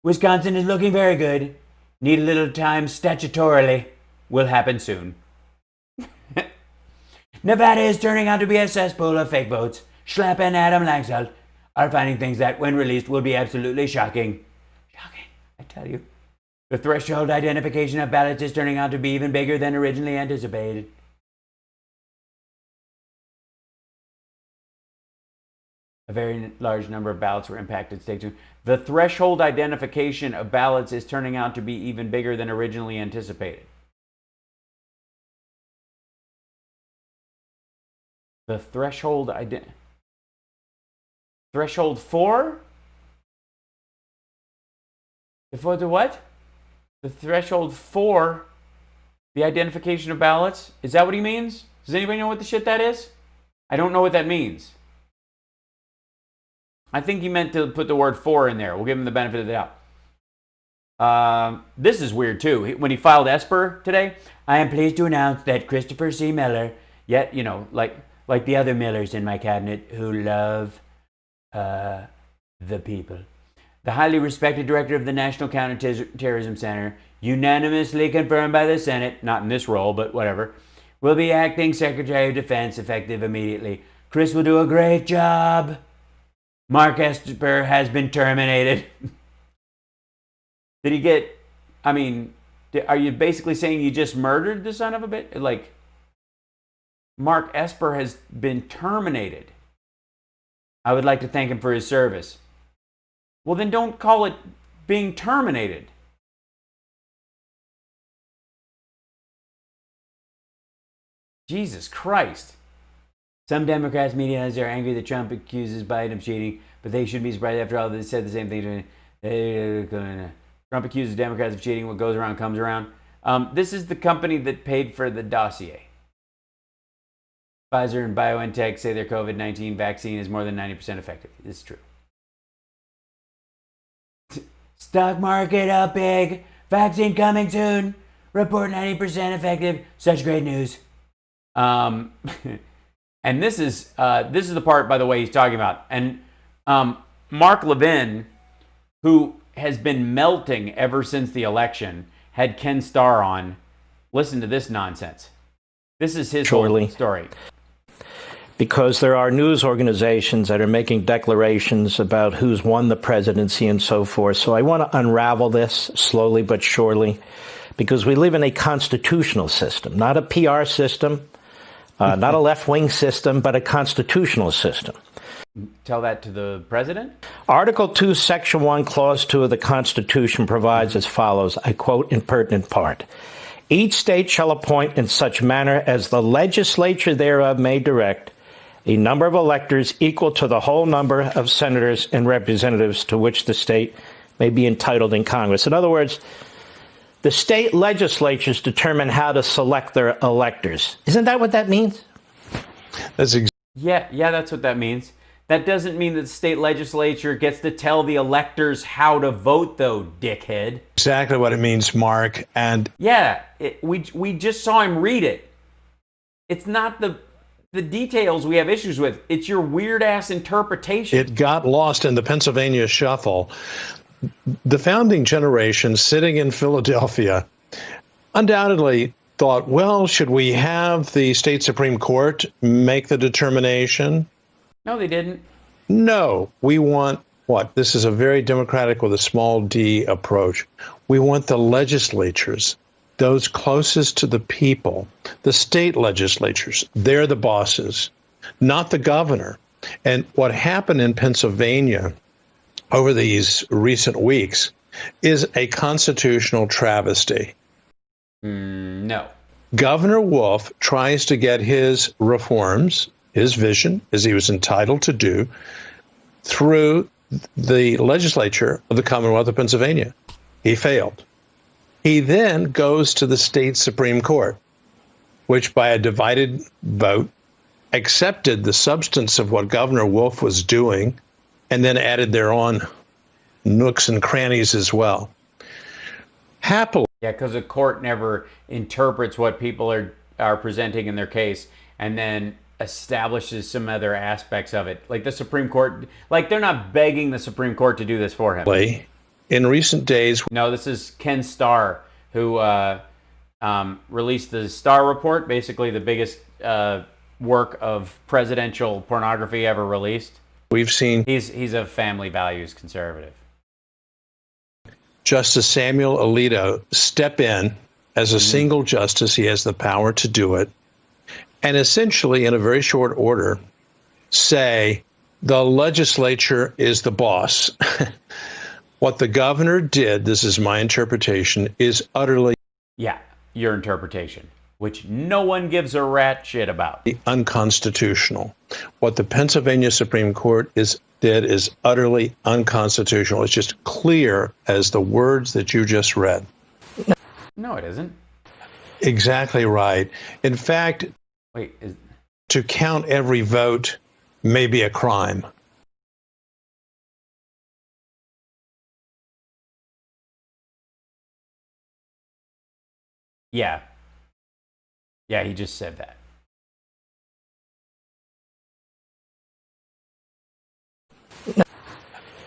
Wisconsin is looking very good. Need a little time statutorily. Will happen soon. Nevada is turning out to be a cesspool of fake votes. Schlapp and Adam Laxalt are finding things that, when released, will be absolutely shocking. Shocking, I tell you. The threshold identification of ballots is turning out to be even bigger than originally anticipated. A very large number of ballots were impacted. Stay tuned. The threshold identification of ballots is turning out to be even bigger than originally anticipated. The threshold threshold for? For the what? The threshold for the identification of ballots? Is that what he means? Does anybody know what the shit that is? I don't know what that means. I think he meant to put the word for in there. We'll give him the benefit of the doubt. This is weird too. When he filed Esper today, I am pleased to announce that Christopher C. Miller, yet, you know, like the other Millers in my cabinet who love the people. The highly respected director of the National Counterterrorism Center, unanimously confirmed by the Senate, not in this role, but whatever, will be acting Secretary of Defense effective immediately. Chris will do a great job. Mark Esper has been terminated. Did he get, I mean, are you basically saying you just murdered the son of a bitch? Like, Mark Esper has been terminated. I would like to thank him for his service. Well, then don't call it being terminated. Jesus Christ. Some Democrats, media analysts are angry that Trump accuses Biden of cheating, but they shouldn't be surprised. After all, they said the same thing. Trump accuses Democrats of cheating. What goes around comes around. This is the company that paid for the dossier. Pfizer and BioNTech say their COVID-19 vaccine is more than 90% effective. It's true. Stock market up big. Vaccine coming soon. Report 90% effective. Such great news. And this is the part, by the way, he's talking about. And Mark Levin, who has been melting ever since the election, had Ken Starr on. Listen to this nonsense. This is his whole story. Because there are news organizations that are making declarations about who's won the presidency and so forth. So I want to unravel this slowly but surely, because we live in a constitutional system, not a PR system, not a left-wing system, but a constitutional system. Tell that to the president? Article 2, Section 1, Clause 2 of the Constitution provides as follows, I quote in pertinent part, each state shall appoint in such manner as the legislature thereof may direct a number of electors equal to the whole number of senators and representatives to which the state may be entitled in Congress. In other words, the state legislatures determine how to select their electors. Isn't that what that means? Yeah, that's what that means. That doesn't mean that the state legislature gets to tell the electors how to vote, though, dickhead. Exactly what it means, Mark. And yeah, we just saw him read it. It's not the details we have issues with. It's your weird ass interpretation. It got lost in the Pennsylvania shuffle. The founding generation sitting in Philadelphia undoubtedly thought, well, should we have the state Supreme Court make the determination? No, they didn't. No, we want what? This is a very democratic with a small d approach. We want the legislatures, those closest to the people, the state legislatures. They're the bosses, not the governor. And what happened in Pennsylvania over these recent weeks is a constitutional travesty. No. Governor Wolf tries to get his reforms, his vision, as he was entitled to do, through the legislature of the Commonwealth of Pennsylvania. He failed. He then goes to the state Supreme Court, which by a divided vote accepted the substance of what Governor Wolf was doing and then added their own nooks and crannies as well. Happily. Yeah, because the court never interprets what people are presenting in their case and then establishes some other aspects of it. Like the Supreme Court, like they're not begging the Supreme Court to do this for him. In recent days. No, this is Ken Starr, who released the Starr Report, basically the biggest work of presidential pornography ever released. We've seen. He's a family values conservative. Justice Samuel Alito step in as a single justice. He has the power to do it. And essentially, in a very short order, say the legislature is the boss. What the governor did, this is my interpretation, is utterly... Yeah, your interpretation, which no one gives a rat shit about. Unconstitutional. What the Pennsylvania Supreme Court did is utterly unconstitutional. It's just clear as the words that you just read. No, it isn't. Exactly right. In fact, to count every vote may be a crime. Yeah. Yeah, he just said that.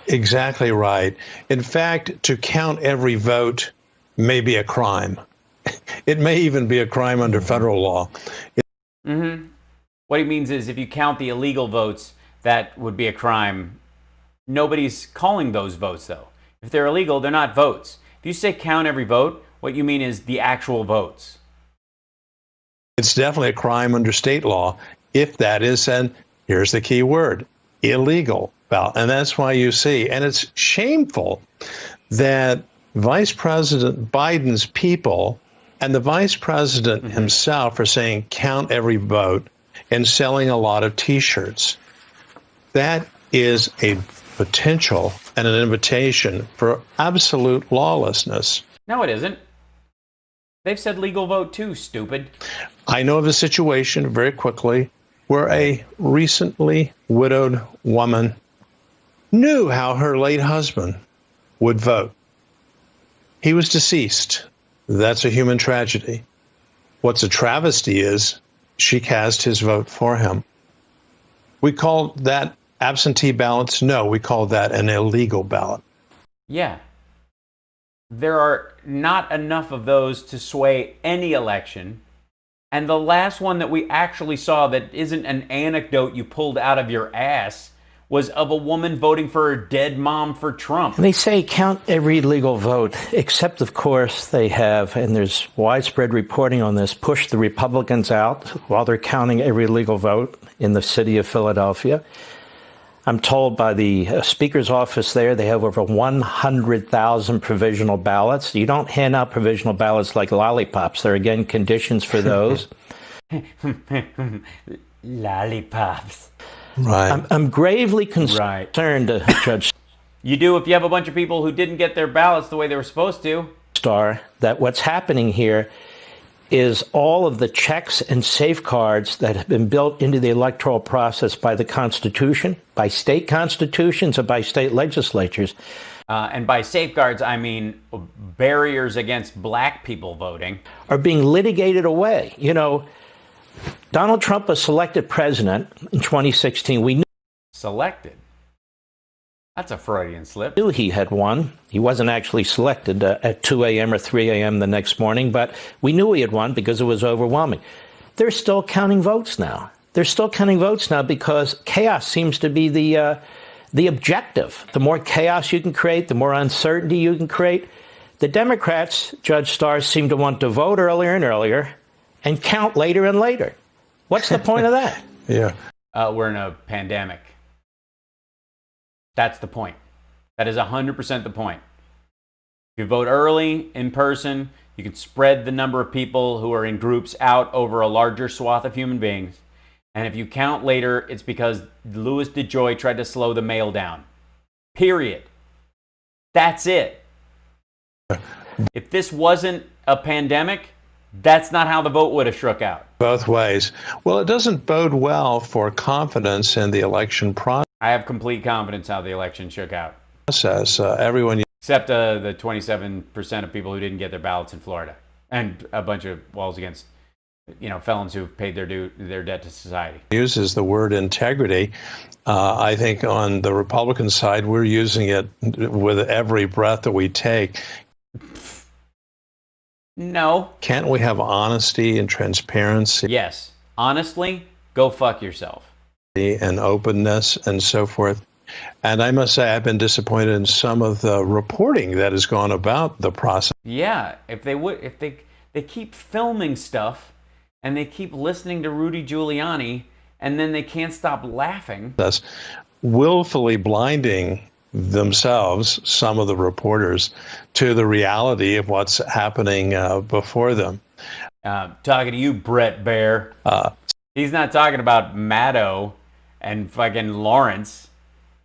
Exactly right. In fact, to count every vote may be a crime. It may even be a crime under federal law. What he means is if you count the illegal votes, that would be a crime. Nobody's calling those votes, though. If they're illegal, they're not votes. If you say count every vote, what you mean is the actual votes. It's definitely a crime under state law if that is, and here's the key word, illegal. And that's why you see, and it's shameful that Vice President Biden's people and the Vice President himself are saying count every vote and selling a lot of T-shirts. That is a potential and an invitation for absolute lawlessness. No, it isn't. They've said legal vote too, stupid. I know of a situation very quickly where a recently widowed woman knew how her late husband would vote. He was deceased. That's a human tragedy. What's a travesty is she cast his vote for him. We call that absentee ballots? No, we call that an illegal ballot. Yeah. There are not enough of those to sway any election. And the last one that we actually saw that isn't an anecdote you pulled out of your ass was of a woman voting for her dead mom for Trump. They say count every legal vote, except, of course, they have, and there's widespread reporting on this, pushed the Republicans out while they're counting every legal vote in the city of Philadelphia. I'm told by the Speaker's office there, they have over 100,000 provisional ballots. You don't hand out provisional ballots like lollipops. There are, again, conditions for those. Lollipops. Right. I'm gravely concerned, Judge. You do if you have a bunch of people who didn't get their ballots the way they were supposed to. Starr, that what's happening here is all of the checks and safeguards that have been built into the electoral process by the Constitution, by state constitutions, and by state legislatures. And by safeguards, I mean barriers against black people voting. Are being litigated away. You know, Donald Trump was selected president in 2016. We knew selected. That's a Freudian slip. Knew he had won. He wasn't actually selected at 2 a.m. or 3 a.m. the next morning, but we knew he had won because it was overwhelming. They're still counting votes now. They're still counting votes now because chaos seems to be the objective. The more chaos you can create, the more uncertainty you can create. The Democrats, Judge Starr, seem to want to vote earlier and earlier and count later and later. What's the point of that? Yeah. We're in a pandemic. That's the point. That is 100% the point. If you vote early, in person, you can spread the number of people who are in groups out over a larger swath of human beings. And if you count later, it's because Louis DeJoy tried to slow the mail down. Period. That's it. If this wasn't a pandemic, that's not how the vote would have shook out. Both ways. Well, it doesn't bode well for confidence in the election process. I have complete confidence how the election shook out. Everyone, except the 27% of people who didn't get their ballots in Florida, and a bunch of walls against, felons who've paid their debt to society. Uses the word integrity. I think on the Republican side, we're using it with every breath that we take. No. Can't we have honesty and transparency? Yes. Honestly, go fuck yourself. And openness and so forth. And I must say, I've been disappointed in some of the reporting that has gone about the process. Yeah, if they keep filming stuff and they keep listening to Rudy Giuliani and then they can't stop laughing. That's willfully blinding themselves, some of the reporters, to the reality of what's happening before them. Talking to you, Brett Baer. He's not talking about Maddow and fucking Lawrence.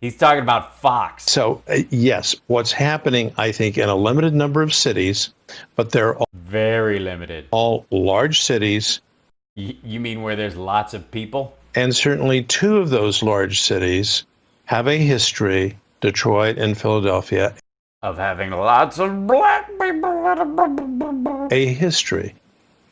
He's talking about Fox. So, yes, what's happening, I think, in a limited number of cities, but they're all very limited. All large cities. You mean where there's lots of people? And certainly two of those large cities have a history, Detroit and Philadelphia, of having lots of black people. A history,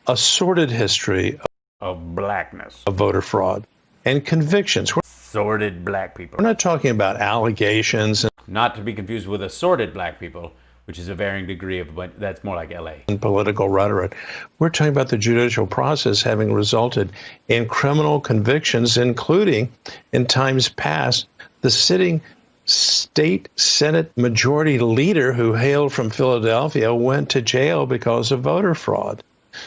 a sordid history of blackness, of voter fraud, and convictions. Sordid black people. We're not talking about allegations. Not to be confused with assorted black people, which is a varying degree of, but that's more like LA. And political rhetoric. We're talking about the judicial process having resulted in criminal convictions, including, in times past, the sitting state Senate majority leader who hailed from Philadelphia went to jail because of voter fraud.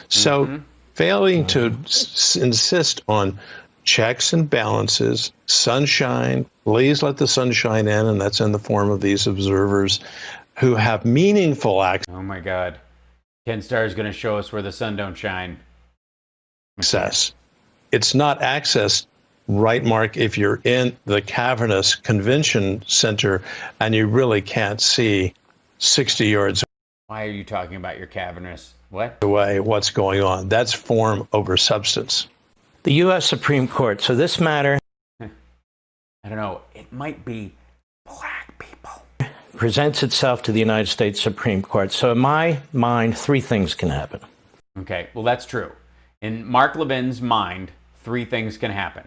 So failing to insist on checks and balances, sunshine, please let the sunshine in, and that's in the form of these observers who have meaningful access. Oh my God. Ken Starr is going to show us where the sun don't shine. Access. It's not access, right, Mark, if you're in the cavernous convention center and you really can't see 60 yards Why are you talking about your cavernous? What? away what's going on. That's form over substance. The U.S. Supreme Court. So this matter, I don't know, it might be black people. Presents itself to the United States Supreme Court. So in my mind, three things can happen. Okay, well, that's true. In Mark Levin's mind, three things can happen.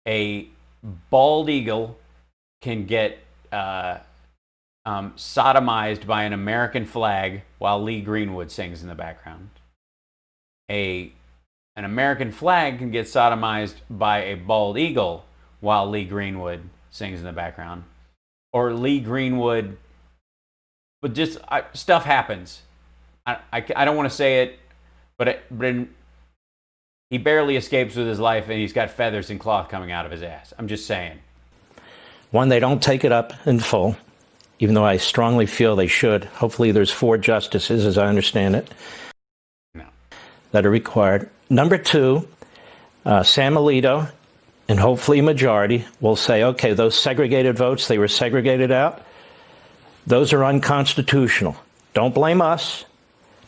A bald eagle can get sodomized by an American flag while Lee Greenwood sings in the background. An American flag can get sodomized by a bald eagle while Lee Greenwood sings in the background. Or Lee Greenwood, but just stuff happens. I don't want to say it, but he barely escapes with his life, and he's got feathers and cloth coming out of his ass. I'm just saying. One, they don't take it up in full, even though I strongly feel they should. Hopefully there's 4 justices, as I understand it, that are required. Number 2, Sam Alito, and hopefully a majority, will say, okay, those segregated votes, they were segregated out. Those are unconstitutional. Don't blame us.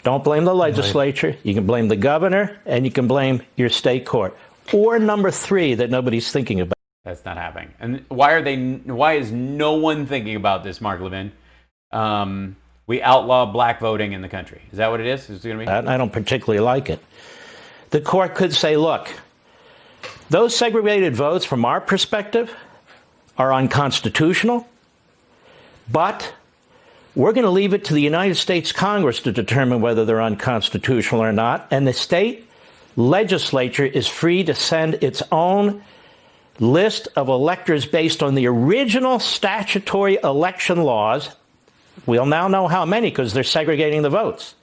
Don't blame the legislature. You can blame the governor, and you can blame your state court. Or number 3 that nobody's thinking about. That's not happening. And why is no one thinking about this, Mark Levin? We outlaw black voting in the country. Is that what it is? Is it going to be? I don't particularly like it. the court could say, look, those segregated votes from our perspective are unconstitutional, but we're going to leave it to the United States Congress to determine whether they're unconstitutional or not, and the state legislature is free to send its own list of electors based on the original statutory election laws. We'll now know how many because they're segregating the votes.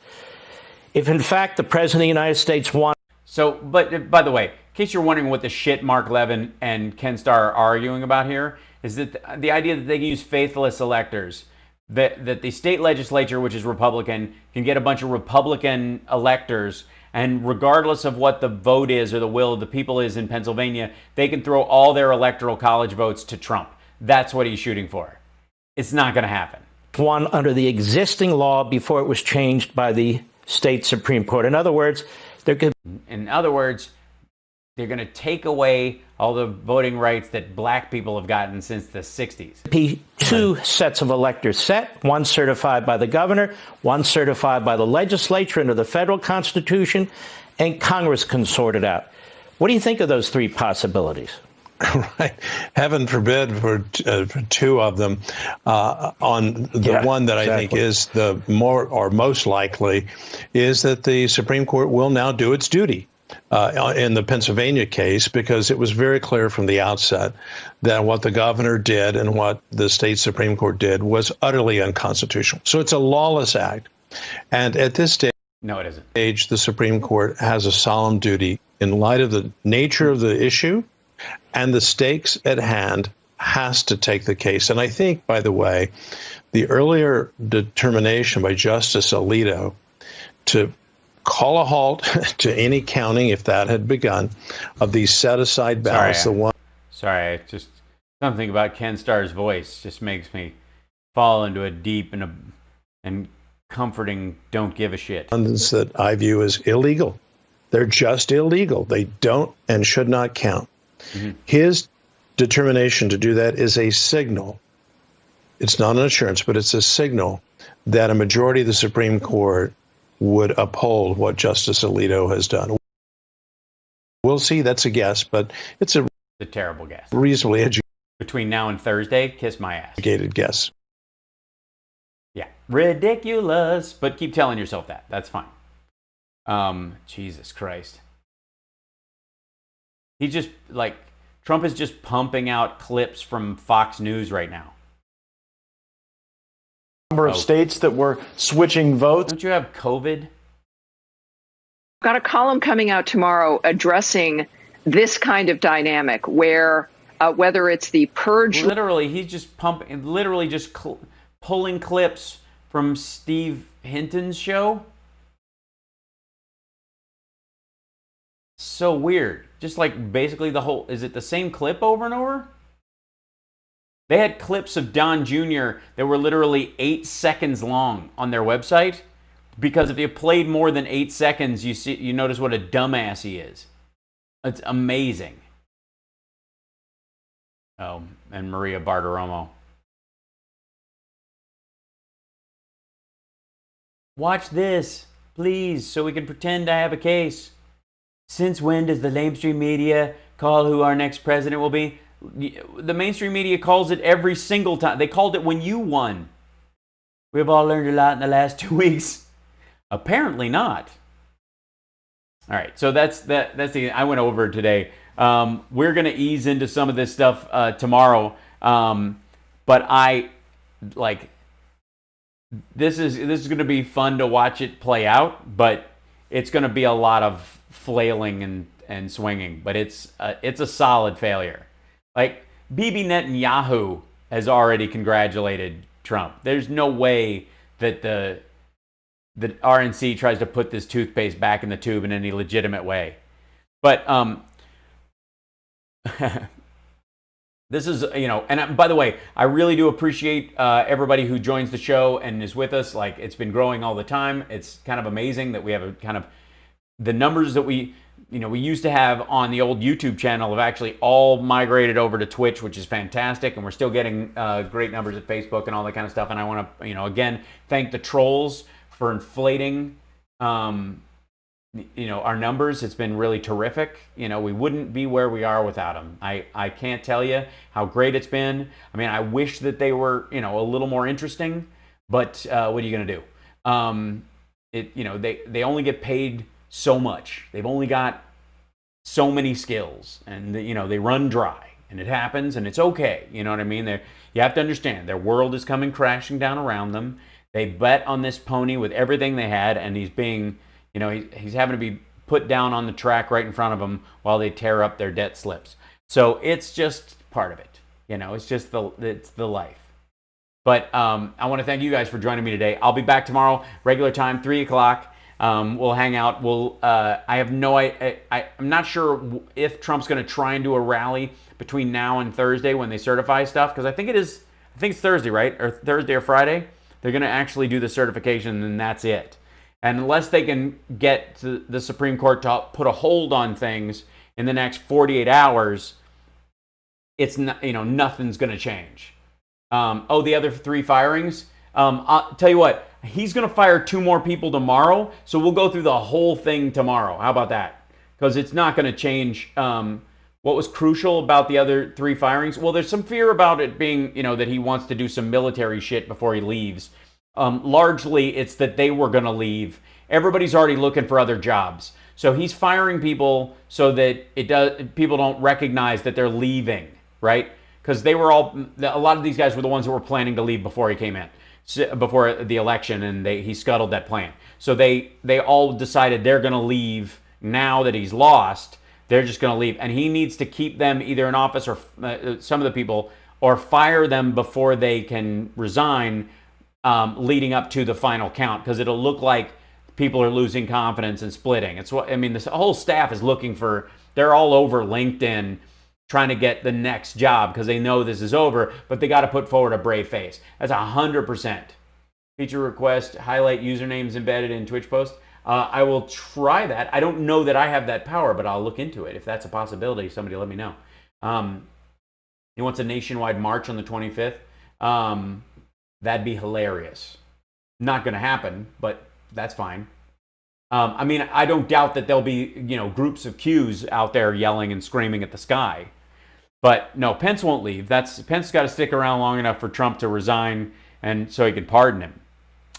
If, in fact, the President of the United States wants... So, but by the way, in case you're wondering what the shit Mark Levin and Ken Starr are arguing about here, is that the idea that they can use faithless electors, that the state legislature, which is Republican, can get a bunch of Republican electors, and regardless of what the vote is or the will of the people is in Pennsylvania, they can throw all their electoral college votes to Trump. That's what he's shooting for. It's not going to happen. One under the existing law before it was changed by the state Supreme Court. In other words, they're going to take away all the voting rights that black people have gotten since the 60s. Be two sets of electors set, one certified by the governor, one certified by the legislature under the federal Constitution, and Congress can sort it out. What do you think of those three possibilities? Right. Heaven forbid for two of them. On the one that I think is the more or most likely is that the Supreme Court will now do its duty in the Pennsylvania case, because it was very clear from the outset that what the governor did and what the state Supreme Court did was utterly unconstitutional. So it's a lawless act. And at this stage, no, it isn't. The Supreme Court has a solemn duty in light of the nature of the issue and the stakes at hand, has to take the case. And I think, by the way, the earlier determination by Justice Alito to call a halt to any counting, if that had begun, of these set-aside ballots. Sorry, just something about Ken Starr's voice just makes me fall into a deep and comforting don't give a shit. That I view as illegal. They're just illegal. They don't and should not count. Mm-hmm. His determination to do that is a signal. It's not an assurance, but it's a signal that a majority of the Supreme Court would uphold what Justice Alito has done. We'll see. That's a guess, but it's a terrible guess. Reasonably educated. Between now and Thursday, kiss my ass. Educated guess. Yeah, ridiculous. But keep telling yourself that. That's fine. Jesus Christ. He just, Trump is just pumping out clips from Fox News right now. Number of states that were switching votes. Don't you have COVID? Got a column coming out tomorrow addressing this kind of dynamic where whether it's the purge. Literally, he's just pulling clips from Steve Hinton's show. So weird. Just basically is it the same clip over and over? They had clips of Don Jr. that were literally 8 seconds long on their website, because if you played more than 8 seconds, you notice what a dumbass he is. It's amazing. Oh, and Maria Bartiromo. Watch this, please, so we can pretend I have a case. Since when does the mainstream media call who our next president will be? The mainstream media calls it every single time. They called it when you won. We've all learned a lot in the last 2 weeks. Apparently not. All right, so that's I went over it today. We're going to ease into some of this stuff tomorrow. But this is going to be fun to watch it play out, but it's going to be a lot of flailing and swinging, but it's a solid failure. Bibi Netanyahu has already congratulated Trump. There's no way that the RNC tries to put this toothpaste back in the tube in any legitimate way. But this is, and by the way, I really do appreciate everybody who joins the show and is with us. It's been growing all the time. It's kind of amazing that we have the numbers that we used to have on the old YouTube channel have actually all migrated over to Twitch, which is fantastic. And we're still getting great numbers at Facebook and all that kind of stuff. And I want to, again, thank the trolls for inflating our numbers. It's been really terrific. We wouldn't be where we are without them. I can't tell you how great it's been. I mean, I wish that they were, a little more interesting, but what are you going to do? They only get paid so much. They've only got so many skills, and they run dry, and it happens, and it's okay. You know what I mean? You have to understand, their world is coming crashing down around them. They bet on this pony with everything they had, and he's being, he's having to be put down on the track right in front of them while they tear up their debt slips. So it's just part of it. It's just it's the life. But I want to thank you guys for joining me today. I'll be back tomorrow, regular time, 3 o'clock. We'll hang out. I'm not sure if Trump's going to try and do a rally between now and Thursday when they certify stuff, because I think it's Thursday, right? Or Thursday or Friday. They're going to actually do the certification, and that's it. And unless they can get to the Supreme Court to put a hold on things in the next 48 hours, it's not, nothing's going to change. The other 3 firings. I'll tell you what, he's going to fire 2 more people tomorrow, so we'll go through the whole thing tomorrow. How about that? Because it's not going to change. What was crucial about the other 3 firings? Well, there's some fear about it being, that he wants to do some military shit before he leaves. Largely, it's that they were going to leave. Everybody's already looking for other jobs. So he's firing people so that people don't recognize that they're leaving, right? Because a lot of these guys were the ones who were planning to leave before he came in, before the election, and he scuttled that plan. So they all decided they're going to leave now that he's lost. They're just going to leave, and he needs to keep them either in office or some of the people, or fire them before they can resign, leading up to the final count, because it'll look like people are losing confidence and splitting. This whole staff is looking for. They're all over LinkedIn trying to get the next job because they know this is over, but they got to put forward a brave face. That's 100%. Feature request, highlight usernames embedded in Twitch post. I will try that. I don't know that I have that power, but I'll look into it. If that's a possibility, somebody let me know. He wants a nationwide march on the 25th. That'd be hilarious. Not going to happen, but that's fine. I don't doubt that there'll be, groups of Qs out there yelling and screaming at the sky. But no, Pence won't leave. Pence got to stick around long enough for Trump to resign, and so he can pardon him.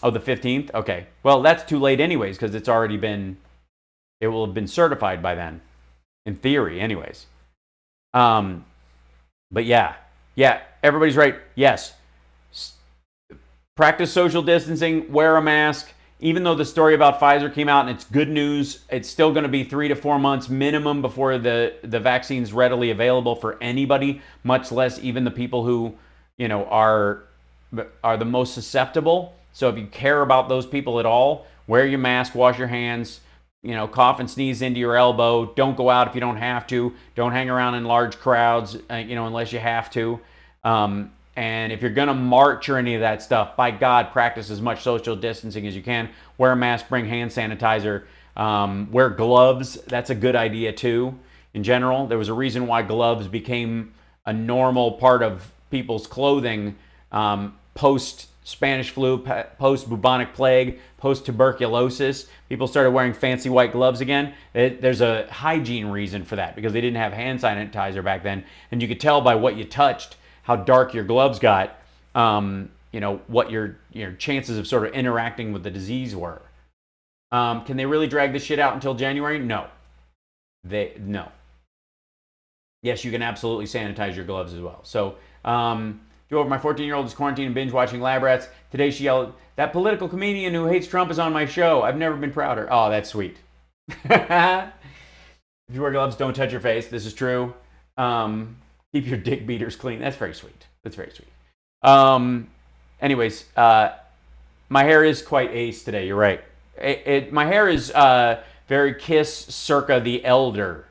Oh, the 15th? Okay. Well, that's too late anyways, because it will have been certified by then. In theory, anyways. But yeah, everybody's right. Yes. Practice social distancing, wear a mask. Even though the story about Pfizer came out and it's good news, it's still going to be 3 to 4 months minimum before the vaccine's readily available for anybody, much less even the people who, are the most susceptible. So if you care about those people at all, wear your mask, wash your hands, cough and sneeze into your elbow. Don't go out if you don't have to. Don't hang around in large crowds, unless you have to. And if you're going to march or any of that stuff, by God, practice as much social distancing as you can. Wear a mask, bring hand sanitizer, wear gloves. That's a good idea too. In general, there was a reason why gloves became a normal part of people's clothing post-Spanish flu, post-bubonic plague, post-tuberculosis. People started wearing fancy white gloves again. There's a hygiene reason for that, because they didn't have hand sanitizer back then. And you could tell by what you touched how dark your gloves got, what your chances of sort of interacting with the disease were. Can they really drag this shit out until January? No. No. Yes, you can absolutely sanitize your gloves as well. So, my 14-year-old is quarantined and binge watching Lab Rats. Today she yelled, "That political comedian who hates Trump is on my show. I've never been prouder." Oh, that's sweet. If you wear gloves, don't touch your face. This is true. Keep your dick beaters clean. That's very sweet. That's very sweet. Anyways, my hair is quite ace today. You're right. My hair is very Kiss circa the Elder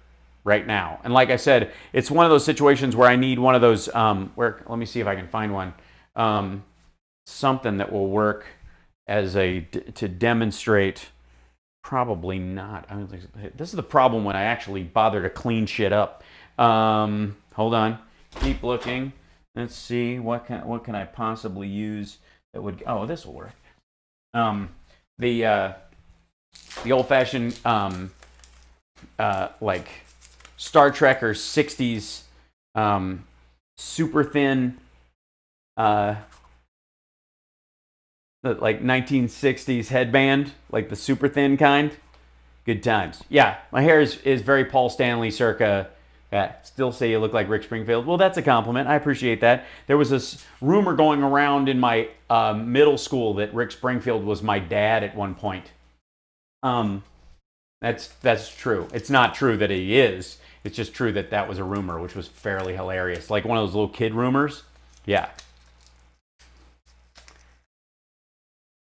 right now. And like I said, it's one of those situations where I need one of those, let me see if I can find one, something that will work as to demonstrate. Probably not. This is the problem when I actually bother to clean shit up. Hold on. Keep looking. Let's see what can I possibly use that would. Oh, this will work. the old-fashioned like Star Trek or 60s super thin like 1960s headband, like the super thin kind. Good times. Yeah, my hair is very Paul Stanley circa. Still say you look like Rick Springfield. Well, that's a compliment. I appreciate that. There was this rumor going around in my middle school that Rick Springfield was my dad at one point. That's true. It's not true that he is. It's just true that that was a rumor, which was fairly hilarious. Like one of those little kid rumors. Yeah.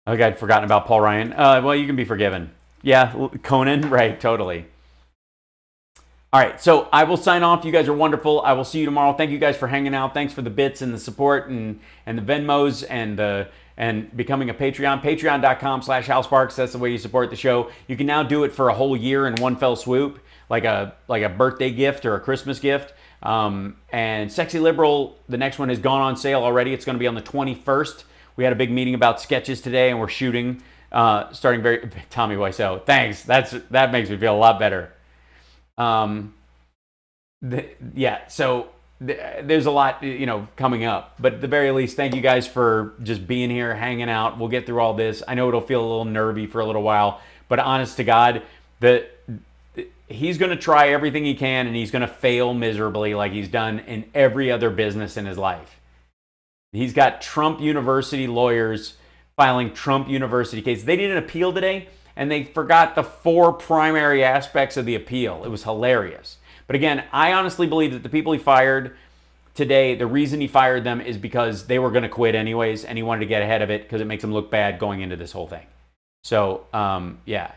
Okay, I'd forgotten about Paul Ryan. Well, you can be forgiven. Yeah, Conan, right, totally. All right, so I will sign off. You guys are wonderful. I will see you tomorrow. Thank you guys for hanging out. Thanks for the bits and the support and the Venmos and becoming a Patreon. Patreon.com/HalSparks. That's the way you support the show. You can now do it for a whole year in one fell swoop, like a birthday gift or a Christmas gift. And Sexy Liberal, the next one has gone on sale already. It's going to be on the 21st. We had a big meeting about sketches today, and we're shooting, starting very... Tommy Wiseau, thanks. That makes me feel a lot better. There's a lot, coming up. But at the very least, thank you guys for just being here, hanging out. We'll get through all this. I know it'll feel a little nervy for a little while, but honest to God, he's going to try everything he can, and he's going to fail miserably like he's done in every other business in his life. He's got Trump University lawyers filing Trump University cases. They did an appeal today, and they forgot the 4 primary aspects of the appeal. It was hilarious. But again, I honestly believe that the people he fired today, the reason he fired them is because they were going to quit anyways, and he wanted to get ahead of it because it makes him look bad going into this whole thing. So, yeah.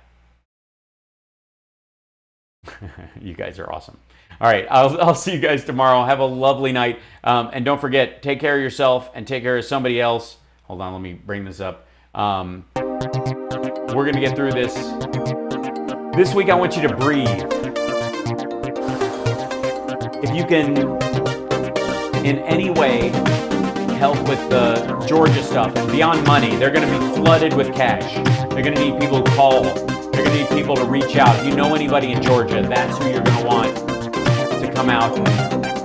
You guys are awesome. All right, I'll see you guys tomorrow. Have a lovely night. And don't forget, take care of yourself and take care of somebody else. Hold on, let me bring this up. We're going to get through this. This week, I want you to breathe. If you can, in any way, help with the Georgia stuff, beyond money, they're going to be flooded with cash. They're going to need people to call. They're going to need people to reach out. If you know anybody in Georgia, that's who you're going to want to come out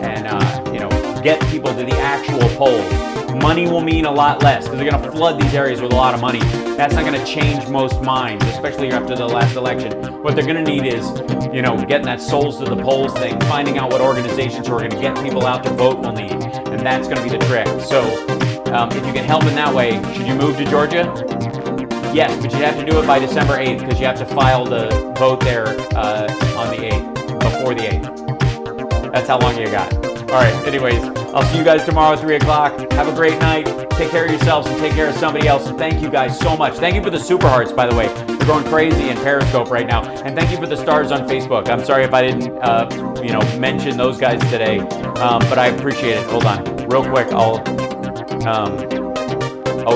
and get people to the actual polls. Money will mean a lot less because they're going to flood these areas with a lot of money. That's not going to change most minds, especially after the last election. What they're going to need is, getting that souls to the polls thing, finding out what organizations who are going to get people out to vote will need, and that's going to be the trick. So, if you can help in that way, should you move to Georgia? Yes, but you have to do it by December 8th because you have to file the vote there on the 8th, before the 8th. That's how long you got. All right, anyways, I'll see you guys tomorrow at 3 o'clock. Have a great night. Take care of yourselves and take care of somebody else. And thank you guys so much. Thank you for the super hearts, by the way. They're going crazy in Periscope right now. And thank you for the stars on Facebook. I'm sorry if I didn't, mention those guys today, but I appreciate it. Hold on, real quick. Oh,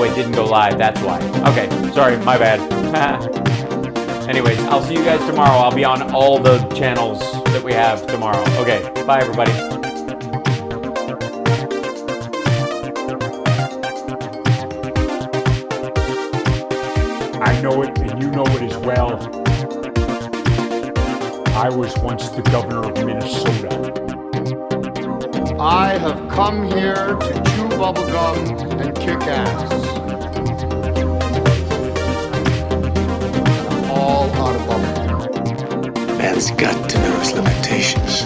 it didn't go live. That's why. Okay, sorry, my bad. Anyways, I'll see you guys tomorrow. I'll be on all the channels that we have tomorrow. Okay, bye everybody. I know it, and you know it as well. I was once the governor of Minnesota. I have come here to chew bubblegum and kick ass. I'm all out of bubblegum. Man's got to know his limitations.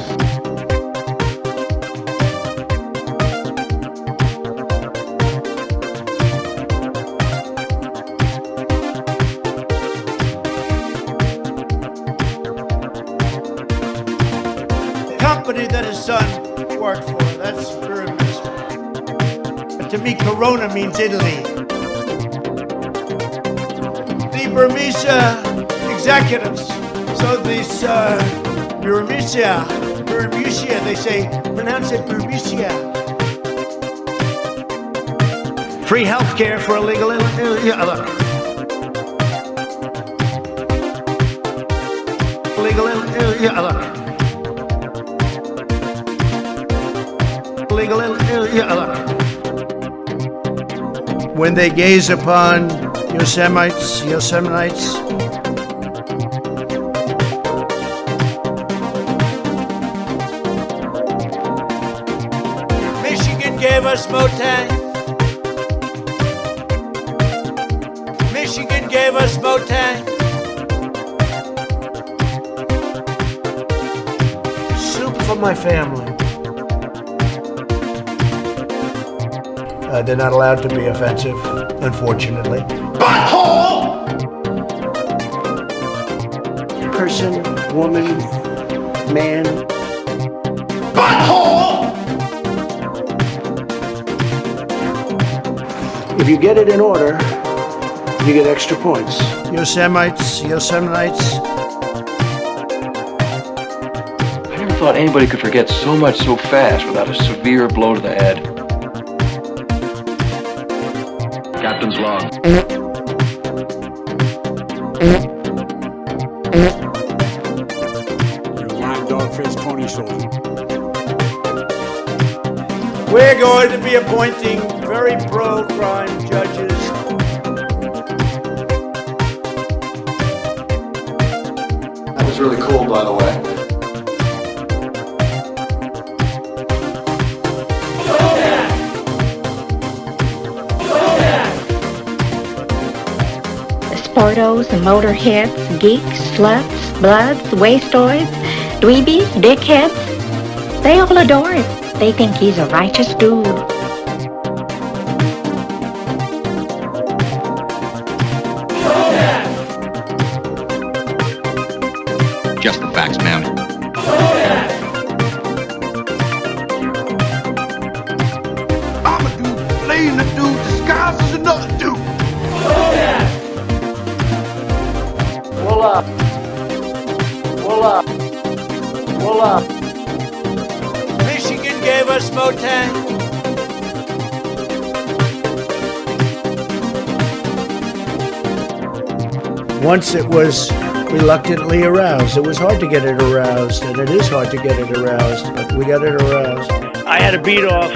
Company that his son worked for, that's very much. But to me, Corona means Italy. The Burmese executives, so these Burmese, they say, pronounce it Burmese. Free health care for illegal, look. Illegal, look. When they gaze upon Yosemite gave us Motang. Michigan gave us Motang. Soup for my family. They're not allowed to be offensive, unfortunately. Butthole! Person, woman, man. Butthole! If you get it in order, you get extra points. Yosemites. I never thought anybody could forget so much so fast without a severe blow to the head. Captain's log. Lion, dog face, pony shoulder. We're going to be appointing very pro-crime judges. That was really cool, by the way. Sportos, motorheads, geeks, sluts, bloods, wastoids, dweebies, dickheads. They all adore him. They think he's a righteous dude. Just the facts, ma'am. I'm a dude playing a dude disguised as another dude. Voila. Voila. Voila. Michigan gave us Motang. Once it was reluctantly aroused. It was hard to get it aroused, and it is hard to get it aroused, but we got it aroused. I had a beat off